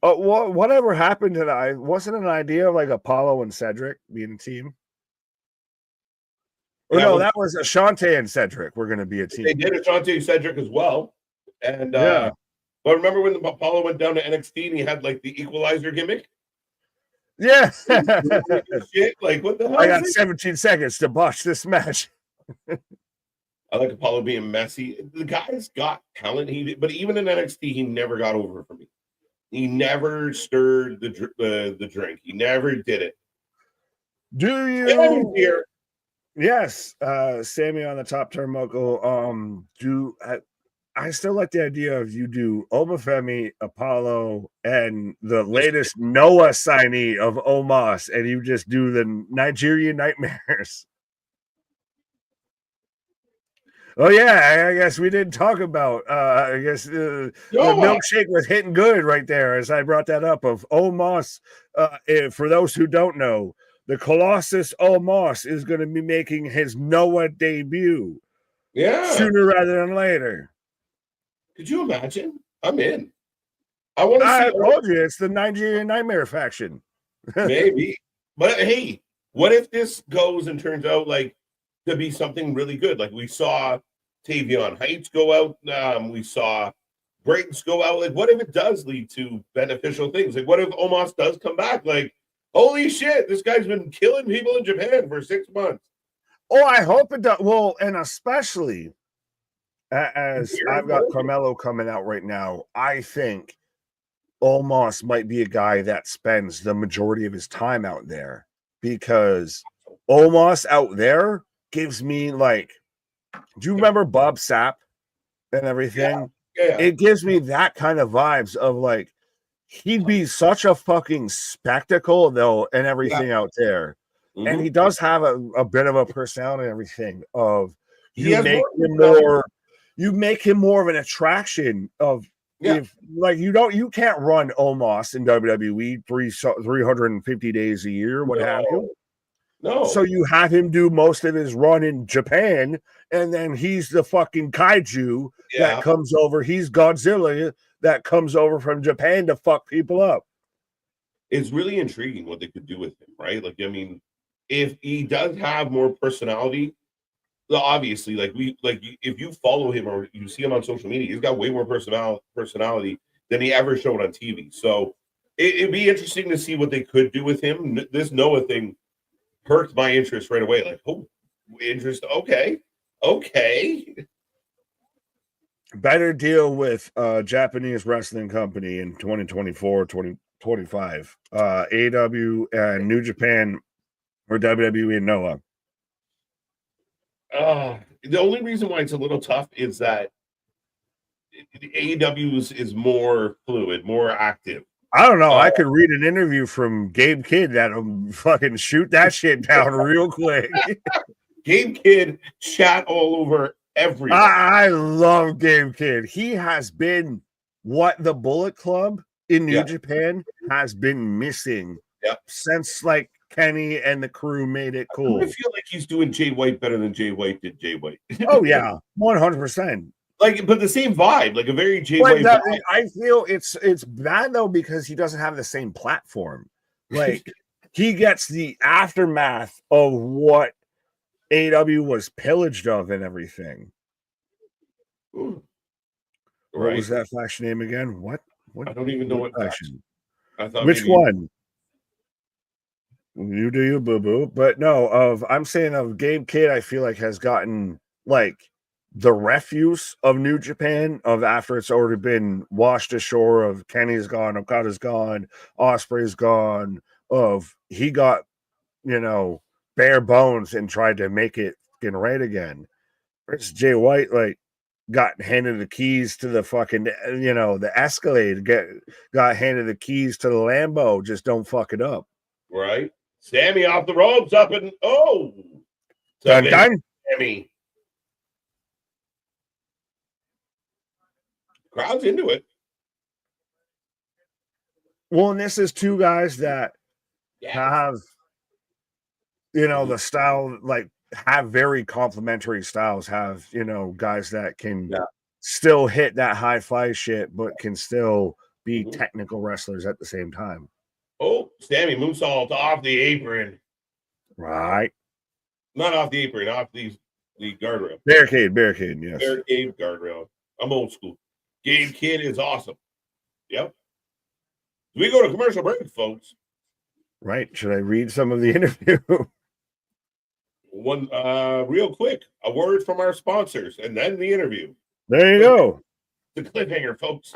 Whatever happened to that? Wasn't an idea of like Apollo and Cedric being a team? Or no, that was Ashante and Cedric. We're going to be a team. They did Ashante and Cedric as well. And but remember when Apollo went down to NXT and he had like the equalizer gimmick? Yeah. Shit, like what the hell? I got 17 seconds to botch this match. I like Apollo being messy. The guy's got talent. But even in NXT, he never got over for me. He never stirred the drink. He never did it. Do you? Here. Yes, Sammy on the top turnbuckle. I still like the idea of you do Obafemi, Apollo, and the latest Noah signee of Omos, and you just do the Nigerian Nightmares. Oh yeah, I guess we didn't talk about. I guess the milkshake was hitting good right there as I brought that up of Omos. For those who don't know, the Colossus Omos is going to be making his Noah debut. Yeah, sooner rather than later. Could you imagine? I'm in. I want to see. I told you it's the Nigerian Nightmare faction. Maybe, but hey, what if this goes and turns out like to be something really good? Like we saw Tavion Heights go out. We saw Briggs go out. Like, what if it does lead to beneficial things? Like, what if Omos does come back? Like, holy shit, this guy's been killing people in Japan for 6 months. Oh, I hope it does. Well, and especially as I've got Carmelo coming out right now, I think Omos might be a guy that spends the majority of his time out there, because Omos out there gives me like, do you remember Bob Sapp and everything? Yeah. It gives me that kind of vibes of like, he'd be such a fucking spectacle though and everything out there. and he does have a bit of a personality and everything of you make him more of an attraction of if like you can't run Omos in WWE 350 days a year, what have you. No. So you have him do most of his run in Japan, and then he's the fucking kaiju that comes over. He's Godzilla that comes over from Japan to fuck people up. It's really intriguing what they could do with him, right? Like, I mean, if he does have more personality, obviously, if you follow him or you see him on social media, he's got way more personality than he ever showed on TV. So it'd be interesting to see what they could do with him. This Noah thing perked my interest right away. Like, oh, interest. Okay. Better deal with Japanese wrestling company in 2024, 2025. AEW and New Japan or WWE and Noah. The only reason why it's a little tough is that AEW is more fluid, more active. I don't know. I could read an interview from Gabe Kidd that'll fucking shoot that shit down real quick. Gabe Kidd chat all over everything. I love Gabe Kidd. He has been what the Bullet Club in New Japan has been missing since like Kenny and the crew made it cool. I feel like he's doing Jay White better than Jay White did Jay White. Oh yeah, 100%. Like, but the same vibe, like a very Jay White vibe. I feel it's bad though because he doesn't have the same platform. Like he gets the aftermath of what AEW was pillaged of and everything. Ooh. What was that faction name again? What? I don't even know what faction. I thought which one? You do you, boo boo. But no, I'm saying of Gabe Kidd, I feel like has gotten like the refuse of New Japan of after it's already been washed ashore of Kenny's gone, Okada's gone, Osprey's gone, of he got, bare bones and tried to make it right again. Whereas Jay White, like, got handed the keys to the fucking, the Escalade, got handed the keys to the Lambo, just don't fuck it up. Right. Sammy off the ropes up and done. Sammy. Crowd's into it. Well, and this is two guys that have, the style, like, have very complementary styles, have, guys that can still hit that high fly shit, but can still be technical wrestlers at the same time. Oh, Sammy moonsault off the apron. Right. Not off the apron, off the guardrail. Barricade, yes. Barricade, guardrail. I'm old school. Gabe Kidd is awesome. Yep. We go to commercial break, folks. Right. Should I read some of the interview? One real quick, a word from our sponsors, and then the interview. There you go. The cliffhanger, folks.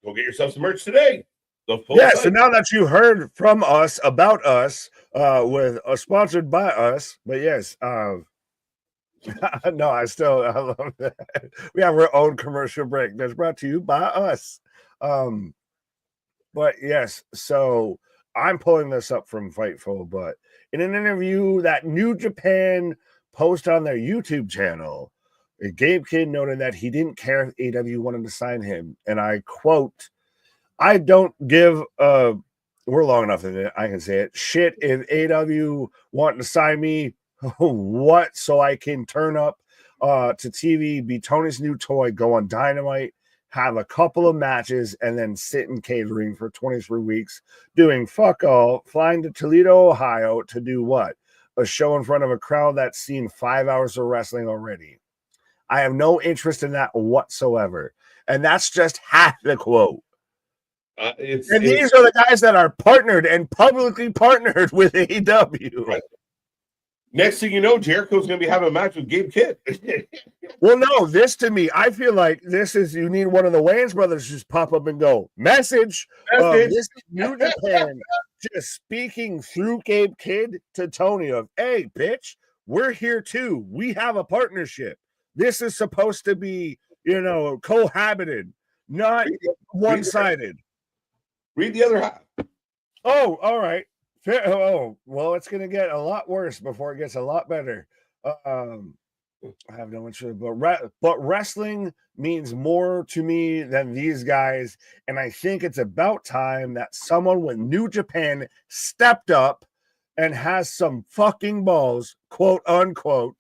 Go get yourself some merch today. Yes, and now that you heard from us about us, with sponsored by us, but yes, no, I love that. We have our own commercial break that's brought to you by us. But yes, so I'm pulling this up from Fightful, but in an interview that New Japan posted on their YouTube channel, Gabe Kidd noted that he didn't care if AEW wanted to sign him, and I quote, I don't give we're long enough that I can say it. Shit, if AEW want to sign me, what? So I can turn up to TV, be Tony's new toy, go on Dynamite, have a couple of matches, and then sit in catering for 23 weeks, doing fuck all, flying to Toledo, Ohio to do what? A show in front of a crowd that's seen 5 hours of wrestling already. I have no interest in that whatsoever. And that's just half the quote. And these are the guys that are partnered and publicly partnered with AEW. Right. Next thing you know, Jericho's going to be having a match with Gabe Kidd. Well, no, this to me, I feel like this is, you need one of the Wayans brothers to just pop up and go, message. This is New Japan just speaking through Gabe Kidd to Tony of, hey, bitch, we're here too. We have a partnership. This is supposed to be, cohabited, not one-sided. Read the other half. Oh, all right. Oh, well, it's going to get a lot worse before it gets a lot better. I have no interest, but wrestling means more to me than these guys. And I think it's about time that someone with New Japan stepped up and has some fucking balls, quote unquote.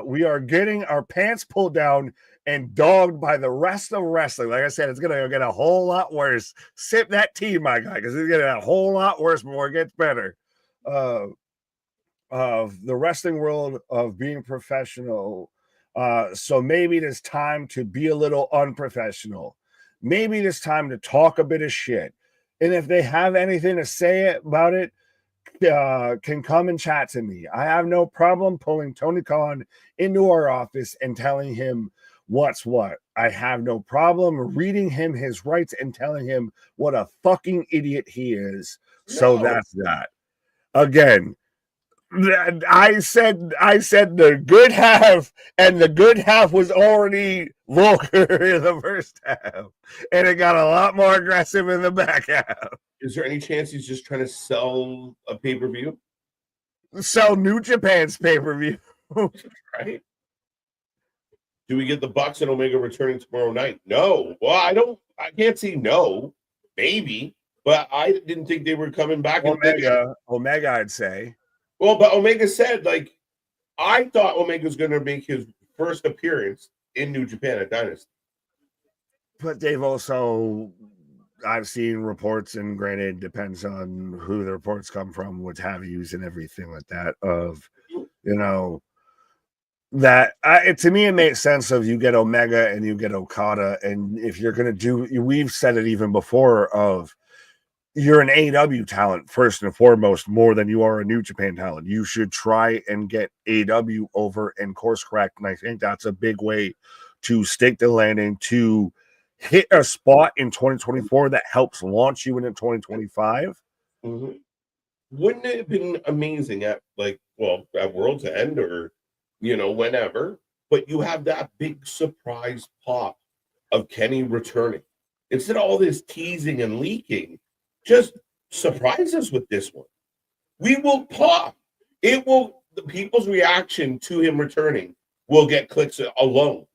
We are getting our pants pulled down and dogged by the rest of wrestling. Like I said, it's going to get a whole lot worse. Sip that tea, my guy, because it's going to get a whole lot worse before it gets better. Of the wrestling world of being professional. So maybe it is time to be a little unprofessional. Maybe it is time to talk a bit of shit. And if they have anything to say about it, can come and chat to me. I have no problem pulling Tony Khan into our office and telling him what's what. I have no problem reading him his rights and telling him what a fucking idiot he is. So that's that. Again, I said the good half, and the good half was already vulgar in the first half, and it got a lot more aggressive in the back half. Is there any chance he's just trying to sell a pay-per-view? Sell New Japan's pay-per-view. Right? Do we get the Bucks and Omega returning tomorrow night? No. Well, I can't see no. Maybe. But I didn't think they were coming back. Omega, I'd say. Well, but Omega said, I thought Omega's going to make his first appearance in New Japan at Dynasty. But they've also, I've seen reports, and granted, depends on who the reports come from, what have yous, and everything like that, of, to me, it makes sense of you get Omega and you get Okada. And if you're going to we've said it even before of, you're an AEW talent first and foremost, more than you are a New Japan talent. You should try and get AEW over and course correct. And I think that's a big way to stake the landing, to hit a spot in 2024 that helps launch you into 2025. Mm-hmm. Wouldn't it have been amazing at World's End or, whenever, but you have that big surprise pop of Kenny returning. Instead of all this teasing and leaking, just surprise us with this one. We will pop. The people's reaction to him returning will get clicks alone.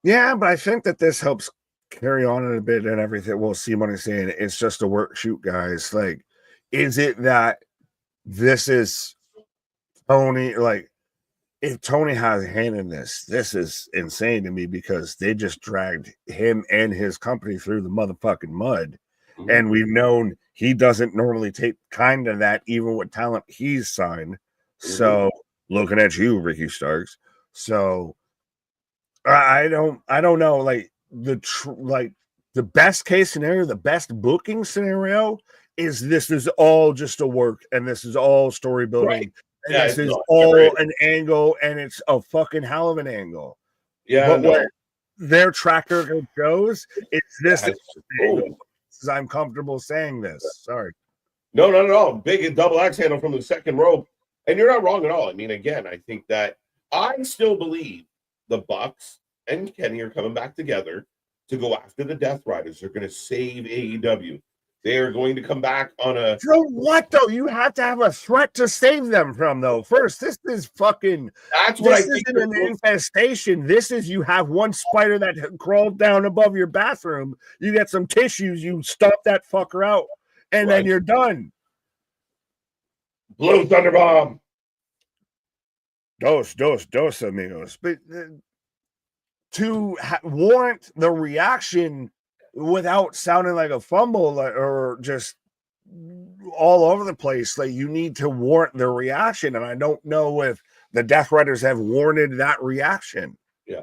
Yeah, but I think that this helps carry on a bit and everything. We'll see what I'm saying. It's just a work shoot, guys. Is it that this is Tony? If Tony has a hand in this is insane to me, because they just dragged him and his company through the motherfucking mud. Mm-hmm. And we've known he doesn't normally take kind of that, even with talent he's signed. Mm-hmm. So looking at you, Ricky Starks. So I don't know. The best case scenario, the best booking scenario is this is all just a work, and this is all story building. Right. And this is all an angle, and it's a fucking hell of an angle. Yeah, but what their track record shows, it's this. I'm comfortable saying this. Sorry. No, not at all. Big double axe handle from the second rope. And you're not wrong at all. I mean, again, I think that I still believe the Bucks and Kenny are coming back together to go after the Death Riders. They're going to save AEW. They are going to come back on a... So what, though? You have to have a threat to save them from, though. First, this is fucking... That's what I think. This isn't an infestation. This is you have one spider that crawled down above your bathroom. You get some tissues. You stomp that fucker out, and then you're done. Blue Thunder Bomb. Dos, amigos. But to warrant the reaction without sounding like a fumble or just all over the place, you need to warrant the reaction. And I don't know if the Death Riders have warranted that reaction. Yeah.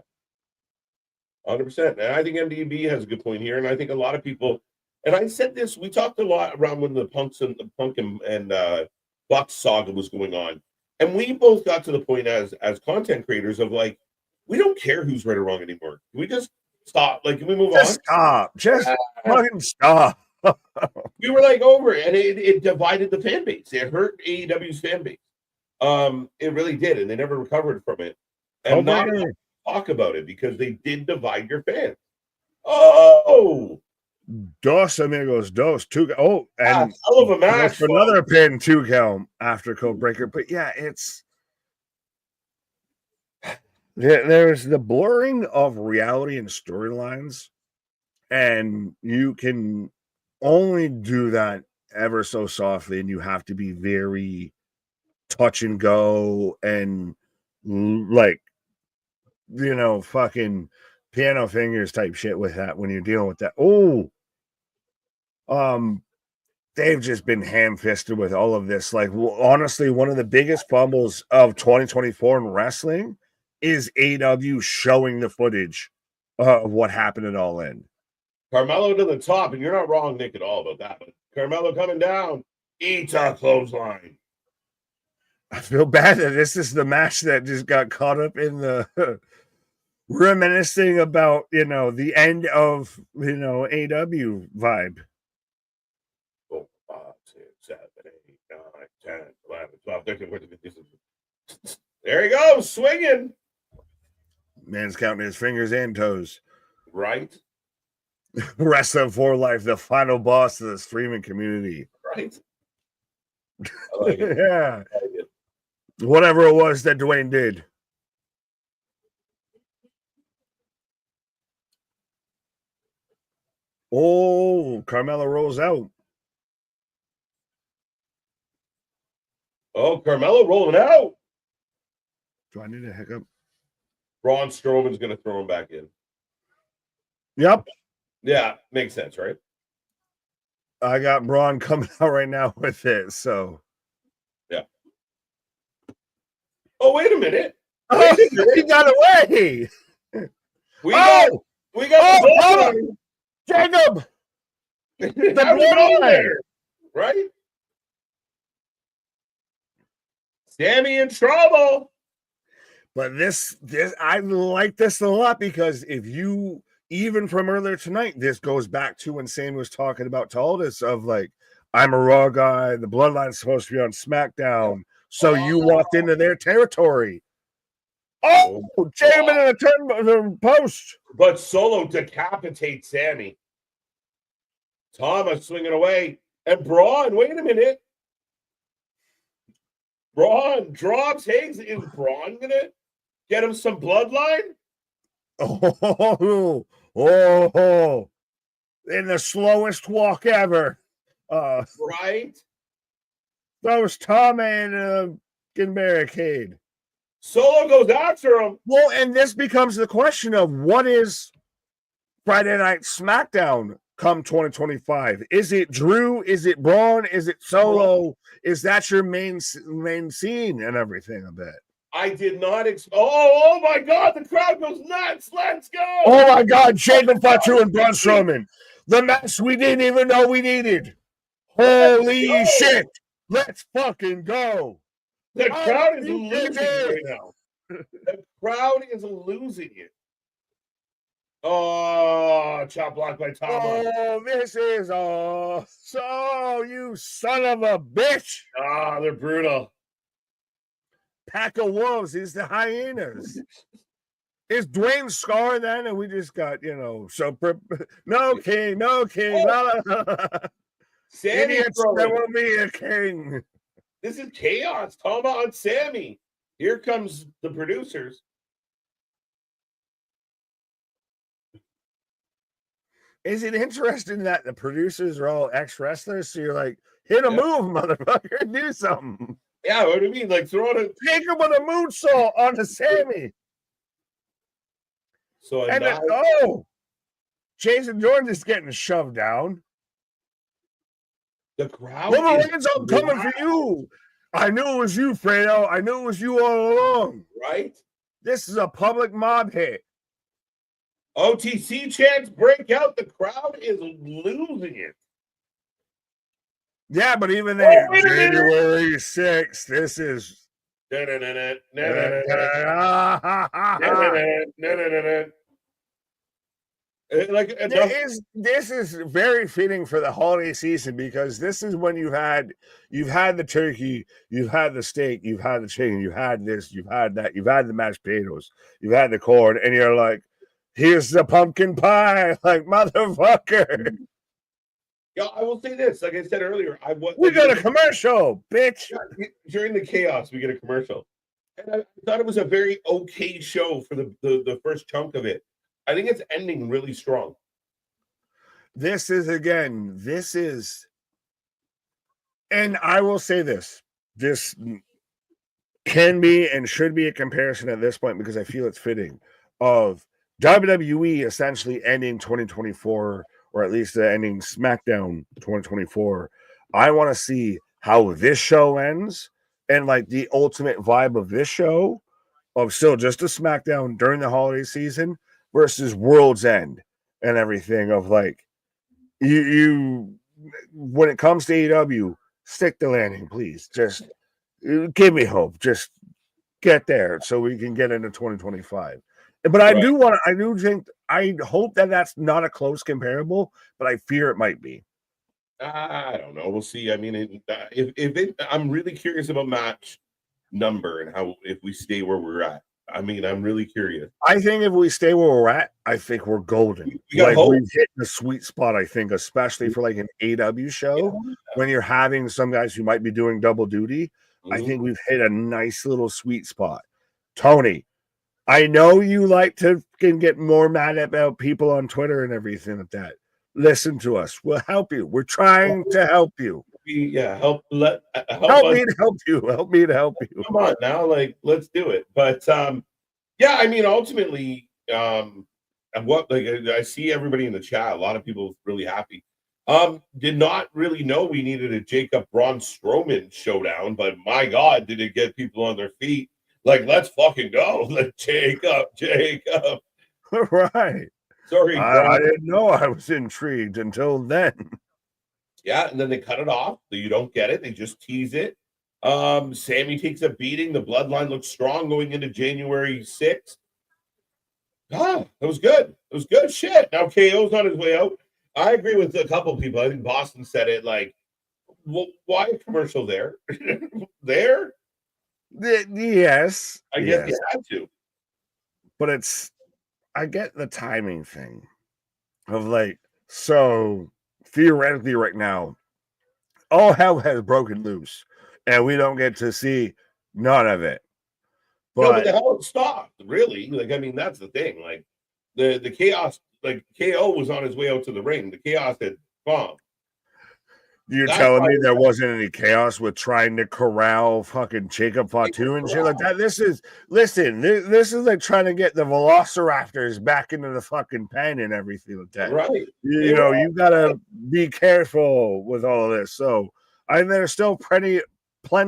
100%. And I think MDB has a good point here. And I think a lot of people And I said this, we talked a lot around when the Punk and Bucks saga was going on. And we both got to the point as content creators of like, we don't care who's right or wrong anymore. Can we just stop? Like, can we move Just on? stop. Just fucking stop. We were like over it, and it divided the fan base. It hurt AEW's fan base. It really did, and they never recovered from it. And not talk about it because they did divide your fans. Oh, dos amigos, dos, two. Oh, and hell of a match for another pin, 2 count after code breaker. But yeah, it's there's the blurring of reality and storylines, and you can only do that ever so softly, and you have to be very touch and go and like, you know, fucking piano fingers type shit with that when you're dealing with that. They've just been ham-fisted with all of this. Like, honestly, one of the biggest fumbles of 2024 in wrestling is AEW showing the footage of what happened at All In. Carmelo to the top, and you're not wrong, Nick, at all about that. But Carmelo coming down, eats a clothesline. I feel bad that this is the match that just got caught up in the reminiscing about, you know, the end of, you know, AEW vibe. 4, 5, 6, 7, 8, 9, 10, 11, 12, 13, 14, 15, 16. There he goes, swinging. Man's counting his fingers and toes. Right. Wrestling for life, the final boss of the streaming community. Right. I like it. Yeah. I like it. Whatever it was that Dwayne did. Oh, Carmella rolls out. Oh, Carmelo rolling out. Do I need a hiccup? Braun Strowman's going to throw him back in. Yep. Yeah, makes sense, right? I got Braun coming out right now with it, so. Yeah. Oh, wait a minute. Oh, he got away. We got the Jacob. The bloodline, right? Sammy in trouble. But this I like this a lot because if you even from earlier tonight, this goes back to when Sam was talking about to all this of like, I'm a Raw guy, the bloodline's supposed to be on SmackDown, so you walked into their territory. Oh, Jacob in a post. But Solo decapitates Sammy. Thomas swinging away. And Braun, wait a minute. Braun drops Higgs. Is Braun going to get him some bloodline? Oh, in the slowest walk ever. Right? Throws Tommy in a barricade. Solo goes after him. Well, and this becomes the question of what is Friday Night SmackDown come 2025? Is it Drew? Is it Braun? Is it Solo? Is that your main scene and everything a bit? I did not oh my God, the crowd goes nuts. Let's go. Oh my God, Jacob Fatu and Braun Strowman. The match we didn't even know we needed. Holy shit. Let's fucking go. The crowd is losing right now. The crowd is losing it. Oh, chop block by Thomas. Oh, this is so you son of a bitch. Ah, they're brutal. Pack of wolves is the hyenas. Is Dwayne Scar then? And we just got, you know, so no king. Sammy, there will be a king. This is chaos. Tama on Sammy. Here comes the producers. Is it interesting that the producers are all ex-wrestlers? So you're like, hit a move, motherfucker, do something. Yeah, what do you mean? Like throwing a take him with a moonsault on the Sammy. So and Jason Jordan is getting shoved down. The crowd. Wolverine's I'm coming for you. I knew it was you, Fredo. I knew it was you all along. Right? This is a public mob hit. OTC chants break out. The crowd is losing it. Yeah, but even then, January 6th, this is. Like this is very fitting for the holiday season because this is when you've had the turkey, you've had the steak, you've had the chicken, you've had this, you've had that, you've had the mashed potatoes, you've had the corn, and you're like, here's the pumpkin pie, like motherfucker. Yeah, I will say this. Like I said earlier, we got a commercial, bitch. During the chaos, we get a commercial, and I thought it was a very okay show for the first chunk of it. I think it's ending really strong. This is, and I will say this can be and should be a comparison at this point because I feel it's fitting of WWE essentially ending 2024, or at least ending SmackDown 2024. I want to see how this show ends and like the ultimate vibe of this show of still just a SmackDown during the holiday season versus World's End and everything of like you when it comes to AEW, stick the landing, please. Just give me hope. Just get there so we can get into 2025. But I hope that that's not a close comparable, but I fear it might be. I don't know. We'll see. I mean, I'm really curious about match number and how if we stay where we're at. I mean, I'm really curious. I think if we stay where we're at, I think we're golden. We've hit the sweet spot, I think, especially for like an AEW show when you're having some guys who might be doing double duty. I think we've hit a nice little sweet spot. Tony, I know you like to get more mad about people on Twitter and everything like that. Listen to us. We'll help you. We're trying to help you. Yeah, help me to help you. Help me to help you. Come on now, like let's do it. But yeah, I mean, ultimately, I see everybody in the chat. A lot of people really happy. Did not really know we needed a Jacob Braun Strowman showdown, but my God, did it get people on their feet? Like, let's fucking go. Like Jacob. Right. Sorry, I didn't know. I was intrigued until then. Yeah, and then they cut it off. So you don't get it. They just tease it. Sammy takes a beating. The bloodline looks strong going into January 6th. Ah, it was good. It was good shit. Now KO's on his way out. I agree with a couple people. I think Boston said it like, well, why a commercial there? There? Yes. I guess you had to. But I get the timing thing of like, so theoretically right now, all hell has broken loose and we don't get to see none of it. But the hell stopped, really. Like, I mean, that's the thing. Like the chaos, like KO was on his way out to the ring. The chaos had bombed. You're telling me there wasn't any chaos with trying to corral fucking Jacob Fatu and shit like that? This is like trying to get the velociraptors back into the fucking pen and everything like that. Right. You know, you gotta be careful with all of this. So I think there's still plenty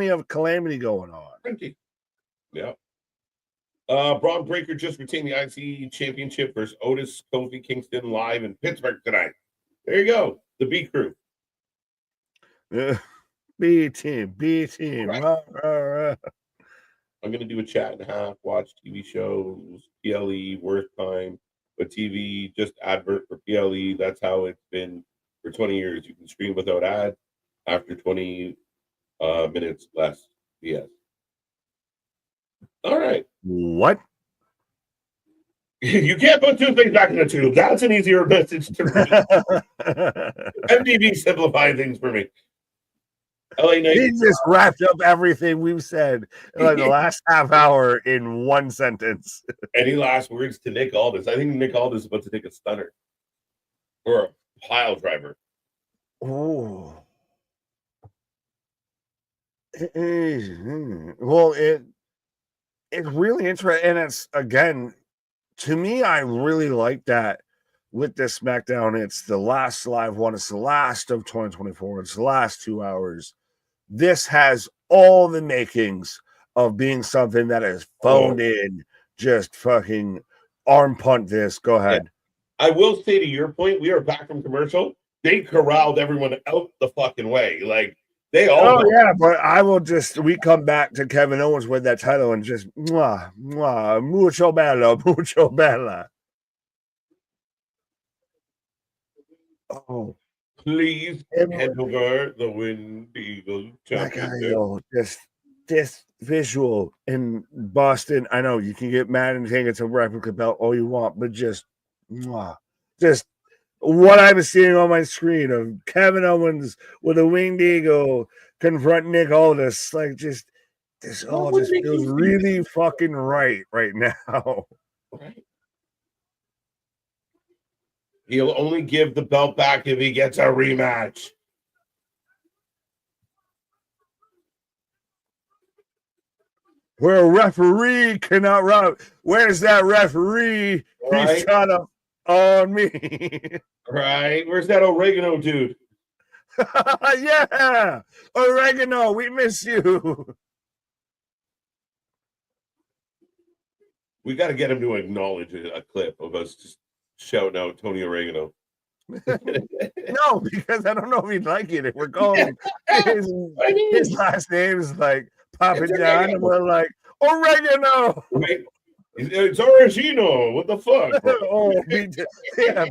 of calamity going on. Plenty. Yeah. Braun Breaker just retained the IC championship versus Otis, Kofi Kingston live in Pittsburgh tonight. There you go. The B crew. B team. Right. I'm gonna do a chat and a half, watch TV shows, PLE, worth time, but TV, just advert for PLE. That's how it's been for 20 years. You can stream without ads after 20 minutes less. Yes. All right. What? You can't put two things back in the tube. That's an easier message to read. MDB simplifying things for me. He just wrapped up everything we've said in like the last half hour in one sentence. Any last words to Nick Aldis? I think Nick Aldis is about to take a stunner or a pile driver. Oh. Well, it's really interesting, and it's again to me. I really like that with this SmackDown. It's the last live one. It's the last of 2024. It's the last 2 hours. This has all the makings of being something that is phoned in. Just fucking arm punt this. Go ahead. I will say to your point, we are back from commercial. They corralled everyone out the fucking way. Like they all. Oh yeah, but we come back to Kevin Owens with that title and just mucho bella, mucho bella. Oh, Please hand over the Wind Eagle championship. This visual in Boston. I know you can get mad and think it's a replica belt all you want, but just what I'm seeing on my screen of Kevin Owens with a winged eagle confront Nick Aldis, like just this all just feels really fucking right now. Right. He'll only give the belt back if he gets a rematch. Where a referee cannot run. Where's that referee? Right? He's trying to on me. Right. Where's that oregano dude? Yeah. Oregano, we miss you. We got to get him to acknowledge a clip of us just shouting out Tony Oregano. No, because I don't know if he'd like it. If we're calling his last name is like Papa John, and we're like Oregano. Right. It's Orangino. What the fuck? Bro?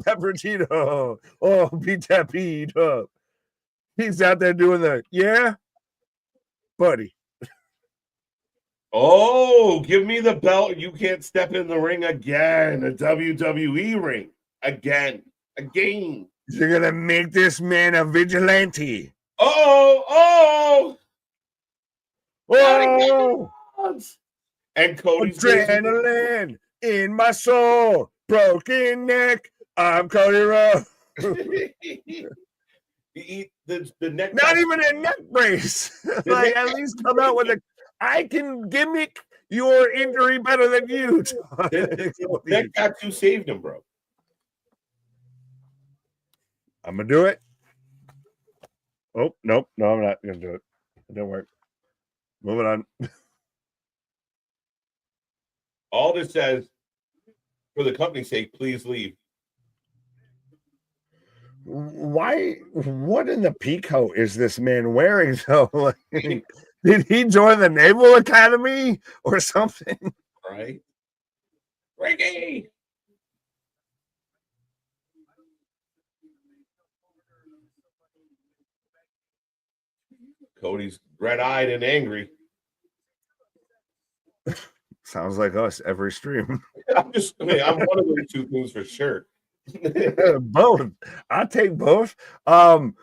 Pepperino. Oh, beat that beat up. He's out there doing the buddy. Oh, give me the belt. You can't step in the ring again. A WWE ring. Again. You're going to make this man a vigilante. Oh. And Cody's adrenaline in my soul. Broken neck. I'm Cody Rhodes. The neck. Not even a neck brace. Like at least come out with I can gimmick your injury better than you. That tattoo saved him, bro. I'm gonna do it. Oh, nope. No, I'm not gonna do it. It didn't work. Moving on. All this says, for the company's sake, please leave. Why? What in the peacoat is this man wearing, though? Like, did he join the Naval Academy or something? Right. Ricky! Cody's red-eyed and angry. Sounds like us every stream. I'm one of those two things for sure. Both. I'll take both. I'll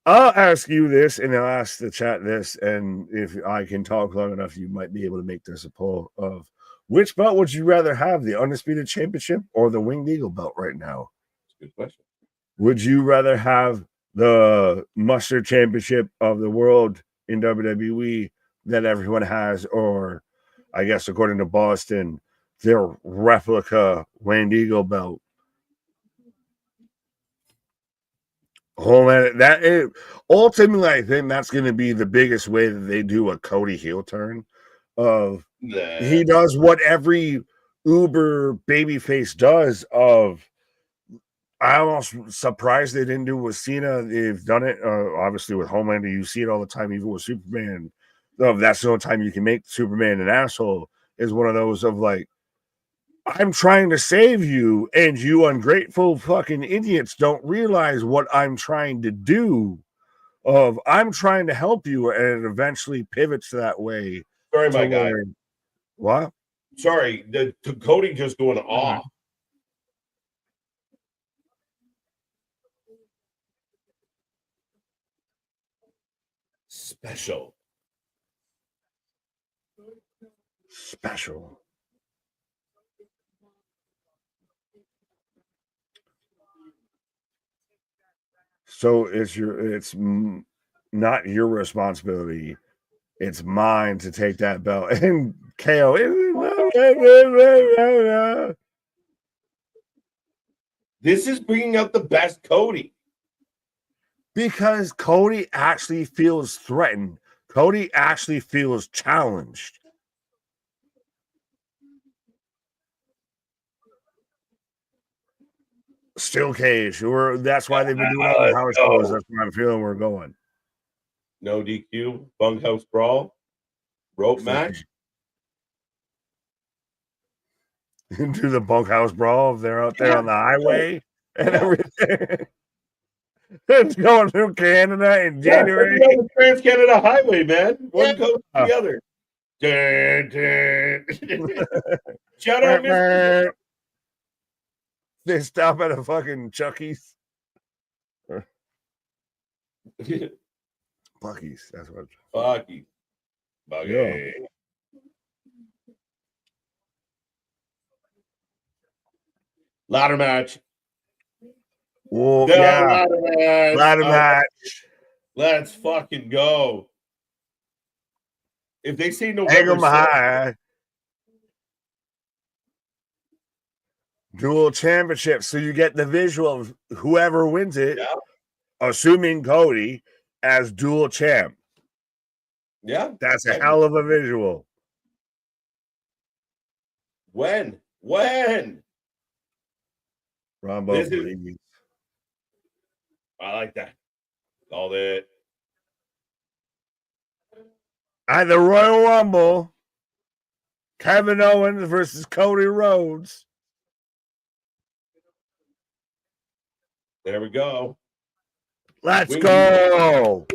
ask you this, and I'll ask the chat this, and if I can talk long enough, you might be able to make this a poll of which belt would you rather have, the Undisputed Championship or the Winged Eagle belt right now? That's a good question. Would you rather have the Mustard Championship of the world in WWE that everyone has, or I guess according to Boston, their replica Winged Eagle belt? Ultimately, I think that's going to be the biggest way that they do a Cody heel turn. He does what every Uber babyface does. I'm almost surprised they didn't do it with Cena. They've done it obviously with Homelander. You see it all the time, even with Superman. That's the only time you can make Superman an asshole. Is one of those of like, I'm trying to save you, and you ungrateful fucking idiots don't realize what I'm trying to do. I'm trying to help you, and it eventually pivots that way. Sorry, my guy. What? Sorry, Cody just going off. Special. So it's not your responsibility. It's mine to take that belt. And KO. This is bringing out the best Cody. Because Cody actually feels threatened. Cody actually feels challenged. Still cage. That's why they've been doing all the Let's house go. shows. That's where I'm feeling we're going. No DQ, bunkhouse brawl, rope match. Into the bunkhouse brawl if they're out there on the highway and everything. It's going through Canada in January. Yeah, the Trans Canada Highway, man. One goes to the other. Shout out, Mr. They stop at a fucking Chucky's. Bucky's. That's what. Bucky. Buggy. Yeah. Ladder match. Well, yeah. Ladder match. Let's fucking go. If they say Hang November 'em high. Dual championship. So you get the visual of whoever wins it, assuming Cody, as dual champ. Yeah. That's a hell of a visual. When? Rumble, I like that. All that. At the Royal Rumble, Kevin Owens versus Cody Rhodes. There we go. Let's go.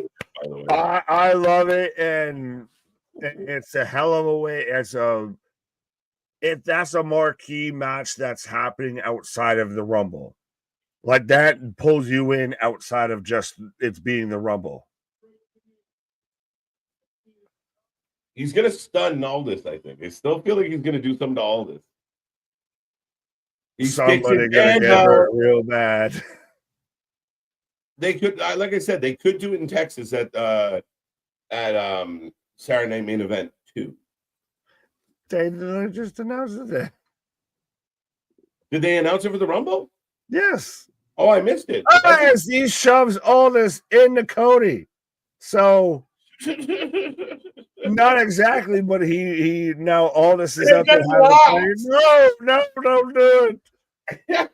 I love it, and it's a hell of a way. That's a marquee match that's happening outside of the Rumble. Like that pulls you in outside of just it's being the Rumble. He's gonna stun Aldis, I think. I still feel like he's gonna do something to Aldis. Somebody gonna get hurt real bad. They could, like I said, they could do it in Texas at Saturday Night Main Event too. They just announced it. Did they announce it for the Rumble? Yes. Oh, I missed it. Yes, he shoves Aldis into Cody. So not exactly, but he now Aldis is up there. No, don't do it.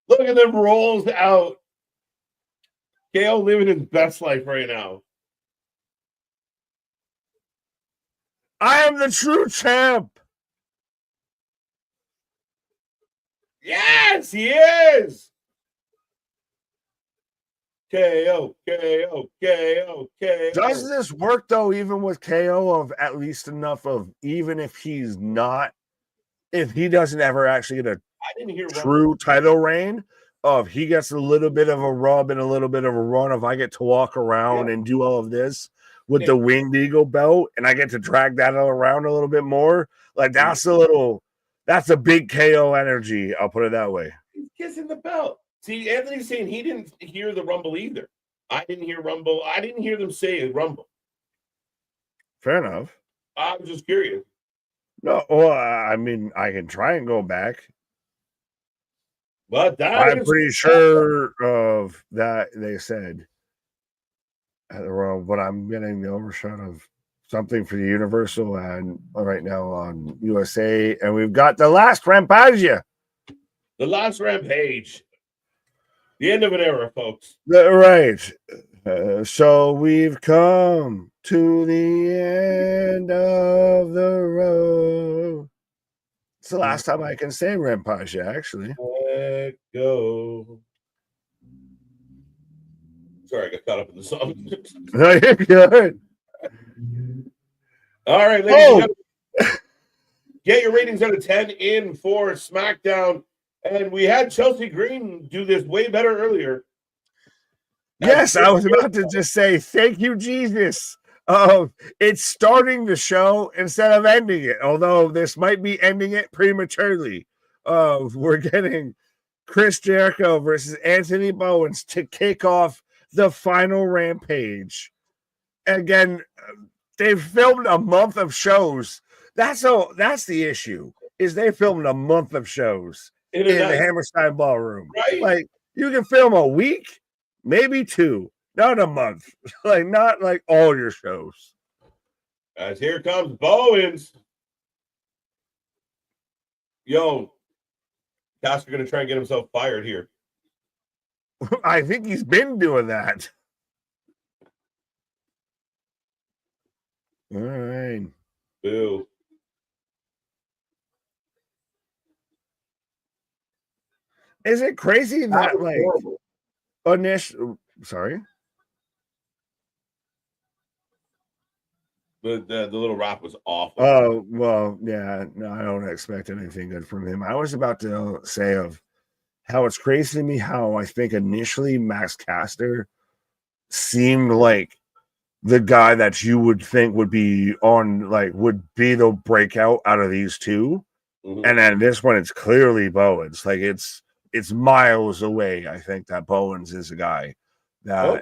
Look at them rolls out. KO living his best life right now. I am the true champ. Yes, he is. KO. Does this work though, even with KO of at least enough of even if he doesn't ever actually get a true title reign, of he gets a little bit of a rub and a little bit of a run if I get to walk around and do all of this with the Winged Eagle belt and I get to drag that around a little bit more. Like that's a big KO energy. I'll put it that way. He's kissing the belt. See, Anthony's saying he didn't hear the Rumble either. I didn't hear Rumble. I didn't hear them say Rumble. Fair enough. I was just curious. No, well, I mean, I can try and go back. But I'm pretty sure of that they said. But I'm getting the overshot of something for the Universal and right now on USA. And we've got the last Rampage. The last Rampage. The end of an era, folks. Right. So we've come to the end of the road. It's the last time I can say Rampage, actually. Let go. Sorry, I got caught up in the song. No, you're good. All right, ladies and gentlemen. Get your ratings out of 10 in for SmackDown. And we had Chelsea Green do this way better earlier. Yes, I was about to just say, thank you, Jesus. It's starting the show instead of ending it, although this might be ending it prematurely. We're getting Chris Jericho versus Anthony Bowens to kick off the final Rampage. Again, they've filmed a month of shows. That's the issue, is they filmed a month of shows in the Hammerstein Ballroom. Right? Like, you can film a week, maybe 2, not a month. Like, not like all your shows. As here comes Bowens. Yo, Caster going to try and get himself fired here. I think he's been doing that. All right. Boo. Is it crazy that like horrible. Sorry? The little rap was awful. Oh, well, yeah. No, I don't expect anything good from him. I was about to say of how it's crazy to me how I think initially Max Caster seemed like the guy that you would think would be would be the breakout out of these two. Mm-hmm. And then this one, it's clearly Bowens. Like it's miles away. I think that Bowens is a guy that okay.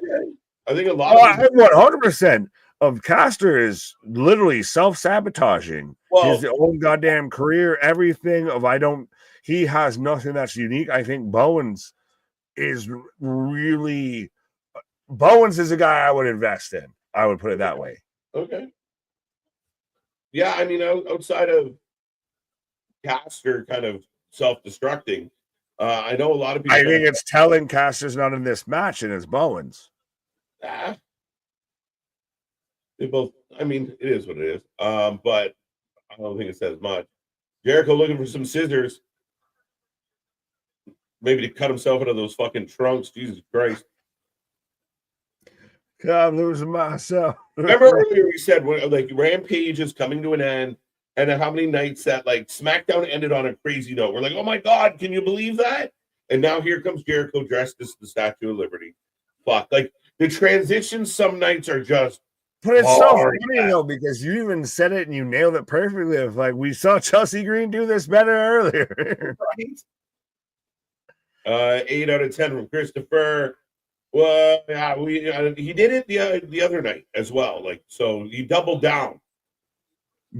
I think a lot of 100% of Caster is literally self-sabotaging his own goddamn career, everything he has nothing that's unique. I think Bowens is a guy I would invest in. I would put it that way. Okay. Yeah, I mean, outside of Caster kind of self-destructing, I know a lot of people. I think it's telling Caster's not in this match, and it's Bowens. They both. I mean, it is what it is. But I don't think it says much. Jericho looking for some scissors, maybe to cut himself out of those fucking trunks. Jesus Christ! I'm losing myself. Remember earlier we said like Rampage is coming to an end, and then how many nights that like SmackDown ended on a crazy note. We're like, oh my god, can you believe that? And now here comes Jericho dressed as the Statue of Liberty. Fuck, like the transitions some nights are just. But it's so funny though, because you even said it and you nailed it perfectly. Of like we saw Chelsea Green do this better earlier. Right? 8 out of 10 from Christopher. Well, yeah, he did it the other night as well. Like so, he doubled down.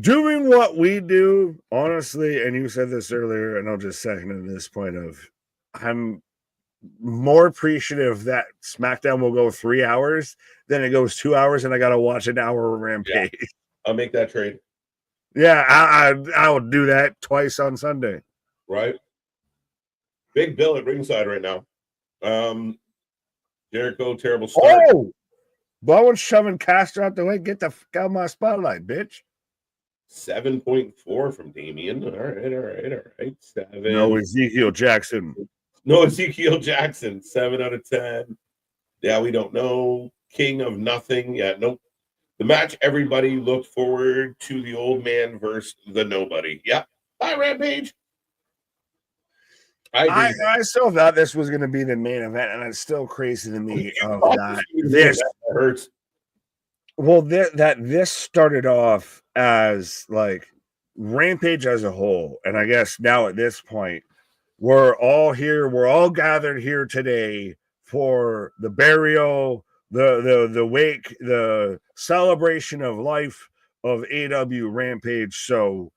Doing what we do, honestly, and you said this earlier, and I'll just second at this point of I'm more appreciative that SmackDown will go 3 hours than it goes 2 hours and I gotta watch an hour of Rampage. Yeah, I'll make that trade. Yeah, I will do that twice on Sunday. Right. Big Bill at ringside right now. Jericho, terrible start. Oh, Bowen's shoving Caster out the way. Get the fuck out of my spotlight, bitch. 7.4 from Damien. All right. 7. No Ezekiel Jackson. 7 out of 10. Yeah, we don't know. King of nothing. Yeah, nope. The match everybody looked forward to, the old man versus the nobody. Yeah. Bye, Rampage. I still thought this was going to be the main event, and it's still crazy to me that this hurts. Well, this started off as like Rampage as a whole, and I guess now at this point, we're all here. We're all gathered here today for the burial, the wake, the celebration of life of AEW Rampage. So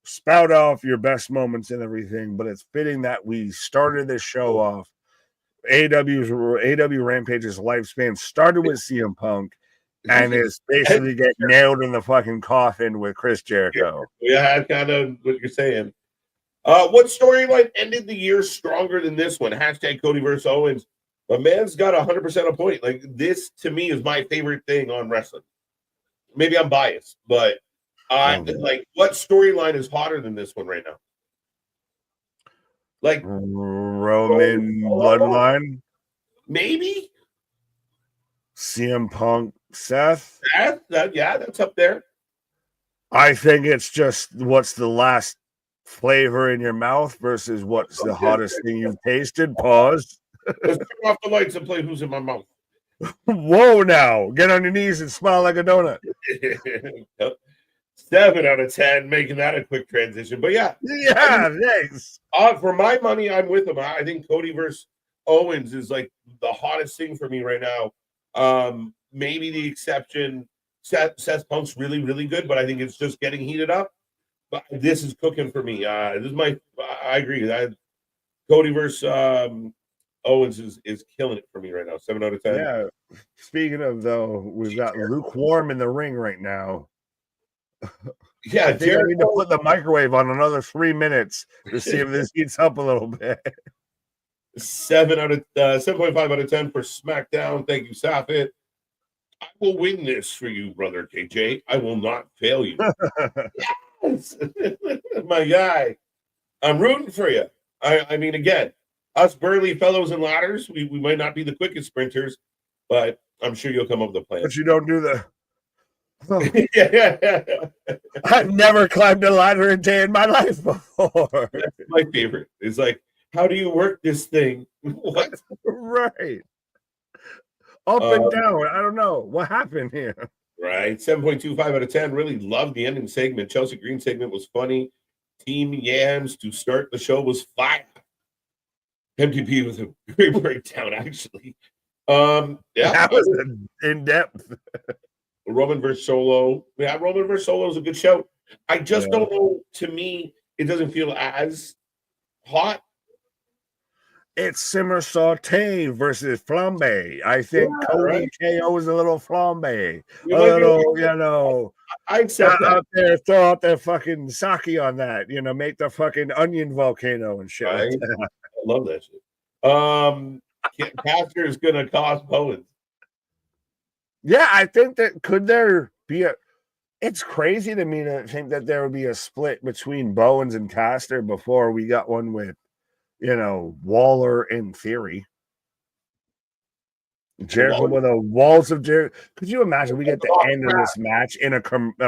spout off your best moments and everything, but it's fitting that we started this show off. AEW Rampage's lifespan started with CM Punk and is basically getting nailed in the fucking coffin with Chris Jericho. Yeah, kind of what you're saying. What storyline ended the year stronger than this one? Hashtag Cody versus Owens. But man's got 100% a point. Like this to me is my favorite thing on wrestling. Maybe I'm biased, but like what storyline is hotter than this one right now? Like Roman Bloodline? Maybe CM Punk, Seth? That's up there. I think it's just what's the last flavor in your mouth versus what's the hottest thing you've tasted. Pause. Let's turn off the lights and play Who's in My Mouth. Whoa, now get on your knees and smile like a donut. 7 out of 10, making that a quick transition. But yeah, thanks. For my money, I'm with him. I think Cody versus Owens is like the hottest thing for me right now. Maybe the exception, Seth Punk's really, really good, but I think it's just getting heated up. But this is cooking for me. I agree. Cody versus Owens is killing it for me right now. 7 out of 10. Yeah. Speaking of though, we've got lukewarm in the ring right now. Yeah, I think I need to put the microwave on another 3 minutes to see if this heats up a little bit. 7.5 out of 10 for SmackDown. Thank you, Safit. I will win this for you, brother KJ. I will not fail you. Yes, my guy. I'm rooting for you. I mean, again, us burly fellows and ladders, we might not be the quickest sprinters, but I'm sure you'll come up with a plan. But you don't do the. Yeah. I've never climbed a ladder a day in my life before. That's my favorite. It's like, how do you work this thing? What? Right. Up and down. I don't know. What happened here? Right. 7.25 out of 10. Really loved the ending segment. Chelsea Green segment was funny. Team Yams to start the show was fire. MTP was a great breakdown, actually. Yeah. That was in depth. Roman versus Solo. Yeah, Roman versus Solo is a good show. I just don't know. To me, it doesn't feel as hot. It's simmer saute versus flambe. I think Cody KO is a little flambe. I accept that. Out there, throw out their fucking sake on that. Make the fucking onion volcano and shit. I love that shit. Caster is going to cost Owens. Yeah, I think that could there be it's crazy to me to think that there would be a split between Bowens and Caster before we got one with, Waller in theory. Jericho with a walls of Jericho. Could you imagine we get the end of this match in a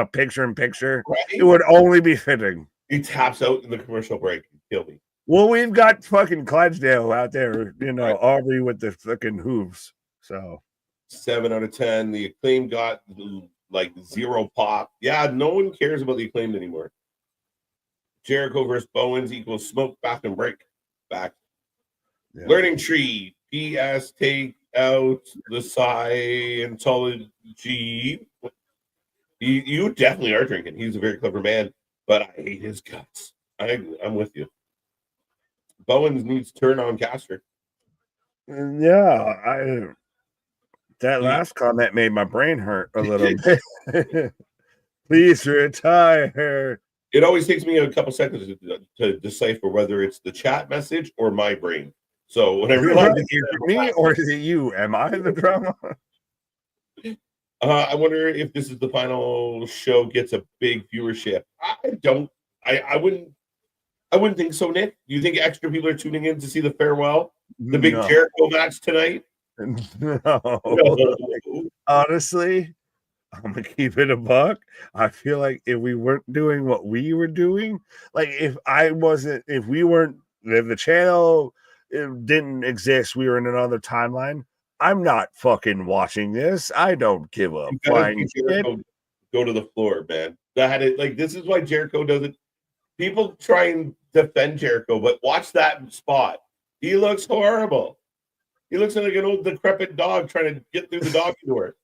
picture-in-picture? Right? It would only be fitting. He taps out in the commercial break. Kill me. Well, we've got fucking Clydesdale out there, Aubrey with the fucking hooves. So 7 out of 10. The Acclaim got like 0 pop. Yeah, no one cares about the Acclaimed anymore. Jericho versus Bowens equals smoke back and break back. Yeah. Learning tree. PS take out the Scientology. You definitely are drinking. He's a very clever man, but I hate his guts. I'm with you. Bowens needs to turn on Caster. Yeah, that last comment made my brain hurt a little bit. Please retire. It always takes me a couple seconds to decipher whether it's the chat message or my brain. So when I realize is it me or is it you? Am I the drama? I wonder if this is the final show gets a big viewership. I wouldn't think so, Nick. Do you think extra people are tuning in to see the farewell? The big Jericho match tonight? No. Honestly, I'm gonna keep it a buck. I feel like if we weren't doing what we were doing, like if the channel didn't exist, we were in another timeline, I'm not fucking watching this. I don't give a flying shit. Go to the floor, man. This is why Jericho doesn't. People try and defend Jericho, but watch that spot. He looks horrible. He looks like an old decrepit dog trying to get through the doggy door.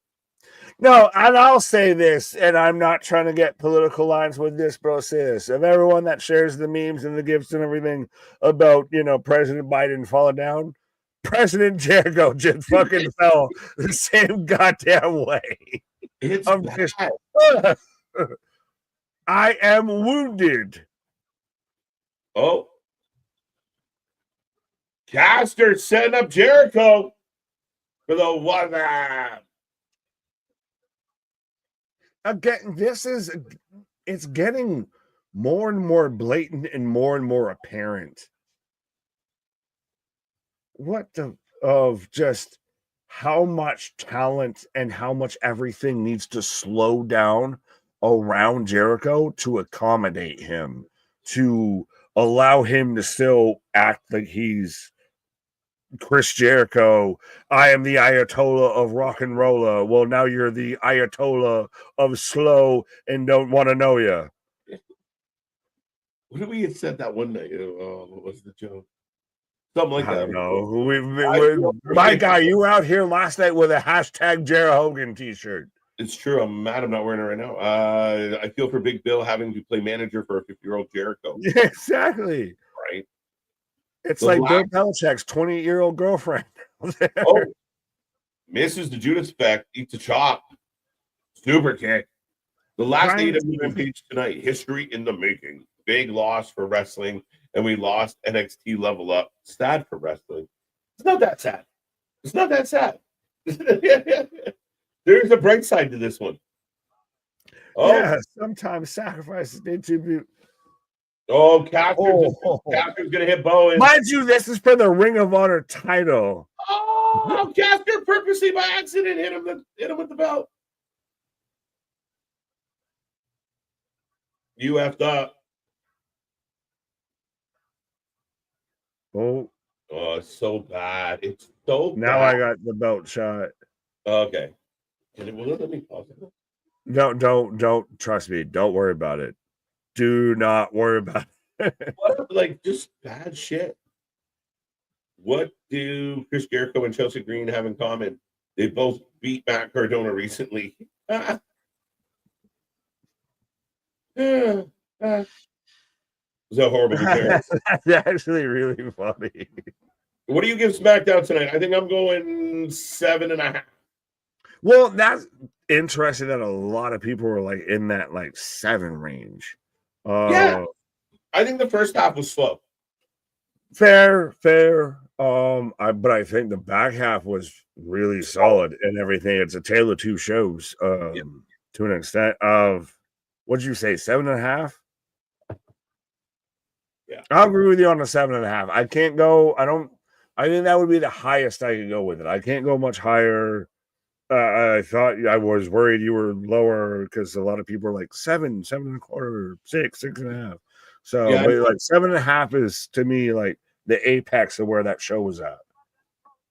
No, and I'll say this, and I'm not trying to get political lines with this, bro. Sis, of everyone that shares the memes and the gifts and everything about President Biden falling down, President Jericho just fucking fell the same goddamn way. I am wounded. Oh. Caster setting up Jericho for the one. Again, it's getting more and more blatant and more apparent. Of just how much talent and how much everything needs to slow down around Jericho to accommodate him, to allow him to still act like he's Chris Jericho. I am the Ayatollah of rock and roller. Well, now you're the Ayatollah of slow and don't want to know you. What did we had said that one night? What was the joke? Something like that. I don't know. My guy, you were out here last night with a hashtag Jared Hogan t-shirt. It's true. I'm mad I'm not wearing it right now. I feel for Big Bill having to play manager for a 50-year-old Jericho. Yeah, exactly. Right. It's like Bill Belichick's 20-year-old girlfriend. Misses the Judas effect, eats a chop. Super kick. The last Trying AEW to- Rampage tonight, history in the making. Big loss for wrestling, and we lost NXT Level Up. Sad for wrestling. It's not that sad. It's not that sad. There's a bright side to this one. Oh, Yeah, sometimes sacrifices need to be. Caster's gonna hit Bowen. Mind you, this is for the Ring of Honor title. Oh, Caster purposely by accident hit him with the belt. You effed up. Oh, it's so bad. It's so now bad. I got the belt shot. Okay. Will it let me pause it? Don't trust me. Don't worry about it. Do not worry about it. What, like, just bad shit. What do Chris Jericho and Chelsea Green have in common? They both beat Matt Cardona recently. It was a horrible affair. That's actually really funny. What do you give SmackDown tonight? I think I'm going 7.5. Well, that's interesting that a lot of people were like in that like 7 range. Yeah, I think the first half was slow. Fair. But I think the back half was really solid and everything. It's a tale of two shows, to an extent. Of what'd you say, 7.5? Yeah, I'll agree with you on the 7.5. I can't go. I think that would be the highest I could go with it. I can't go much higher. I thought I was worried you were lower because a lot of people are like 7, 7.25, 6, 6.5. So, yeah, but like 7.5 is to me like the apex of where that show was at.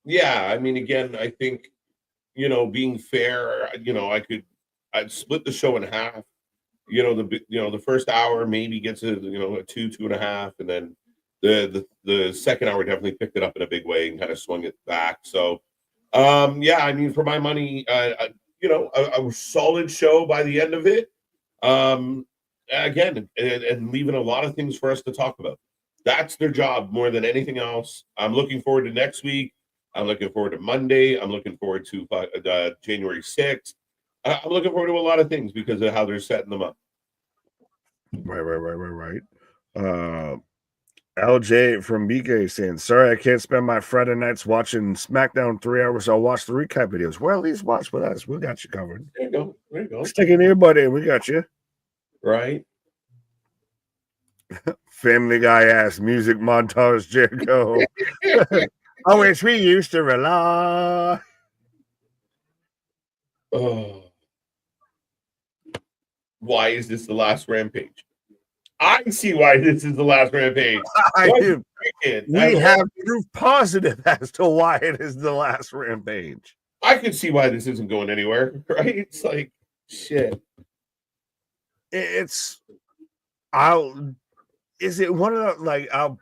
yeah. I mean, again, I think being fair, I'd split the show in half. The first hour maybe gets a 2.5, and then the second hour definitely picked it up in a big way and kind of swung it back. So, yeah, I mean, for my money, a solid show by the end of it. Again, and leaving a lot of things for us to talk about. That's their job more than anything else. I'm looking forward to next week. I'm looking forward to Monday. I'm looking forward to January 6th. I'm looking forward to a lot of things because of how they're setting them up. Right. LJ from BK saying, sorry, I can't spend my Friday nights watching SmackDown 3 hours. I'll watch the recap videos. Well, at least watch with us. We got you covered. There you go. Stick an earbud in. We got you. Right. Family Guy ass music montage, Jericho. I wish we used to rely. Oh. Why is this the last Rampage? I see why this is the last Rampage. We have proof positive as to why it is the last Rampage. I can see why this isn't going anywhere, right? It's like, shit. Is it one of the,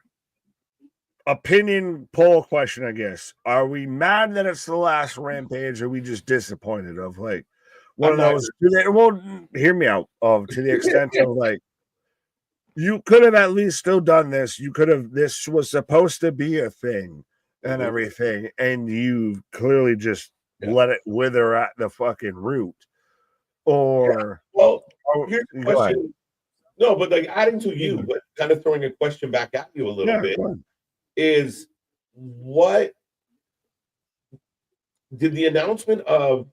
opinion poll question, I guess. Are we mad that it's the last Rampage, or are we just disappointed of like one of those? Well, hear me out. To the extent of like, you could have at least still done this. You could have. This was supposed to be a thing and everything, and you clearly just let it wither at the fucking root. Or here's the question. No, but like adding to you, but kind of throwing a question back at you a little bit is, what did the announcement of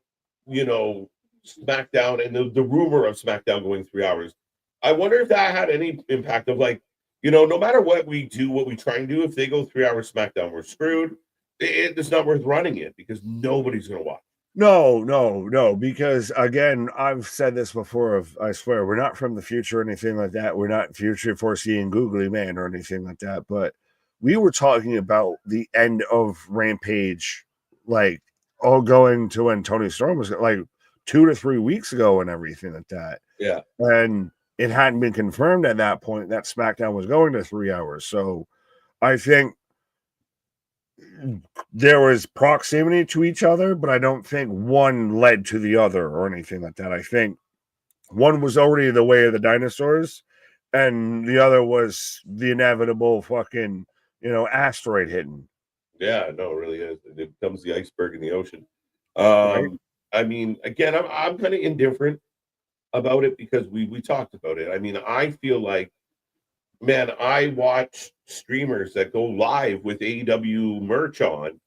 SmackDown and the rumor of SmackDown going 3 hours? I wonder if that had any impact of like, no matter what we do, what we try and do, if they go 3 hours SmackDown, we're screwed. It's not worth running it because nobody's going to watch. No, because again, I've said this before. I swear, we're not from the future or anything like that. We're not future foreseeing googly man or anything like that. But we were talking about the end of Rampage, like all going to when Tony Storm was like 2 to 3 weeks ago and everything like that. Yeah, and it hadn't been confirmed at that point that SmackDown was going to 3 hours. So I think there was proximity to each other, but I don't think one led to the other or anything like that. I think one was already the way of the dinosaurs, and the other was the inevitable fucking, asteroid hitting. Yeah, no, it really is. It becomes the iceberg in the ocean. Right? I mean, again, I'm kind of indifferent. about it because we talked about it. I mean, I feel like, man, I watch streamers that go live with AEW merch on,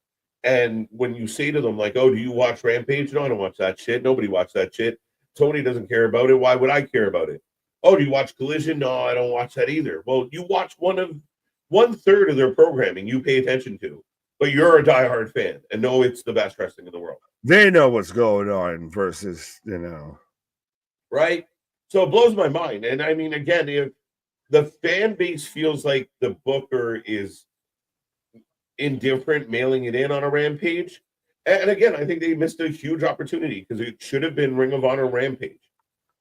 and when you say to them like, "Oh, do you watch Rampage?" No, I don't watch that shit. Nobody watch that shit. Tony doesn't care about it. Why would I care about it? Oh, do you watch Collision? No, I don't watch that either. Well, you watch one third of their programming you pay attention to, but you're a diehard fan and know it's the best wrestling in the world. They know what's going on versus, Right? So it blows my mind. And I mean, again, if the fan base feels like the booker is indifferent mailing it in on a Rampage, and again, I think they missed a huge opportunity because it should have been Ring of Honor Rampage.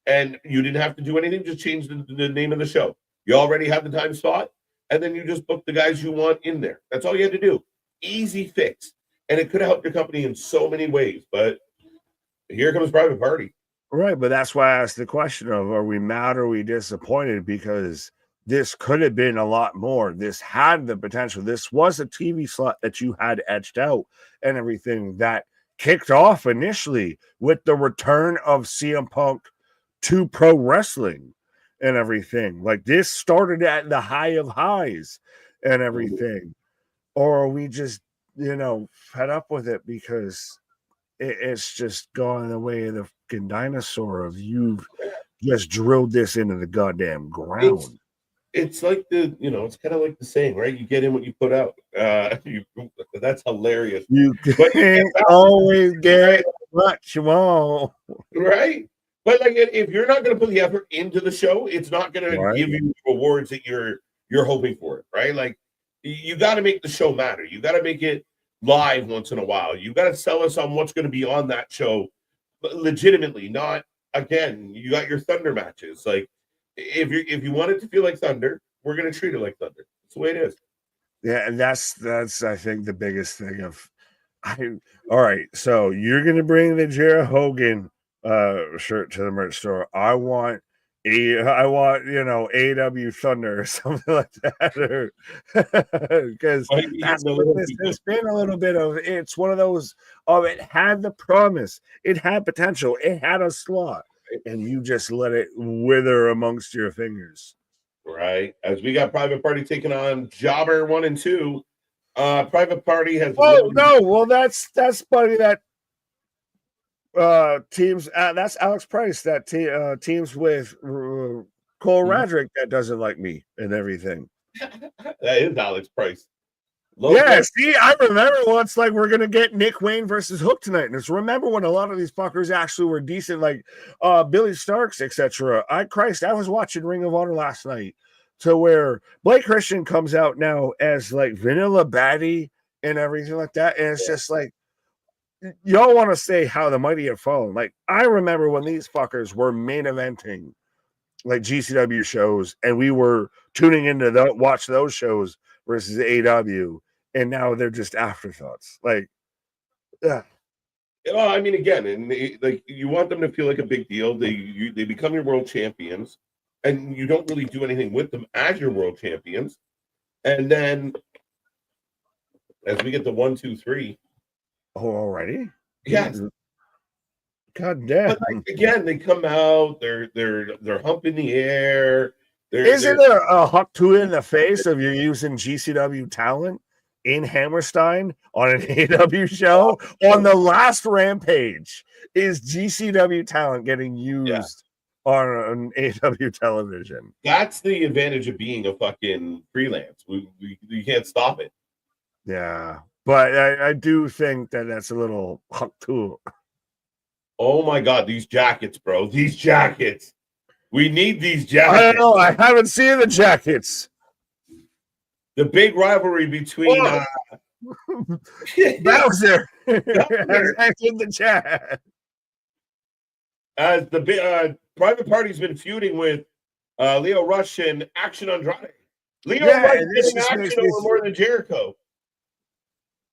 And you didn't have to do anything, just change the name of the show. You already had the time slot, and then you just book the guys you want in there. That's all you had to do. Easy fix. And it could have helped your company in so many ways. But here comes Private Party. Right, but that's why I asked the question of, are we mad or are we disappointed? Because this could have been a lot more. This had the potential. This was a TV slot that you had etched out and everything that kicked off initially with the return of CM Punk to pro wrestling and everything. Like, this started at the high of highs and everything. Or are we just, fed up with it because it's just gone the way of the fucking dinosaur of you've just drilled this into the goddamn ground. It's like it's kind of like the saying, right? You get in what you put out. That's hilarious. You can't always get what you want. Right? But like, if you're not going to put the effort into the show, it's not going to give you rewards that you're hoping for it, right? Like, you got to make the show matter. You got to make it live once in a while. You got to sell us on what's going to be on that show, but legitimately. Not again. You got your Thunder matches. Like, if you want it to feel like Thunder, we're going to treat it like Thunder. That's the way it is. Yeah, and that's I think the biggest thing of. All right, so you're going to bring the Jarrett Hogan shirt to the merch store. I want AEW Thunder or something like that, because that's what this has been a little bit of. It's one of those it had the promise, it had potential, it had a slot, and you just let it wither amongst your fingers. Right. As we got Private Party taking on Jobber 1 and 2. Private Party has. Oh no! Well, that's Buddy. That teams. That's Alex Price. That teams with Cole Radrick. That doesn't like me and everything. That is Alex Price. See, I remember once, like, we're gonna get Nick Wayne versus Hook tonight, and it's remember when a lot of these fuckers actually were decent, like Billy Starks, etc. I was watching Ring of Honor last night, to where Blake Christian comes out now as like Vanilla Baddie and everything like that, and it's just like, y'all want to say how the mighty have fallen. Like, I remember when these fuckers were main eventing like GCW shows, and we were tuning into watch those shows versus AEW, and now they're just afterthoughts. Like, well, I mean, again, and like, you want them to feel like a big deal. They become your world champions, and you don't really do anything with them as your world champions. And then, as we get to 1, 2, 3. Oh, already? Yes. God damn. But like, again, they come out, they're humping the air. Isn't there a huck to it in the face of you using GCW talent in Hammerstein on an AEW show? On the last Rampage, is GCW talent getting used on an AEW television? That's the advantage of being a fucking freelance. You can't stop it. Yeah, but I do think that's a little huck to it. Oh my God, these jackets, bro. These jackets. We need these jackets. I don't know. I haven't seen the jackets. The big rivalry between Bowser has in the chat. As the Private Party's been feuding with Leo Rush and Action Andrade. Leo Rush getting action over more than Jericho.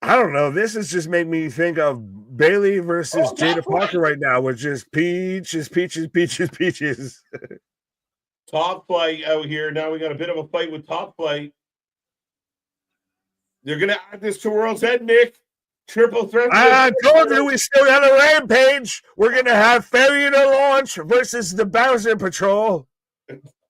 I don't know. This has just made me think of Bailey versus Jada Parker right now, which is peaches. Top Flight out here. Now we got a bit of a fight with Top Flight. They're going to add this to World's End, Nick. Triple threat. I told you we still got a Rampage. We're going to have Failure to Launch versus the Bowser Patrol.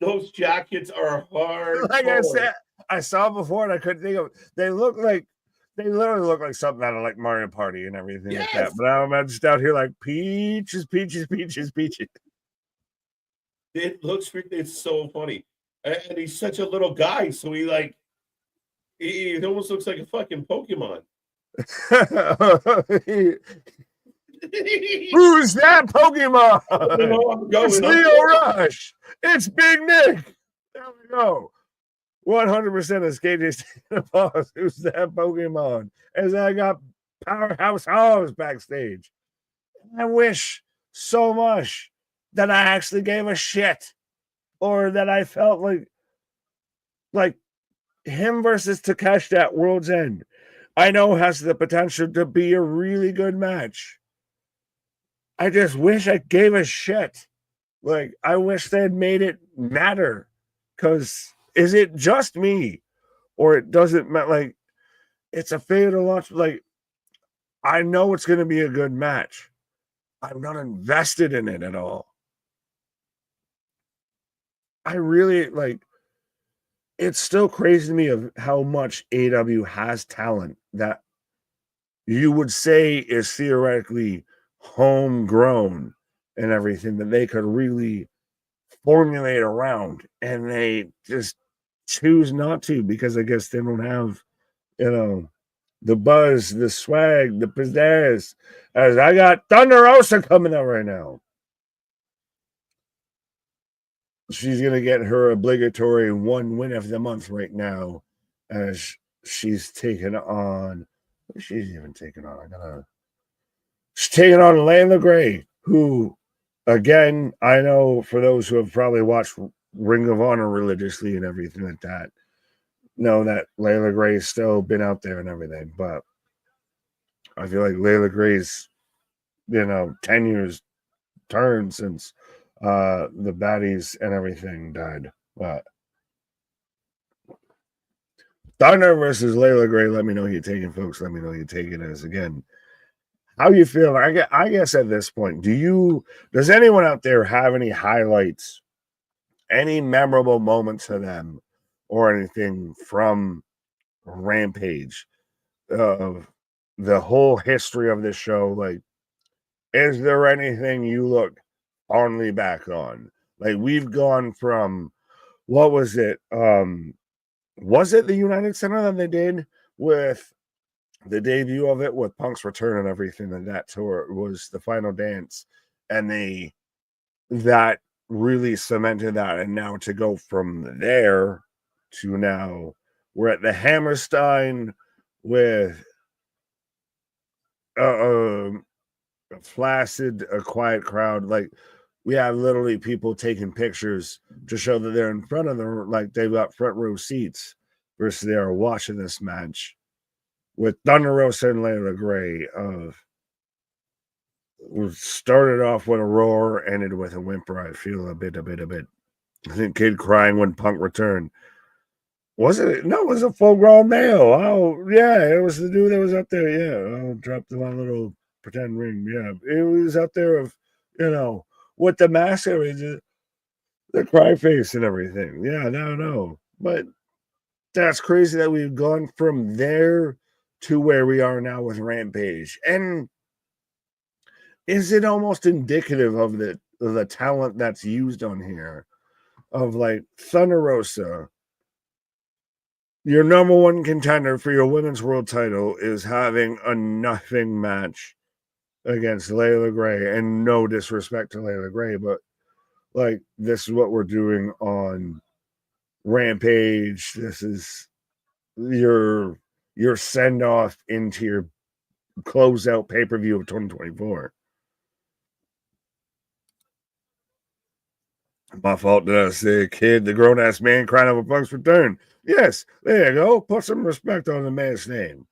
Those jackets are hard. Like I said, I saw before and I couldn't think of it. They literally look like something out of like Mario Party and everything like that. But I'm just out here like peaches. It looks, it's so funny. And he's such a little guy. So he almost looks like a fucking Pokemon. Who's that Pokemon? It's Leo Rush. It's Big Nick. There we go. 100% of Skater's boss. Who's that Pokemon? As I got Powerhouse Hobbs backstage. I wish so much that I actually gave a shit, or that I felt like him versus Takeshi at World's End. I know has the potential to be a really good match. I just wish I gave a shit. Like, I wish they had made it matter. Because is it just me? Or it doesn't matter? Like, it's a failure to launch. Like, I know it's going to be a good match. I'm not invested in it at all. I really, like, it's still crazy to me of how much AEW has talent that you would say is theoretically homegrown and everything that they could really formulate around, and they just choose not to because I guess they don't have, the buzz, the swag, the pizzazz. As I got Thunder Rosa coming out right now. She's going to get her obligatory one win of the month right now as she's taken on. What she's even taken on? She's taking on Layla Gray, who, again, I know for those who have probably watched Ring of Honor religiously and everything like that, know that Layla Gray's still been out there and everything. But I feel like Layla Gray's, 10 years turned since the baddies and everything died. But Thunder versus Layla Gray, let me know who you're taking, folks. Let me know who you're taking as, again, how you feel. I guess at this point, does anyone out there have any highlights, any memorable moments to them or anything from Rampage, of the whole history of this show? Like, is there anything you look fondly back on? Like, we've gone from, what was it? Was it the United Center that they did with the debut of it with Punk's return and everything, and that tour was the final dance, and that really cemented that. And now to go from there to now, we're at the Hammerstein with a flaccid, a quiet crowd. Like, we have literally people taking pictures to show that they're in front of them, like they've got front row seats, versus they are watching this match with Thunder Rosa and Layla Gray. Started off with a roar, ended with a whimper. I feel a bit. I think kid crying when Punk returned. Was it? No, it was a full-grown male. Oh, yeah, it was the dude that was up there. Yeah, dropped my little pretend ring. Yeah, it was up there of, with the mask, the cry face and everything. Yeah, no. But that's crazy that we've gone from there to where we are now with Rampage. And is it almost indicative of the talent that's used on here? Of like Thunder Rosa, your number one contender for your women's world title, is having a nothing match against Layla Gray. And no disrespect to Layla Gray, but like, this is what we're doing on Rampage. This is your send off into your closeout pay-per-view of 2024. My fault that I say kid, the grown-ass man crying over Punk's return. Yes, there you go. Put some respect on the man's name.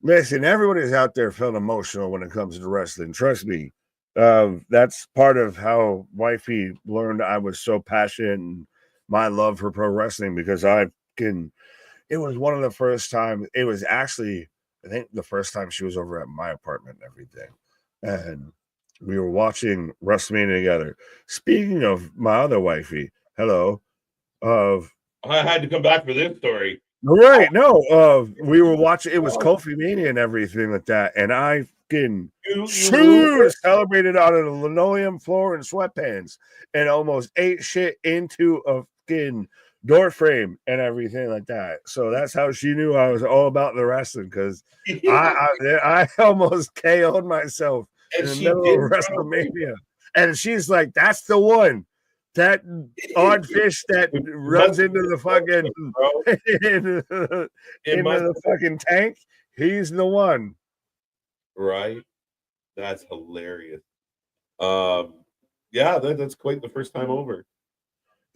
Listen, everybody's out there feeling emotional when it comes to wrestling. Trust me. That's part of how wifey learned I was so passionate in my love for pro wrestling, because it was one of the first times. It was actually I think the first time she was over at my apartment and everything. And we were watching WrestleMania together. Speaking of my other wifey, hello, of I had to come back for this story. right, no, we were watching, it was Kofi Mania and everything like that, and I fucking celebrated on a linoleum floor in sweatpants and almost ate shit into a fucking door frame and everything like that. So that's how she knew I was all about the wrestling, because I almost KO'd myself in the middle of WrestleMania. And she's like, that's the one. That odd fish that runs into the fucking into the fucking tank, he's the one. Right? That's hilarious. Yeah, that's quite the first time over.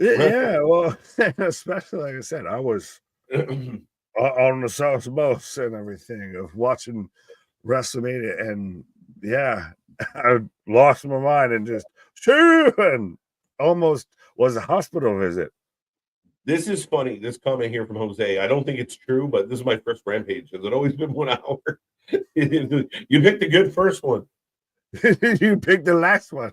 Yeah, well, especially like I said, I was on the South Most and everything of watching WrestleMania, and yeah, I lost my mind and just and almost was a hospital visit. This is funny. This comment here from Jose. I don't think it's true, but this is my first Rampage. Has it always been 1 hour? You picked the good first one. You picked the last one.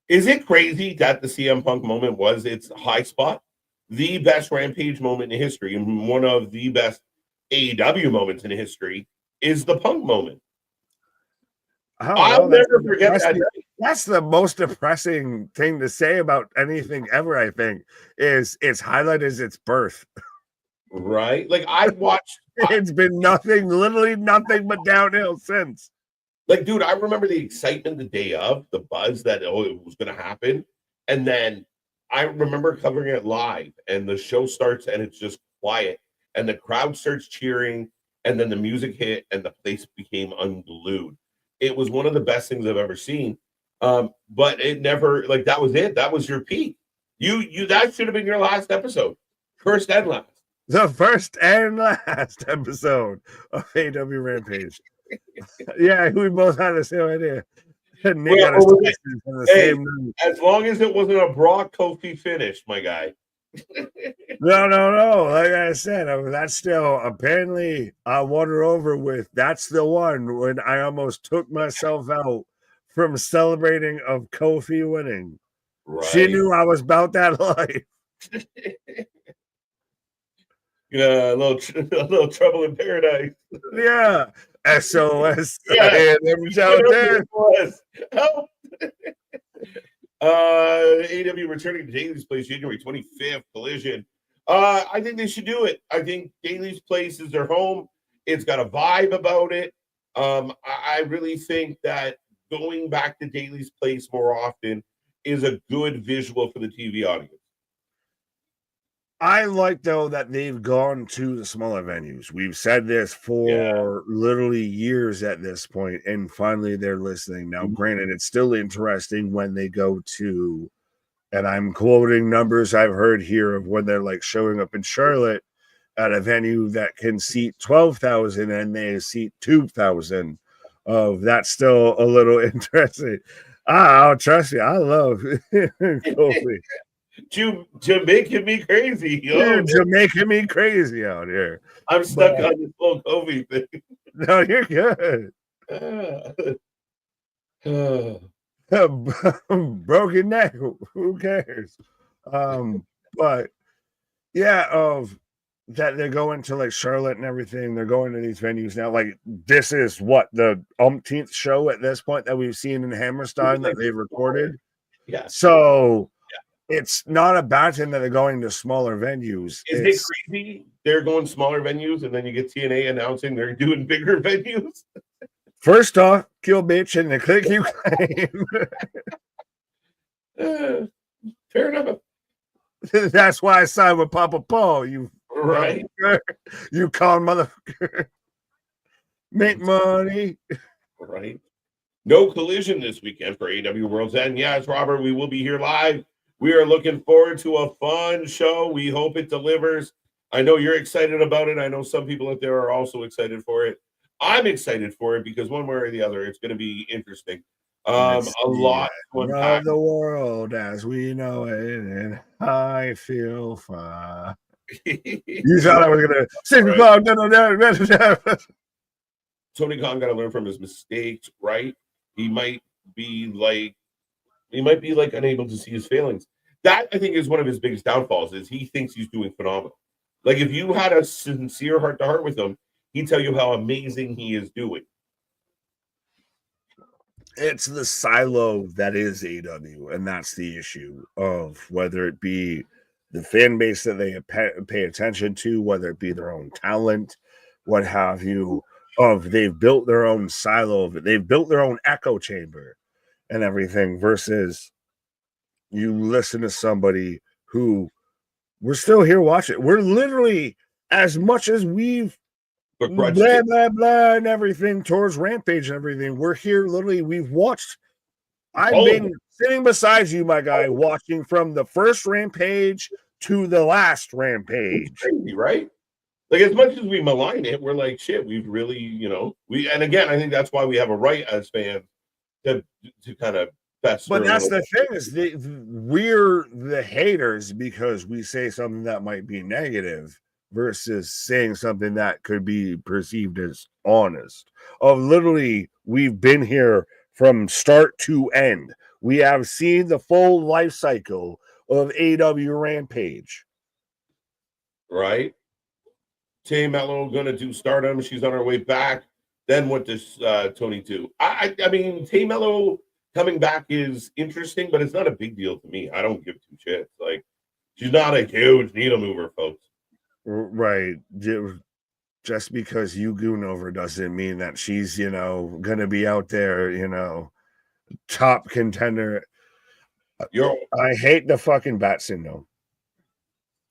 Is it crazy that the CM Punk moment was its high spot? The best Rampage moment in history, and one of the best AEW moments in history, is the Punk moment. I'll never forget that. That's the most depressing thing to say about anything ever, I think, is its highlight is its birth. Right? Like, I've watched. It's been nothing, literally nothing but downhill since. Like, dude, I remember the excitement the day of, the buzz that, it was going to happen. And then I remember covering it live, and the show starts, and it's just quiet. And the crowd starts cheering, and then the music hit, and the place became unglued. It was one of the best things I've ever seen. But it never, like, that was it. That was your peak. You that should have been your last episode. First and last. The first and last episode of AEW Rampage. Yeah, we both had the same idea. As long as it wasn't a Brock Kofi finish, my guy. No. Like I said, that's still apparently I won her over with. That's the one when I almost took myself out from celebrating of Kofi winning. Right. She knew I was about that life. Yeah, a little trouble in paradise. Yeah. SOS. Yeah, help. AEW returning to Daly's Place January 25th, Collision. I think they should do it. I think Daly's Place is their home. It's got a vibe about it. I really think that going back to Daly's Place more often is a good visual for the TV audience. I like, though, that they've gone to the smaller venues. We've said this for literally years at this point, and finally they're listening. Now, granted, it's still interesting when they go to, and I'm quoting numbers I've heard here of when they're like showing up in Charlotte at a venue that can seat 12,000 and they seat 2,000. That's still a little interesting. Trust me, I love Kofi. Jamaican me crazy, yo. You're Jamaican me crazy out here. I'm stuck on this whole Kobe thing. No, you're good. Broken neck. Who cares? But yeah, that they're going to like Charlotte and everything. They're going to these venues now. Like, this is what the umpteenth show at this point that we've seen in Hammerstein that they've recorded. Yeah. So it's not a bad thing that they're going to smaller venues. Is it crazy? They're going smaller venues, and then you get TNA announcing they're doing bigger venues. First off, kill bitch and the click you claim. Fair enough. That's why I signed with Papa Paul. You right? You con motherfucker. Make money. Right. No Collision this weekend for AEW World's End. Yes, Robert, we will be here live. We are looking forward to a fun show. We hope it delivers. I know you're excited about it. I know some people out there are also excited for it. I'm excited for it because one way or the other, it's going to be interesting. A lot of the world as we know it, and I feel fine. You thought I was going to sing the Tony Khan got to learn from his mistakes, right? He might be like unable to see his failings. That I think is one of his biggest downfalls. Is he thinks he's doing phenomenal. Like if you had a sincere heart to heart with him, he'd tell you how amazing he is doing. It's the silo that is AEW, and that's the issue of whether it be the fan base that they pay attention to, whether it be their own talent, what have you. Of they've built their own silo of it, they've built their own echo chamber and everything. Versus you listen to somebody who we're still here watching. We're literally as much as we've blah blah blah and everything towards Rampage and everything. We're here literally. We've watched. I've been sitting beside you, my guy, watching from the first Rampage to the last Rampage. It's crazy, right? Like as much as we malign it, we're like shit. We've really, and again, I think that's why we have a right as fans to kind of fester. But that's the thing is we're the haters because we say something that might be negative versus saying something that could be perceived as honest. Of literally, we've been here from start to end. We have seen the full life cycle of AEW Rampage. Right? Tay Mello gonna do Stardom. She's on her way back. Then what does Tony do? I mean, Tay Mello coming back is interesting, but it's not a big deal to me. I don't give two shits. Like, she's not a huge needle mover, folks. Right. Just because you goon over doesn't mean that she's, gonna be out there, top contender. I hate the fucking bat signal.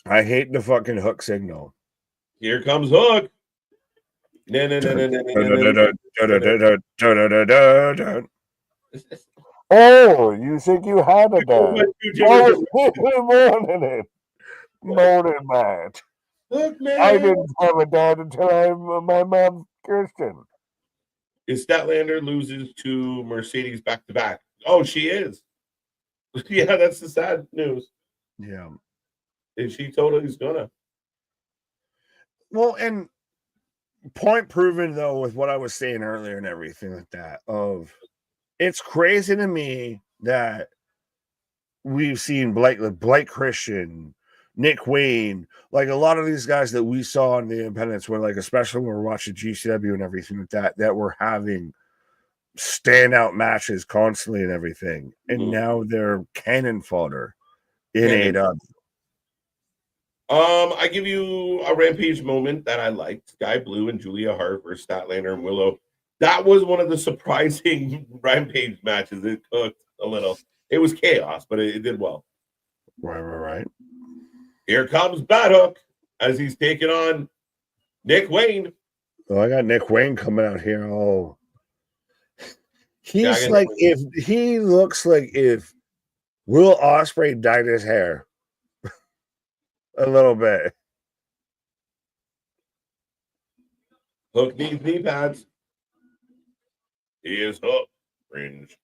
I hate the fucking hook signal. Here comes Hook. Oh, you think you had a dad? Morning, Matt. Look, man. I didn't have a dad until my mom's Christian. Is Statlander loses to Mercedes back to back? Oh, she is. Yeah, that's the sad news. Yeah. And she totally is gonna. Well, and point proven though with what I was saying earlier and everything like that. It's crazy to me that we've seen Blake Christian, Nick Wayne, like a lot of these guys that we saw in the independents were like, especially when we're watching GCW and everything like that were having standout matches constantly and everything. And now they're cannon fodder in AEW. I give you a Rampage moment that I liked. Sky Blue and Julia Hart versus Statlander and Willow. That was one of the surprising Rampage matches. It cooked a little. It was chaos, but it did well. Right. Here comes Bad Hook as he's taking on Nick Wayne. Oh, I got Nick Wayne coming out here. Oh, he looks like if Will Ospreay dyed his hair a little bit. Hook needs knee pads. He is Hook. Cringe.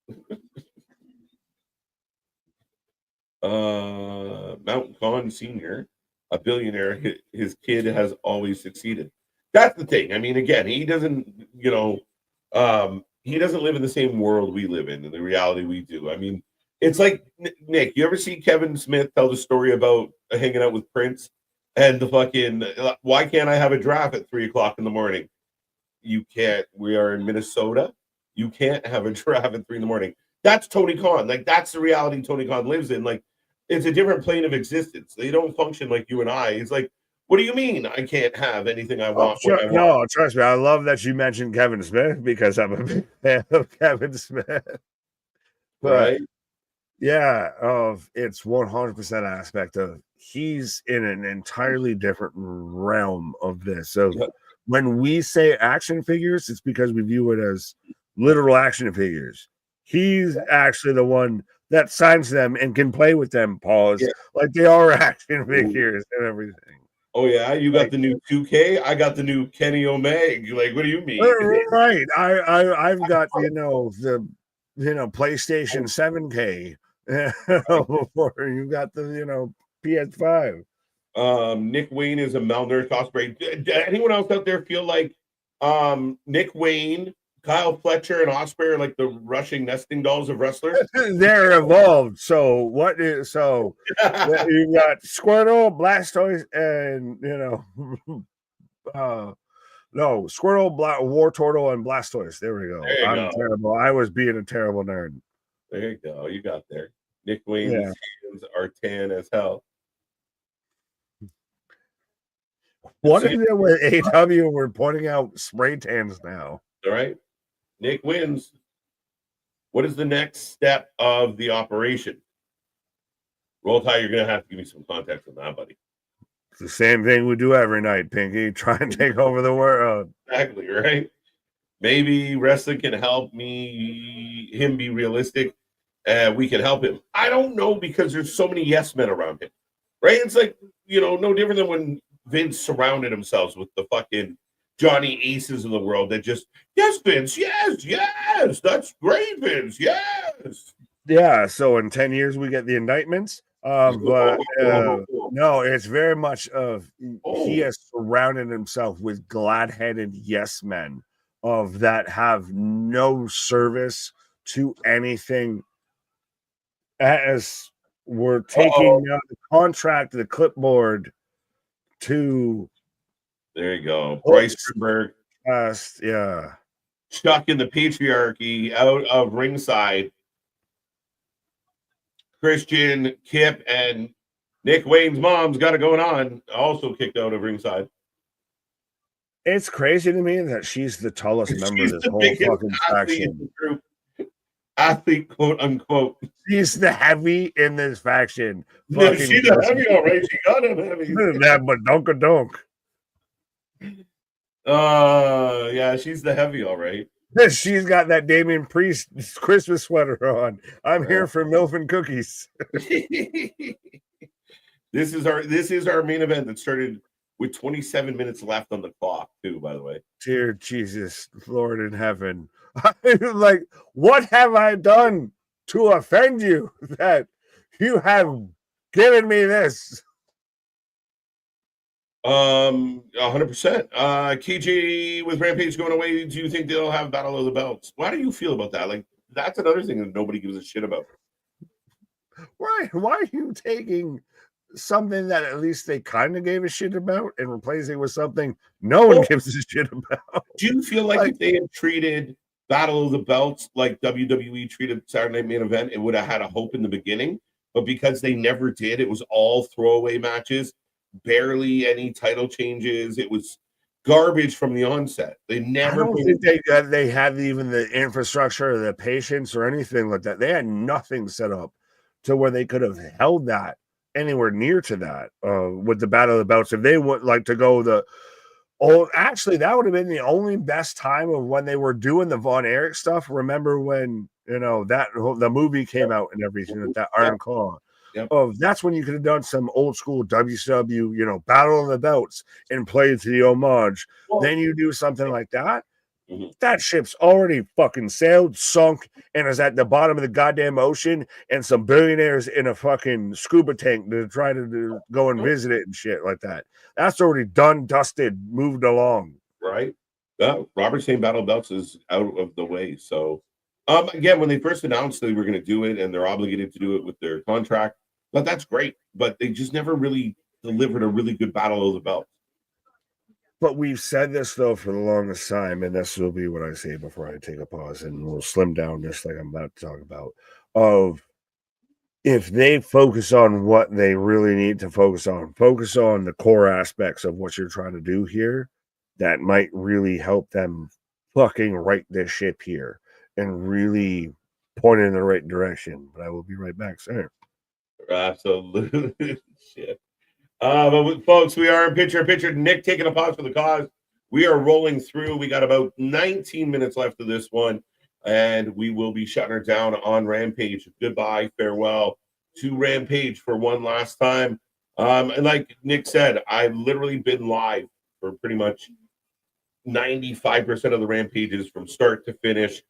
Mountain Khan Sr., a billionaire, his kid has always succeeded. That's the thing. I mean, again, he doesn't, he doesn't live in the same world we live in the reality we do. I mean, it's like, Nick, you ever see Kevin Smith tell the story about hanging out with Prince and the fucking, why can't I have a draft at 3:00 in the morning? You can't. We are in Minnesota. You can't have a draft at 3 in the morning. That's Tony Khan. Like, that's the reality Tony Khan lives in. Like, it's a different plane of existence. They don't function like you and I. It's like, what do you mean I can't have anything I want? No, trust me. I love that you mentioned Kevin Smith because I'm a big fan of Kevin Smith. But, right? Yeah, it's 100% aspect of he's in an entirely different realm of this. So when we say action figures, it's because we view it as literal action figures. He's actually the one that signs them and can play with them, like they are action figures and everything. Oh yeah, you got the new 2K. I got the new Kenny Omega. Like, what do you mean? Right. I've got the PlayStation 7K. Before you got the PS5. Nick Wayne is a malnourished Ospreay. Did anyone else out there feel like Nick Wayne, Kyle Fletcher, and Osprey are like the rushing nesting dolls of wrestlers. They're evolved. So what is so? You got Squirtle, Blastoise, and no Squirtle, War Turtle, and Blastoise. There we go. There you I'm go. terrible. I was being a terrible nerd. There you go. You got there. Nick Wayne's hands are tan as hell. What is it with AEW? We're pointing out spray tans now. All right. Nick wins. What is the next step of the operation? Roll Tide, you're going to have to give me some context on that, buddy. It's the same thing we do every night, Pinky. Try and take over the world. Exactly, right? Maybe wrestling can help him be realistic. We can help him. I don't know, because there's so many yes men around him, right? It's like, no different than when Vince surrounded himself with the fucking Johnny Aces of the world that just, yes, Vince, yes, that's great, Vince, yes. Yeah, so in 10 years we get the indictments. But no, it's very much of he has surrounded himself with glad-headed yes men that have no service to anything, as we're taking the contract, the clipboard to there you go. Bryce Strindberg. Yeah. Stuck in the patriarchy out of ringside. Christian, Kip, and Nick Wayne's mom's got it going on. Also kicked out of ringside. It's crazy to me that she's the tallest member of this whole fucking faction. Athlete, quote unquote. She's the heavy in this faction. Yeah, she's the heavy, all right. She got him heavy. That badonka-donk. Yeah, she's the heavy, all right. She's got that Damian Priest Christmas sweater on. I'm here for milk and cookies. This is our main event that started with 27 minutes left on the clock, too, by the way. Dear Jesus, Lord in heaven. Like, what have I done to offend you that you have given me this? 100%. KJ with Rampage going away. Do you think they'll have Battle of the Belts? Why do you feel about that? Like, that's another thing that nobody gives a shit about. Why are you taking something that at least they kind of gave a shit about and replacing it with something no one gives a shit about? Do you feel like if they had treated Battle of the Belts like WWE treated Saturday Night Main Event, it would have had a hope in the beginning? But because they never did, it was all throwaway matches. Barely any title changes. It was garbage from the onset. They never. I don't think they had even the infrastructure or the patience or anything like that. They had nothing set up to where they could have held that anywhere near to that with the Battle of the Belts. If they would like to go actually, that would have been the only best time of when they were doing the Von Erich stuff. Remember when that the movie came out and everything, that Iron Claw. Yep. That's when you could have done some old school WCW, Battle of the Belts and played to the homage. Well, then you do something like that. Mm-hmm. That ship's already fucking sailed, sunk, and is at the bottom of the goddamn ocean, and some billionaires in a fucking scuba tank to try to go and visit it and shit like that. That's already done, dusted, moved along. Right. Robert saying Battle of Belts is out of the way. So, again, when they first announced they were going to do it and they're obligated to do it with their contract, but that's great. But they just never really delivered a really good Battle of the Belts. But we've said this, though, for the longest time, and this will be what I say before I take a pause, and we'll slim down this like I'm about to talk about, of if they focus on what they really need to focus on the core aspects of what you're trying to do here, that might really help them fucking right this ship here and really point it in the right direction. But I will be right back, sir. Absolutely. Shit. But folks, we are in picture. Nick taking a pause for the cause. We are rolling through. We got about 19 minutes left of this one, and we will be shutting her down on Rampage. Goodbye, farewell to Rampage for one last time. And like Nick said, I've literally been live for pretty much 95% of the Rampages from start to finish.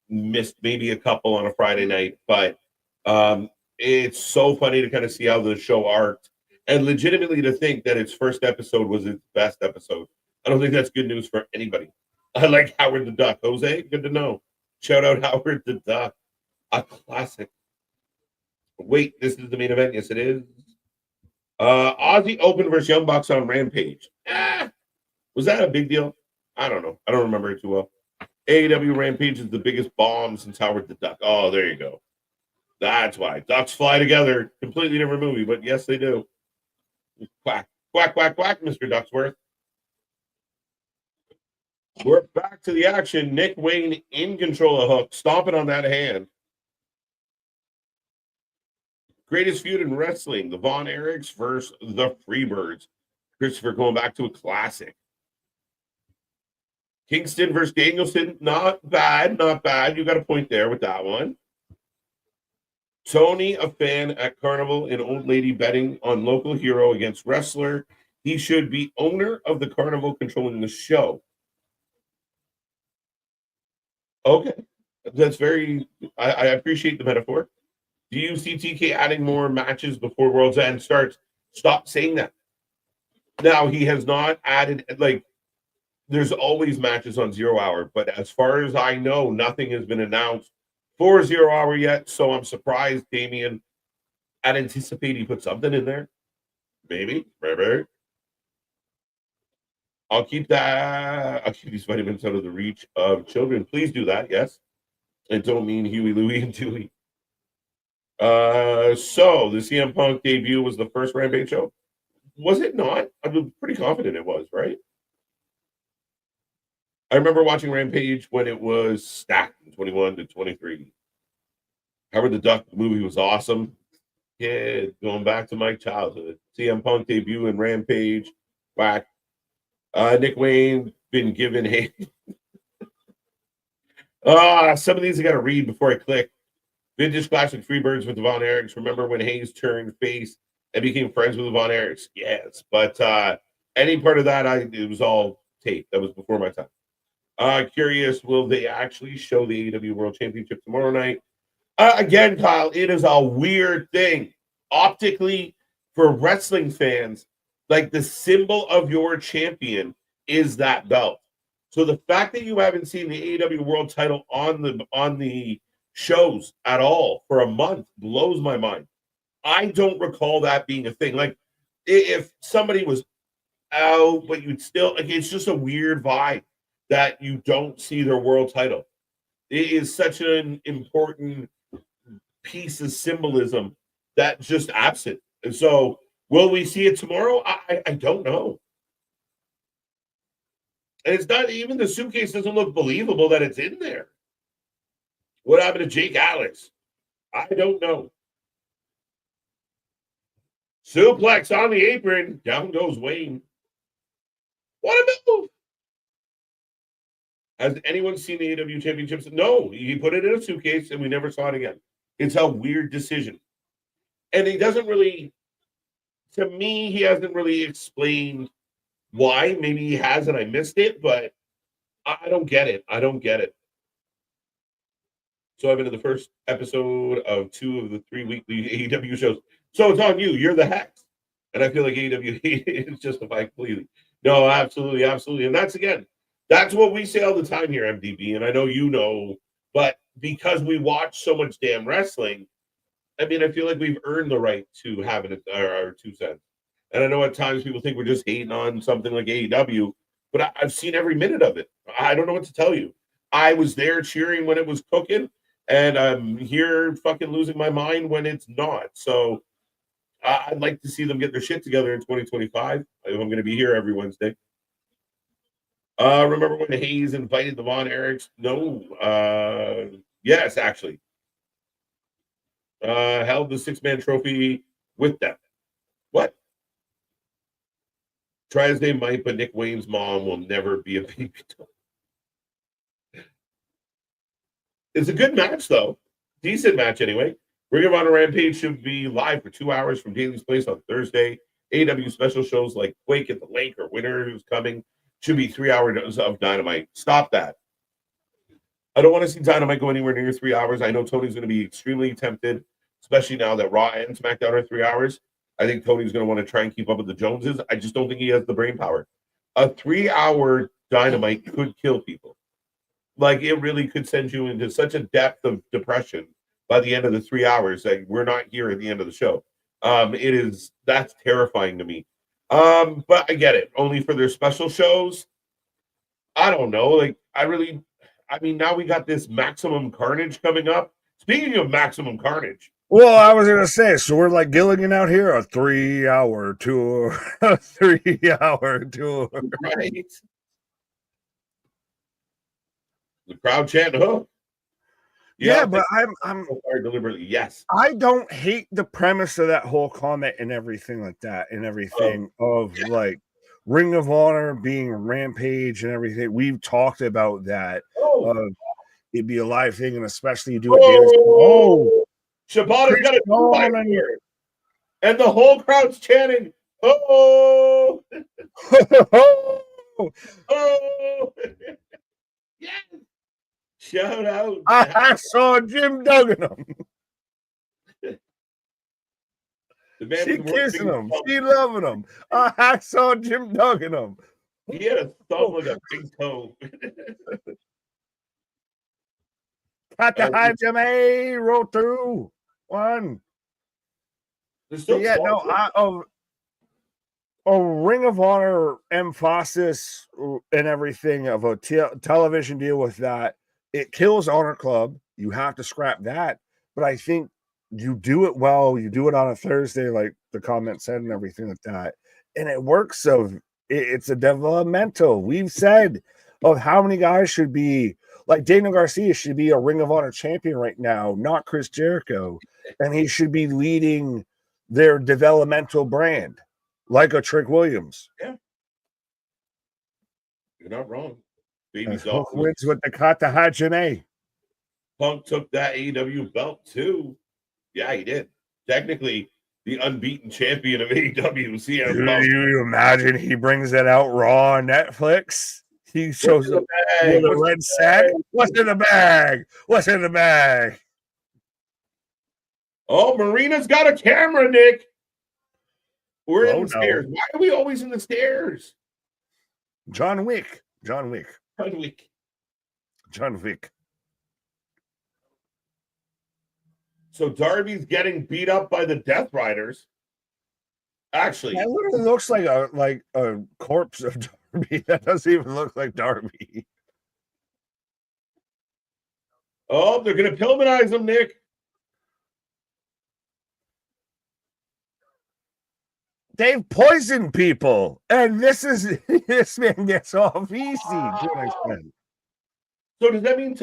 Missed maybe a couple on a Friday night, but it's so funny to kind of see how the show arced, and legitimately to think that its first episode was its best episode. I don't think that's good news for anybody. I like Howard the Duck. Jose, good to know. Shout out Howard the Duck. A classic. Wait, this is the main event. Yes, it is. Aussie Open versus Young Bucks on Rampage. Was that a big deal? I don't know. I don't remember it too well. AEW Rampage is the biggest bomb since Howard the Duck. Oh, there you go. That's why. Ducks fly together. Completely different movie, but yes, they do. Quack, quack, quack, quack, Mr. Ducksworth. We're back to the action. Nick Wayne in control of Hook, stomping on that hand. Greatest feud in wrestling, the Von Erichs versus the Freebirds. Christopher going back to a classic. Kingston versus Danielson, not bad, not bad. You got a point there with that one. Tony, a fan at Carnival, an old lady betting on local hero against wrestler. He should be owner of the Carnival controlling the show. Okay, that's very, I appreciate the metaphor. Do you see TK adding more matches before World's End starts? Stop saying that. Now, he has not added, like, there's always matches on 0 Hour, but as far as I know, nothing has been announced for 0 Hour yet. So I'm surprised, Damien. I'd anticipate he put something in there. Maybe. I'll keep these vitamins out of the reach of children. Please do that, yes. I don't mean Huey, Louie, and Dewey. So the CM Punk debut was the first Rampage show. Was it not? I'm pretty confident it was, right? I remember watching Rampage when it was stacked in 21 to 23. Howard the Duck movie was awesome. Yeah, going back to my childhood. CM Punk debut in Rampage. Whack. Nick Wayne been given some of these I got to read before I click. Vintage classic Freebirds with the Von Erichs. Remember when Hayes turned face and became friends with the Von Erichs? Yes, but any part of that, it was all tape. That was before my time. Curious, will they actually show the AEW World Championship tomorrow night? Again, Kyle, it is a weird thing. Optically, for wrestling fans, like the symbol of your champion is that belt. So the fact that you haven't seen the AEW World title on the shows at all for a month blows my mind. I don't recall that being a thing. Like if somebody was out, but you'd still like it's just a weird vibe that you don't see their world title. It is such an important piece of symbolism that just absent. And so will we see it tomorrow? I don't know. And it's not even the suitcase doesn't look believable that it's in there. What happened to Jake Atlas? I don't know. Suplex on the apron. Down goes Wayne. What a move. Has anyone seen the AEW Championships? No. He put it in a suitcase and we never saw it again. It's a weird decision. And he doesn't really, to me, he hasn't really explained why. Maybe he has and I missed it, but I don't get it. I don't get it. So I've been to the first episode of 2 of the 3 weekly AEW shows. So it's on you. You're the Hex. And I feel like AEW is justified completely. No, absolutely, absolutely. And that's what we say all the time here, MDB. And I know you know, but because we watch so much damn wrestling, I mean, I feel like we've earned the right to have our 2 cents. And I know at times people think we're just hating on something like AEW, but I've seen every minute of it. I don't know what to tell you. I was there cheering when it was cooking, and I'm here fucking losing my mind when it's not. So I'd like to see them get their shit together in 2025. I'm going to be here every Wednesday. Remember when Hayes invited the Von Erichs? No. Yes, actually. Held the 6-man trophy with them. What? Try as they might, but Nick Wayne's mom will never be a baby doll. It's a good match, though. Decent match, anyway. Ring of Honor Rampage should be live for 2 hours from Daly's Place on Thursday. AEW special shows like Quake at the Lake or Winter Who's Coming should be 3 hours of Dynamite. Stop that. I don't want to see Dynamite go anywhere near 3 hours. I know Tony's going to be extremely tempted, especially now that Raw and SmackDown are 3 hours. I think Tony's going to want to try and keep up with the Joneses. I just don't think he has the brain power. a 3-hour Dynamite could kill people. Like, it really could send you into such a depth of depression by the end of the 3 hours that we're not here at the end of the show. That's terrifying to me. But I get it. Only for their special shows. I don't know. Like, I mean, now we got this Maximum Carnage coming up. Speaking of Maximum Carnage. Well, I was gonna say, so we're like Gilligan out here, a 3-hour tour, a 3-hour tour. Right. The crowd chanting hook. Yeah, but I'm deliberately, yes. I don't hate the premise of that whole comment and everything like that, and everything like Ring of Honor being Rampage and everything. We've talked about that. It'd be a live thing, and especially you do it. Shibata's got a here, and the whole crowd's chanting, "Oh, oh, yes!" Shout out! I saw Jim Duggan him. She kissing him. She loving him. I saw Jim Duggan him. He had a thumb like a big toe. Got the high Jim roll through one. A Ring of Honor emphasis and everything of a television deal with that. It kills Honor Club. You have to scrap that. But I think you do it well. You do it on a Thursday, like the comment said, and everything like that. And it works. It's a developmental. We've said of how many guys should be, like Daniel Garcia should be a Ring of Honor champion right now, not Chris Jericho. And he should be leading their developmental brand, like a Trick Williams. Yeah. You're not wrong. Baby Hook wins with the Kata Hajime. Punk took that AEW belt too. Yeah, he did. Technically, the unbeaten champion of AEW. Do you imagine he brings it out raw on Netflix? He shows up with a red sack. What's in the bag? What's in the bag? Oh, Marina's got a camera, Nick. We're in the stairs. Why are we always in the stairs? John Wick. So Darby's getting beat up by the Death Riders. Actually, that literally looks like a corpse of Darby. That doesn't even look like Darby. Oh, they're gonna Pillmanize him, Nick. They've poisoned people, and this man gets off easy to an extent. So does that mean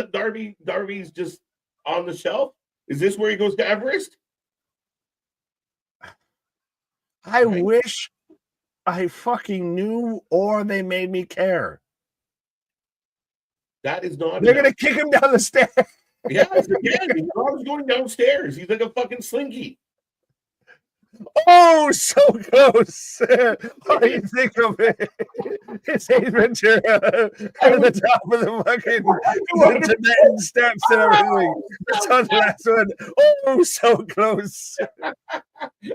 Darby's just on the shelf? Is this where he goes to Everest? I wish I fucking knew, or they made me care. That is not. They're gonna kick him down the stairs. Yes, again. He's always going downstairs. He's like a fucking slinky. Oh, so close. What do you think of it? It's Ace Ventura at the top of the fucking Tibetan steps and everything. It's on the last one. Oh, so close.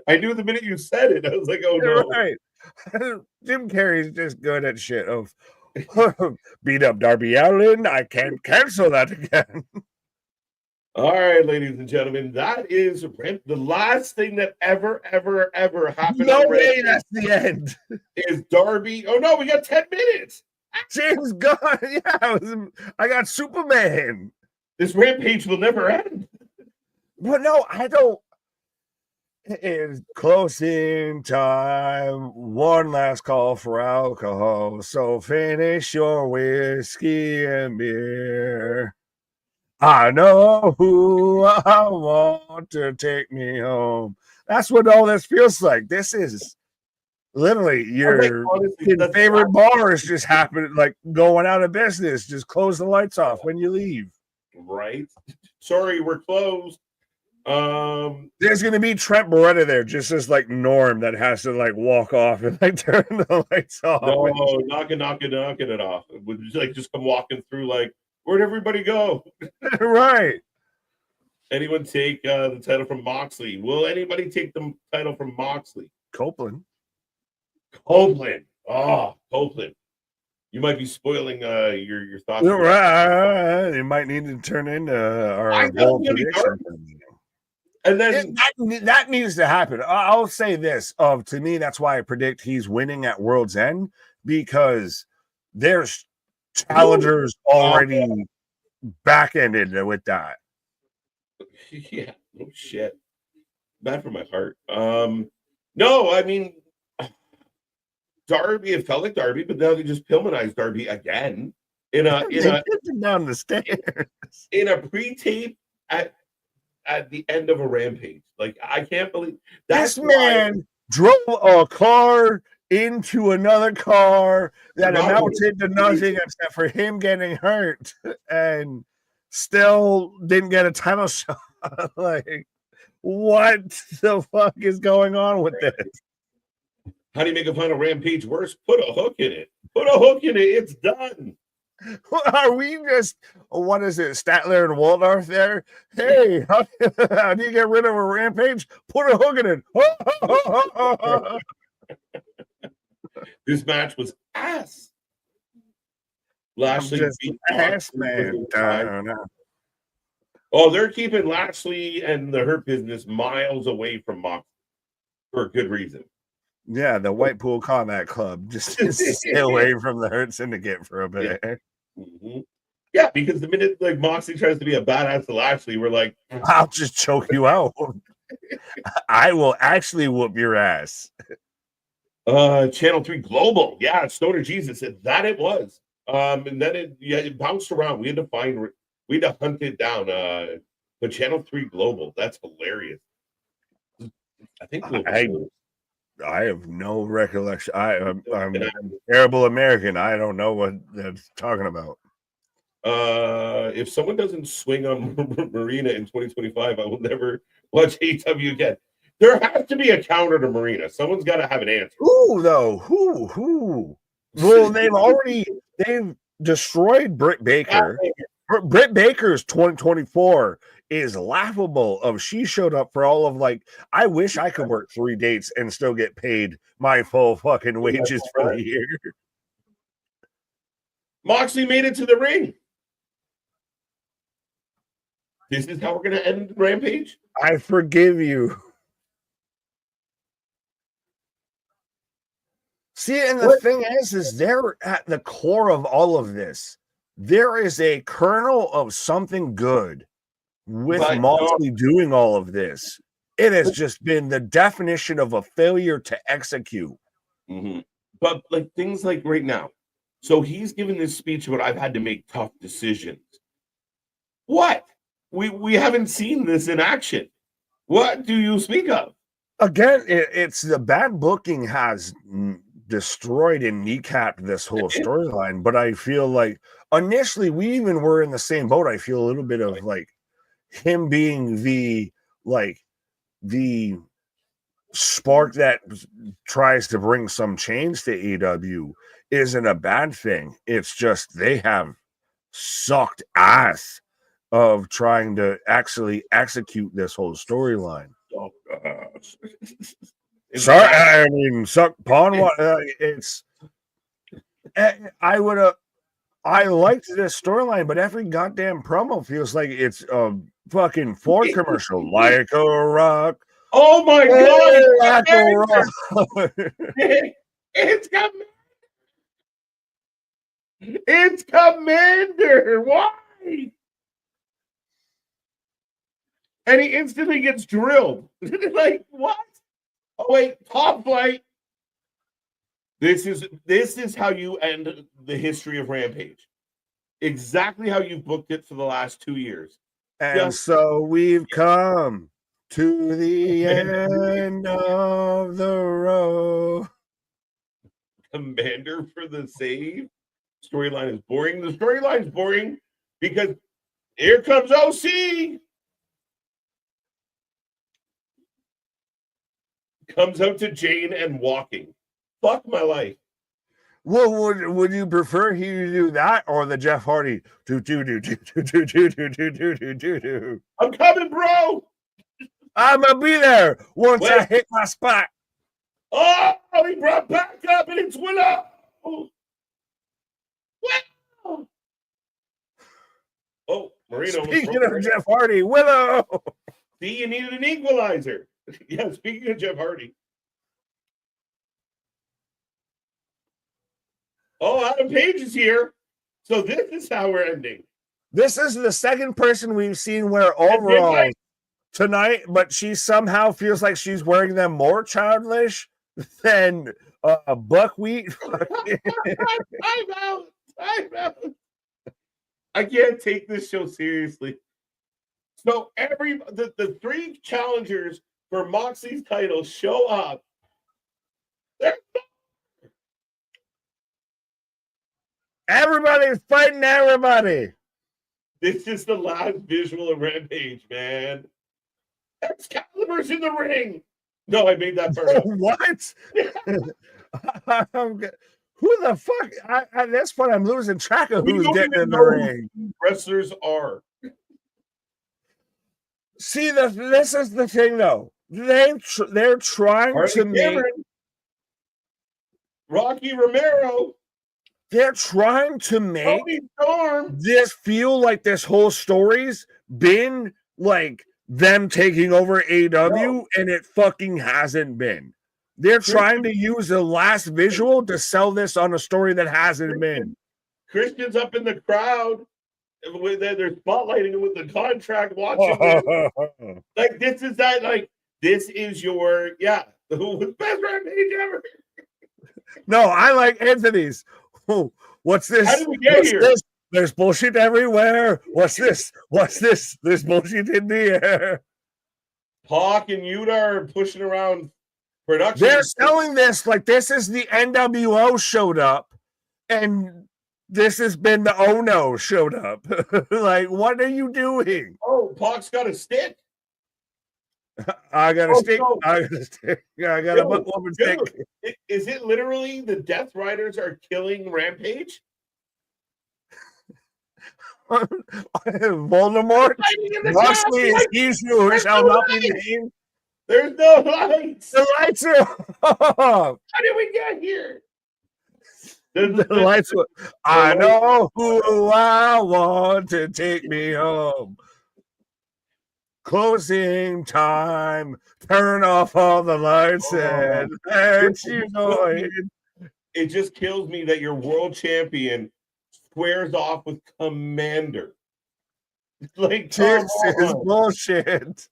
I knew the minute you said it. I was like, oh, no. Right. Jim Carrey's just good at shit. Beat up Darby Allin. I can't cancel that again. All right, ladies and gentlemen, that is the last thing that ever happened. No way, that's the end. Is Darby? Oh no, we got 10 minutes. James Gunn, yeah, I got Superman. This Rampage will never end. But no, I don't. It is closing time. One last call for alcohol. So finish your whiskey and beer. I know who I want to take me home. That's what all this feels like. This is literally your favorite bar is just happening, like going out of business. Just close the lights off when you leave. Right. Sorry, we're closed. There's gonna be Trent Beretta there, just as like Norm that has to like walk off and like turn the lights off. No, knocking it off. Would like just come walking through like, where'd everybody go? Right. Anyone take the title from Moxley? Will anybody take the title from Moxley? Copeland. Oh, Copeland. You might be spoiling your thoughts. You might need to turn into our bold prediction. And then that needs to happen. I'll say this: to me, that's why I predict he's winning at World's End, because there's challengers already back-ended with that. Yeah, no shit. Bad for my heart. No, I mean, Darby, it felt like Darby, but now they just Pillmanized Darby again in a down the stairs in a pre-tape at the end of a Rampage. Like, I can't believe this man drove a car into another car that amounted to nothing except for him getting hurt, and still didn't get a title shot. Like, what the fuck is going on with this? How do you make a final Rampage worse? Put a hook in it. Put a hook in it. It's done. Are we just, what is it, Statler and Waldorf there? Hey, how do you get rid of a Rampage? Put a hook in it. This match was ass. Lashley beat ass, man. Oh, they're keeping Lashley and the Hurt Business miles away from Mox for a good reason. Yeah, the White Pool Combat Club. Just stay away from the Hurt Syndicate for a bit. Yeah. Mm-hmm. Yeah, because the minute like Moxley tries to be a badass to Lashley, we're like, I'll just choke you out. I will actually whoop your ass. Channel 3 Global. Yeah, Stoner Jesus said that it was. And then it bounced around. We had to hunt it down. But Channel 3 Global, that's hilarious. I think I have no recollection. I'm a terrible American. I don't know what that's talking about. If someone doesn't swing on Marina in 2025, I will never watch AEW again. There has to be a counter to Marina. Someone's got to have an answer. Who though? Who? Well, they've destroyed Britt Baker. Britt Baker's 2024 is laughable. She showed up for all of I wish I could work 3 dates and still get paid my full fucking wages for the year. Moxley made it to the ring. This is how we're going to end Rampage? I forgive you. See, and the thing is they're at the core of all of this. There is a kernel of something good with Moxley doing all of this. It has just been the definition of a failure to execute. Mm-hmm. But things like right now. So he's given this speech about I've had to make tough decisions. What? We haven't seen this in action. What do you speak of? Again, it's the bad booking has destroyed and kneecapped this whole storyline. But I feel like initially we even were in the same boat. I feel a little bit of him being the spark that tries to bring some change to AEW isn't a bad thing. It's just they have sucked ass of trying to actually execute this whole storyline. Oh gosh. Sorry, I mean, suck pawn. It's. I liked this storyline, but every goddamn promo feels like it's a fucking Ford commercial, like a rock. Oh my god! Like a rock. It's Commander. It's Commander. Why? And he instantly gets drilled. What? Oh wait, Top Flight. This is how you end the history of Rampage. Exactly how you booked it for the last 2 years. And so we've come to the end of the road. Commander for the save. Storyline is boring. The storyline's boring because here comes OC. Comes out to Jane and walking. Fuck my life. Well, would you prefer he do that or the Jeff Hardy do? I'm coming, bro. I'm gonna be there once I hit my spot. Oh, he brought back up and it's Willow. Oh, Marino. Speaking of Jeff Hardy, Willow. See, you needed an equalizer. Yeah, speaking of Jeff Hardy. Oh, Adam Page is here. So this is how we're ending. This is the second person we've seen wear overalls tonight, but she somehow feels like she's wearing them more childish than buckwheat. I'm out. I can't take this show seriously. So the three challengers for Moxley's title show up. Everybody's fighting everybody. This is the last visual of Rampage, man. Excalibur's in the ring. No, I made that part up. What? Who the fuck? At this point, I'm losing track of who's getting in the ring. Wrestlers are. See, this is the thing, though. They're trying to make Rocky Romero. They're trying to make this feel like this whole story's been like them taking over AEW, and it fucking hasn't been. They're trying to use the last visual to sell this on a story that hasn't been. Christian's up in the crowd. They're spotlighting him with the contract, watching him. Like, this is that, like, this is your, the best Rampage ever. No, I like Anthony's. Oh, what's this? How did we get here? This? There's bullshit everywhere. What's this? There's bullshit in the air. Pac and Yuta are pushing around production. They're selling this like this is the NWO showed up, and this has been the Ono showed up. Like, what are you doing? Oh, Pac's got a stick. I got a stick. No. I got a stick. Yeah, I got a woman stick. Is it literally the Death Riders are killing Rampage? Voldemort? Moxley is he who shall not be named. There's no lights. The lights are off. How did we get here? The lights were, I know who I want to take me home. Closing time. Turn off all the lights and let you go in. It just kills me that your world champion squares off with Commander. Like, this is bullshit.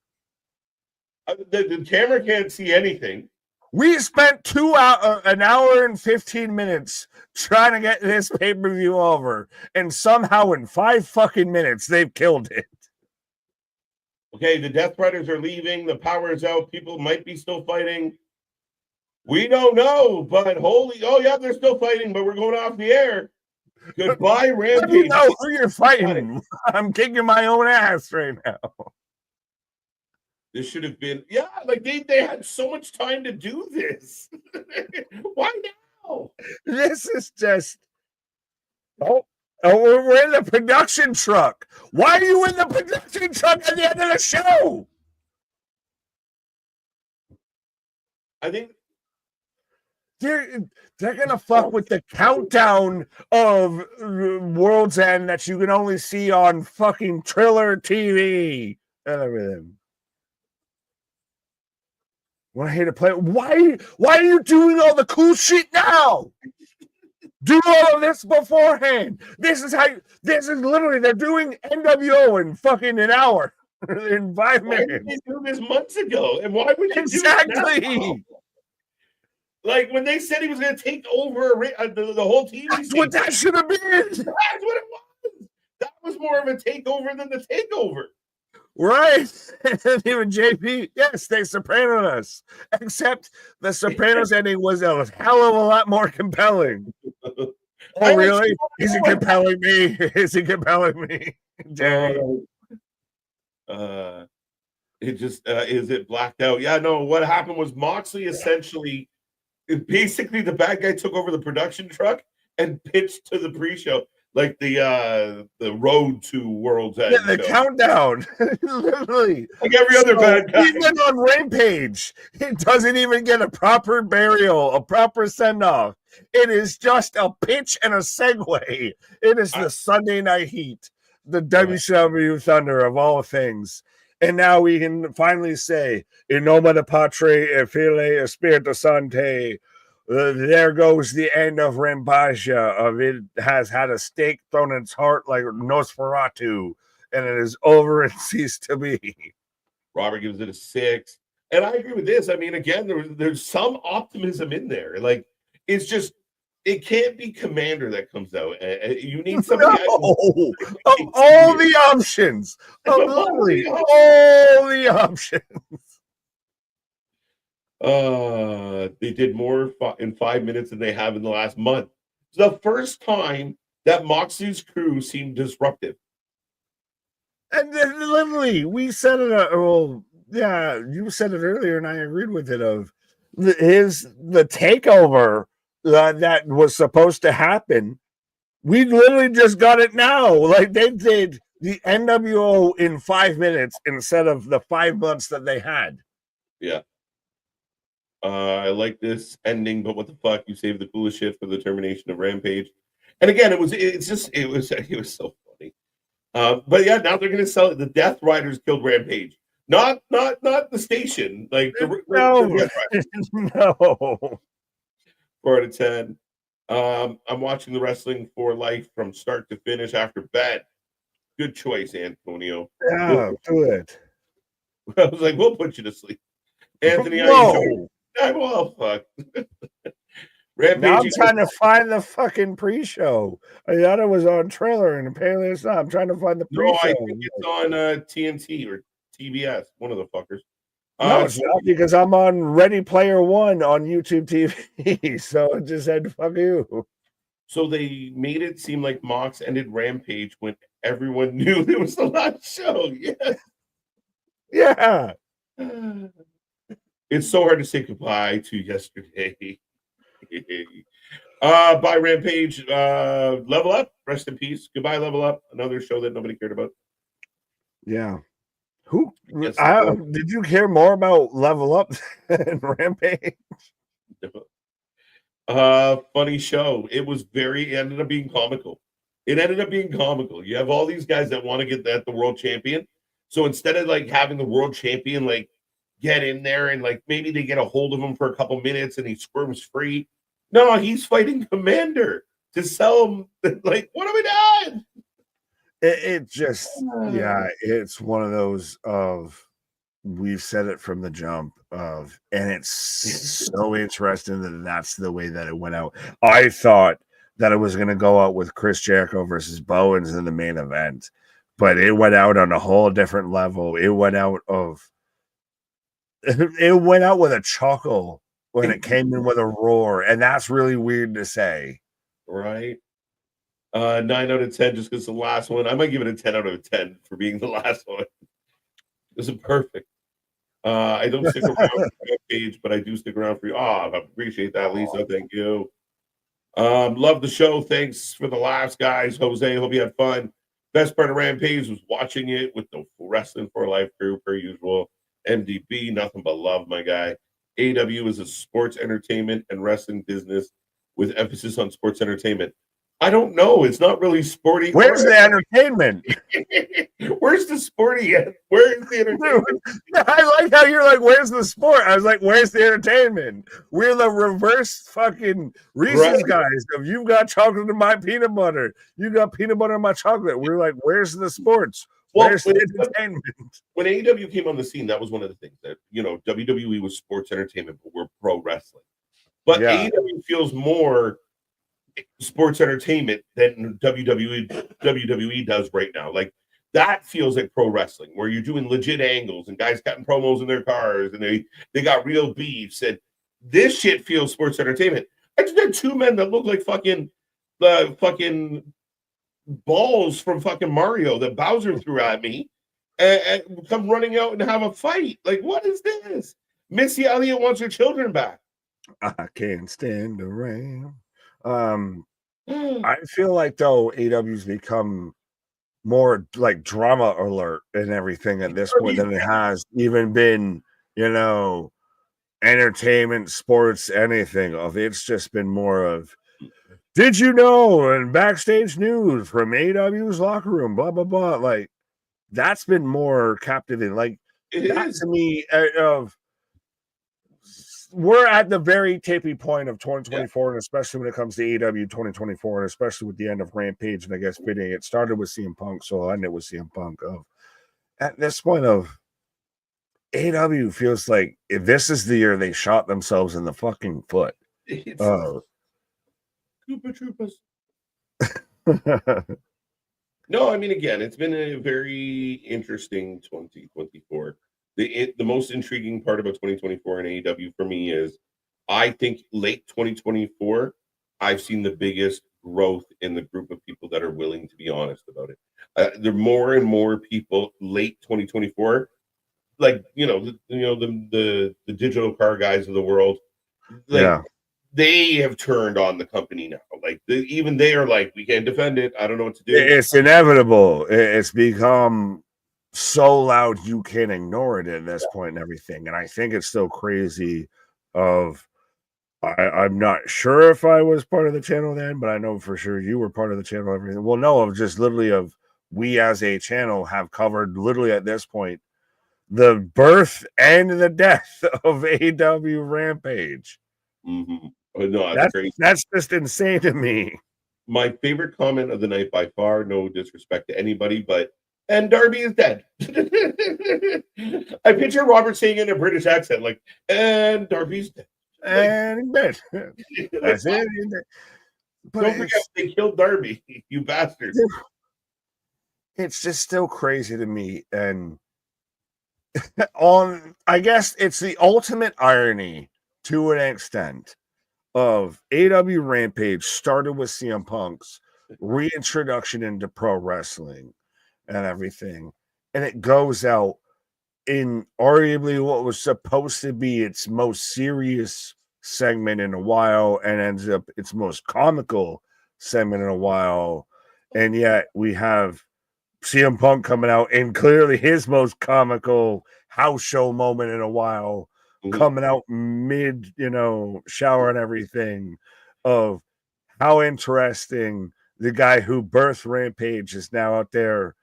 The camera can't see anything. We spent an hour and 15 minutes trying to get this pay-per-view over, and somehow in 5 fucking minutes they've killed it. Okay, the Death Riders are leaving. The power is out. People might be still fighting. We don't know, but they're still fighting, but we're going off the air. Goodbye, Rampage. Let me know who you're fighting. I'm kicking my own ass right now. This should have been, like they had so much time to do this. Why now? This is just, we're in the production truck. Why are you in the production truck at the end of the show? I think they're gonna fuck with the countdown of World's End that you can only see on fucking Triller TV and everything. When I hate to play, why are you doing all the cool shit now? Do all of this beforehand. This is literally, they're doing NWO in fucking an hour, in 5 minutes. Why did they do this months ago? And why would you do it now? Like, when they said he was going to take over the whole TV. That's what that should have been. That's what it was. That was more of a takeover than the takeover. Right. And even JP, yes, they Sopranos us. Except the Sopranos ending was a hell of a lot more compelling. Oh, really? Is he compelling me? Is he compelling me? It just, is it blacked out? Yeah, no, what happened was Moxley essentially, basically the bad guy took over the production truck and pitched to the pre-show. Like the road to World's End. Yeah, the countdown. Literally. Like every other bad guy. Even on Rampage, it doesn't even get a proper burial, a proper send-off. It is just a pitch and a segue. It is the Sunday Night Heat. the WCW Thunder of all things. And now we can finally say, in nomine Patri et Filii et Spiritus Sancti, there goes the end of Rampage. Of it has had a stake thrown in its heart like Nosferatu, and it is over and ceased to be. Robert gives it a 6. And I agree with this. I mean, again, there's some optimism in there. Like, it's just, it can't be Commander that comes out. You need somebody. No. Of all the options. Of literally all the options. They did more in 5 minutes than they have in the last month. It's the first time that Moxley's crew seemed disruptive. And then literally, we said it. Well, yeah, you said it earlier, and I agreed with it. Of the takeover that was supposed to happen. We literally just got it now. Like, they did the NWO in 5 minutes instead of the 5 months that they had. Yeah. I like this ending, but what the fuck? You saved the coolest shit for the termination of Rampage. And again, it was so funny. But yeah, now they're gonna sell it. The Death Riders killed Rampage. Not the station. Like no. 4 out of 10. I'm watching the wrestling for life from start to finish after bed. Good choice, Antonio. Yeah, do it. I was like, we'll put you to sleep. Anthony, well, fuck. Rampage, now I'm trying to find the fucking pre-show. I thought it was on trailer, and apparently it's not. I'm trying to find the pre-show. No, I think it's on TNT or TBS, one of the fuckers. No, it's not, because I'm on Ready Player One on YouTube TV, so it just said fuck you. So they made it seem like Mox ended Rampage when everyone knew it was the last show. Yes. Yeah. It's so hard to say goodbye to yesterday. Bye, Rampage. Level Up. Rest in peace. Goodbye, Level Up. Another show that nobody cared about. Yeah. Who did you hear more about Level Up and Rampage? Funny show. It ended up being comical. You have all these guys that want to get the world champion. So instead of like having the world champion like get in there and like maybe they get a hold of him for a couple minutes and he squirms free. No, he's fighting Commander to sell him. Like, what have we done? It just, yeah, it's one of those of, we've said it from the jump of, and it's so interesting that that's the way that it went out. I thought that it was going to go out with Chris Jericho versus Bowens in the main event, but it went out on a whole different level. It went out with a chuckle when it came in with a roar, and that's really weird to say. Right. 9 out of 10 just because the last one. I might give it a 10 out of 10 for being the last one. This is perfect. I don't stick around for the page, but I do stick around for you. I appreciate that, Lisa. Thank you. Love the show. Thanks for the laughs, guys. Jose, hope you had fun. Best part of Rampage was watching it with the Wrestling for Life crew, per usual. MDB, nothing but love, my guy. AEW is a sports entertainment and wrestling business with emphasis on sports entertainment. I don't know. It's not really sporty. Where's the entertainment? Where's the sporty? Where's the entertainment? I like how you're like, where's the sport? I was like, where's the entertainment? We're the reverse fucking Reese's guys. If you've got chocolate in my peanut butter, you got peanut butter in my chocolate. We're like, where's the sports? Where's the entertainment? When AEW came on the scene, that was one of the things that, WWE was sports entertainment, but we're pro wrestling. But AEW feels more sports entertainment than WWE does right now. Like, that feels like pro wrestling, where you're doing legit angles and guys cutting promos in their cars and they got real beefs, and this shit feels sports entertainment. I just had two men that look like fucking balls from fucking Mario that Bowser threw at me and come running out and have a fight. Like, what is this? Missy Elliott wants her children back. I can't stand the rain. I feel like, though, AEW's become more like drama alert and everything at this point than it has even been, entertainment, sports, anything of. It's just been more of did you know? And backstage news from AEW's locker room, blah, blah, blah. Like, that's been more captivating. Like, that to me, we're at the very tippy point of 2024, and especially when it comes to AEW 2024, and especially with the end of Rampage, and I guess fitting it started with CM Punk, so I'll end it with CM Punk. At this point of AEW feels like if this is the year they shot themselves in the fucking foot. It's Oh. Koopa Troopas. No, I mean, again, it's been a very interesting 2024. The most intriguing part about 2024 in AEW for me is I think late 2024, I've seen the biggest growth in the group of people that are willing to be honest about it. There are more and more people late 2024, like the digital car guys of the world, like they have turned on the company now. Like even they are like, we can't defend it. I don't know what to do. It's inevitable. It's become so loud you can't ignore it at this point and everything. And I think it's still crazy. I'm not sure if I was part of the channel then, but I know for sure you were part of the channel. Everything. Well, no, of just literally of we as a channel have covered literally at this point the birth and the death of AEW Rampage. Mm-hmm. No, that's just insane to me. My favorite comment of the night by far, no disrespect to anybody, but and Darby is dead. I picture Robert saying in a British accent, like, and Darby's dead. And dead. That's it. But don't forget they killed Darby, you bastards. It's just still crazy to me. And I guess it's the ultimate irony to an extent of AEW Rampage started with CM Punk's reintroduction into pro wrestling and everything, and it goes out in arguably what was supposed to be its most serious segment in a while and ends up its most comical segment in a while, and yet we have CM Punk coming out in clearly his most comical house show moment in a while, coming out mid, shower and everything, of how interesting the guy who birthed Rampage is now out there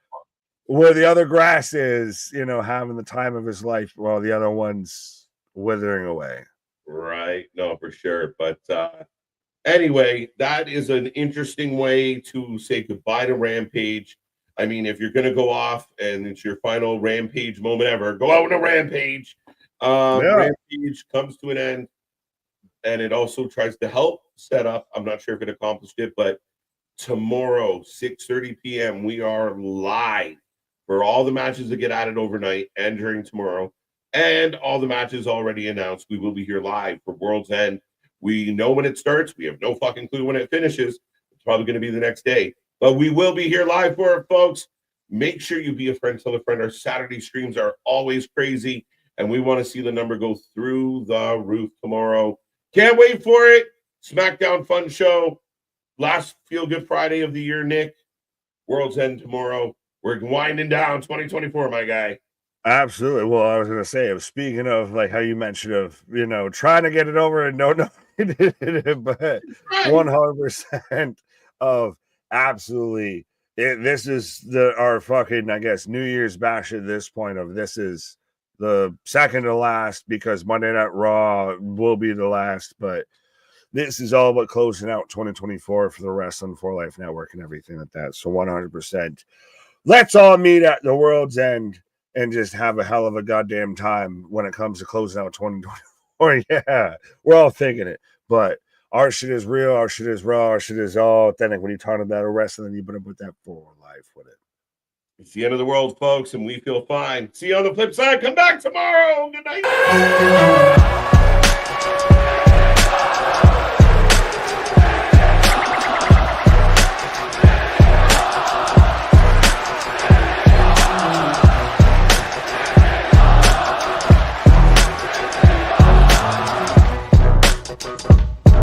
where the other grass is, having the time of his life while the other one's withering away. Right. No, for sure. But anyway, that is an interesting way to say goodbye to Rampage. I mean, if you're going to go off and it's your final Rampage moment ever, go out on a Rampage. Rampage comes to an end, and it also tries to help set up. I'm not sure if it accomplished it, but tomorrow, 6:30 p.m., we are live for all the matches that get added overnight and during tomorrow, and all the matches already announced. We will be here live for World's End. We know when it starts. We have no fucking clue when it finishes. It's probably going to be the next day. But we will be here live for it, folks. Make sure you be a friend, tell a friend. Our Saturday streams are always crazy, and we want to see the number go through the roof tomorrow. Can't wait for it. Smackdown fun show. Last Feel Good Friday of the year, Nick. World's End tomorrow. We're winding down 2024, my guy. Absolutely. Well, I was going to say, speaking of like how you mentioned of, trying to get it over and no, but 100% of absolutely. This is our fucking, I guess, New Year's bash at this point of this is the second to last because Monday Night Raw will be the last, but this is all about closing out 2024 for the Wrestling for Life Network and everything like that. So 100%. Let's all meet at the World's End and just have a hell of a goddamn time when it comes to closing out 2024. Yeah, we're all thinking it, but our shit is real, our shit is raw, our shit is all authentic. When you talk about wrestling, you better put that forward life with it. It's the end of the world, folks, and we feel fine. See you on the flip side. Come back tomorrow. Good night.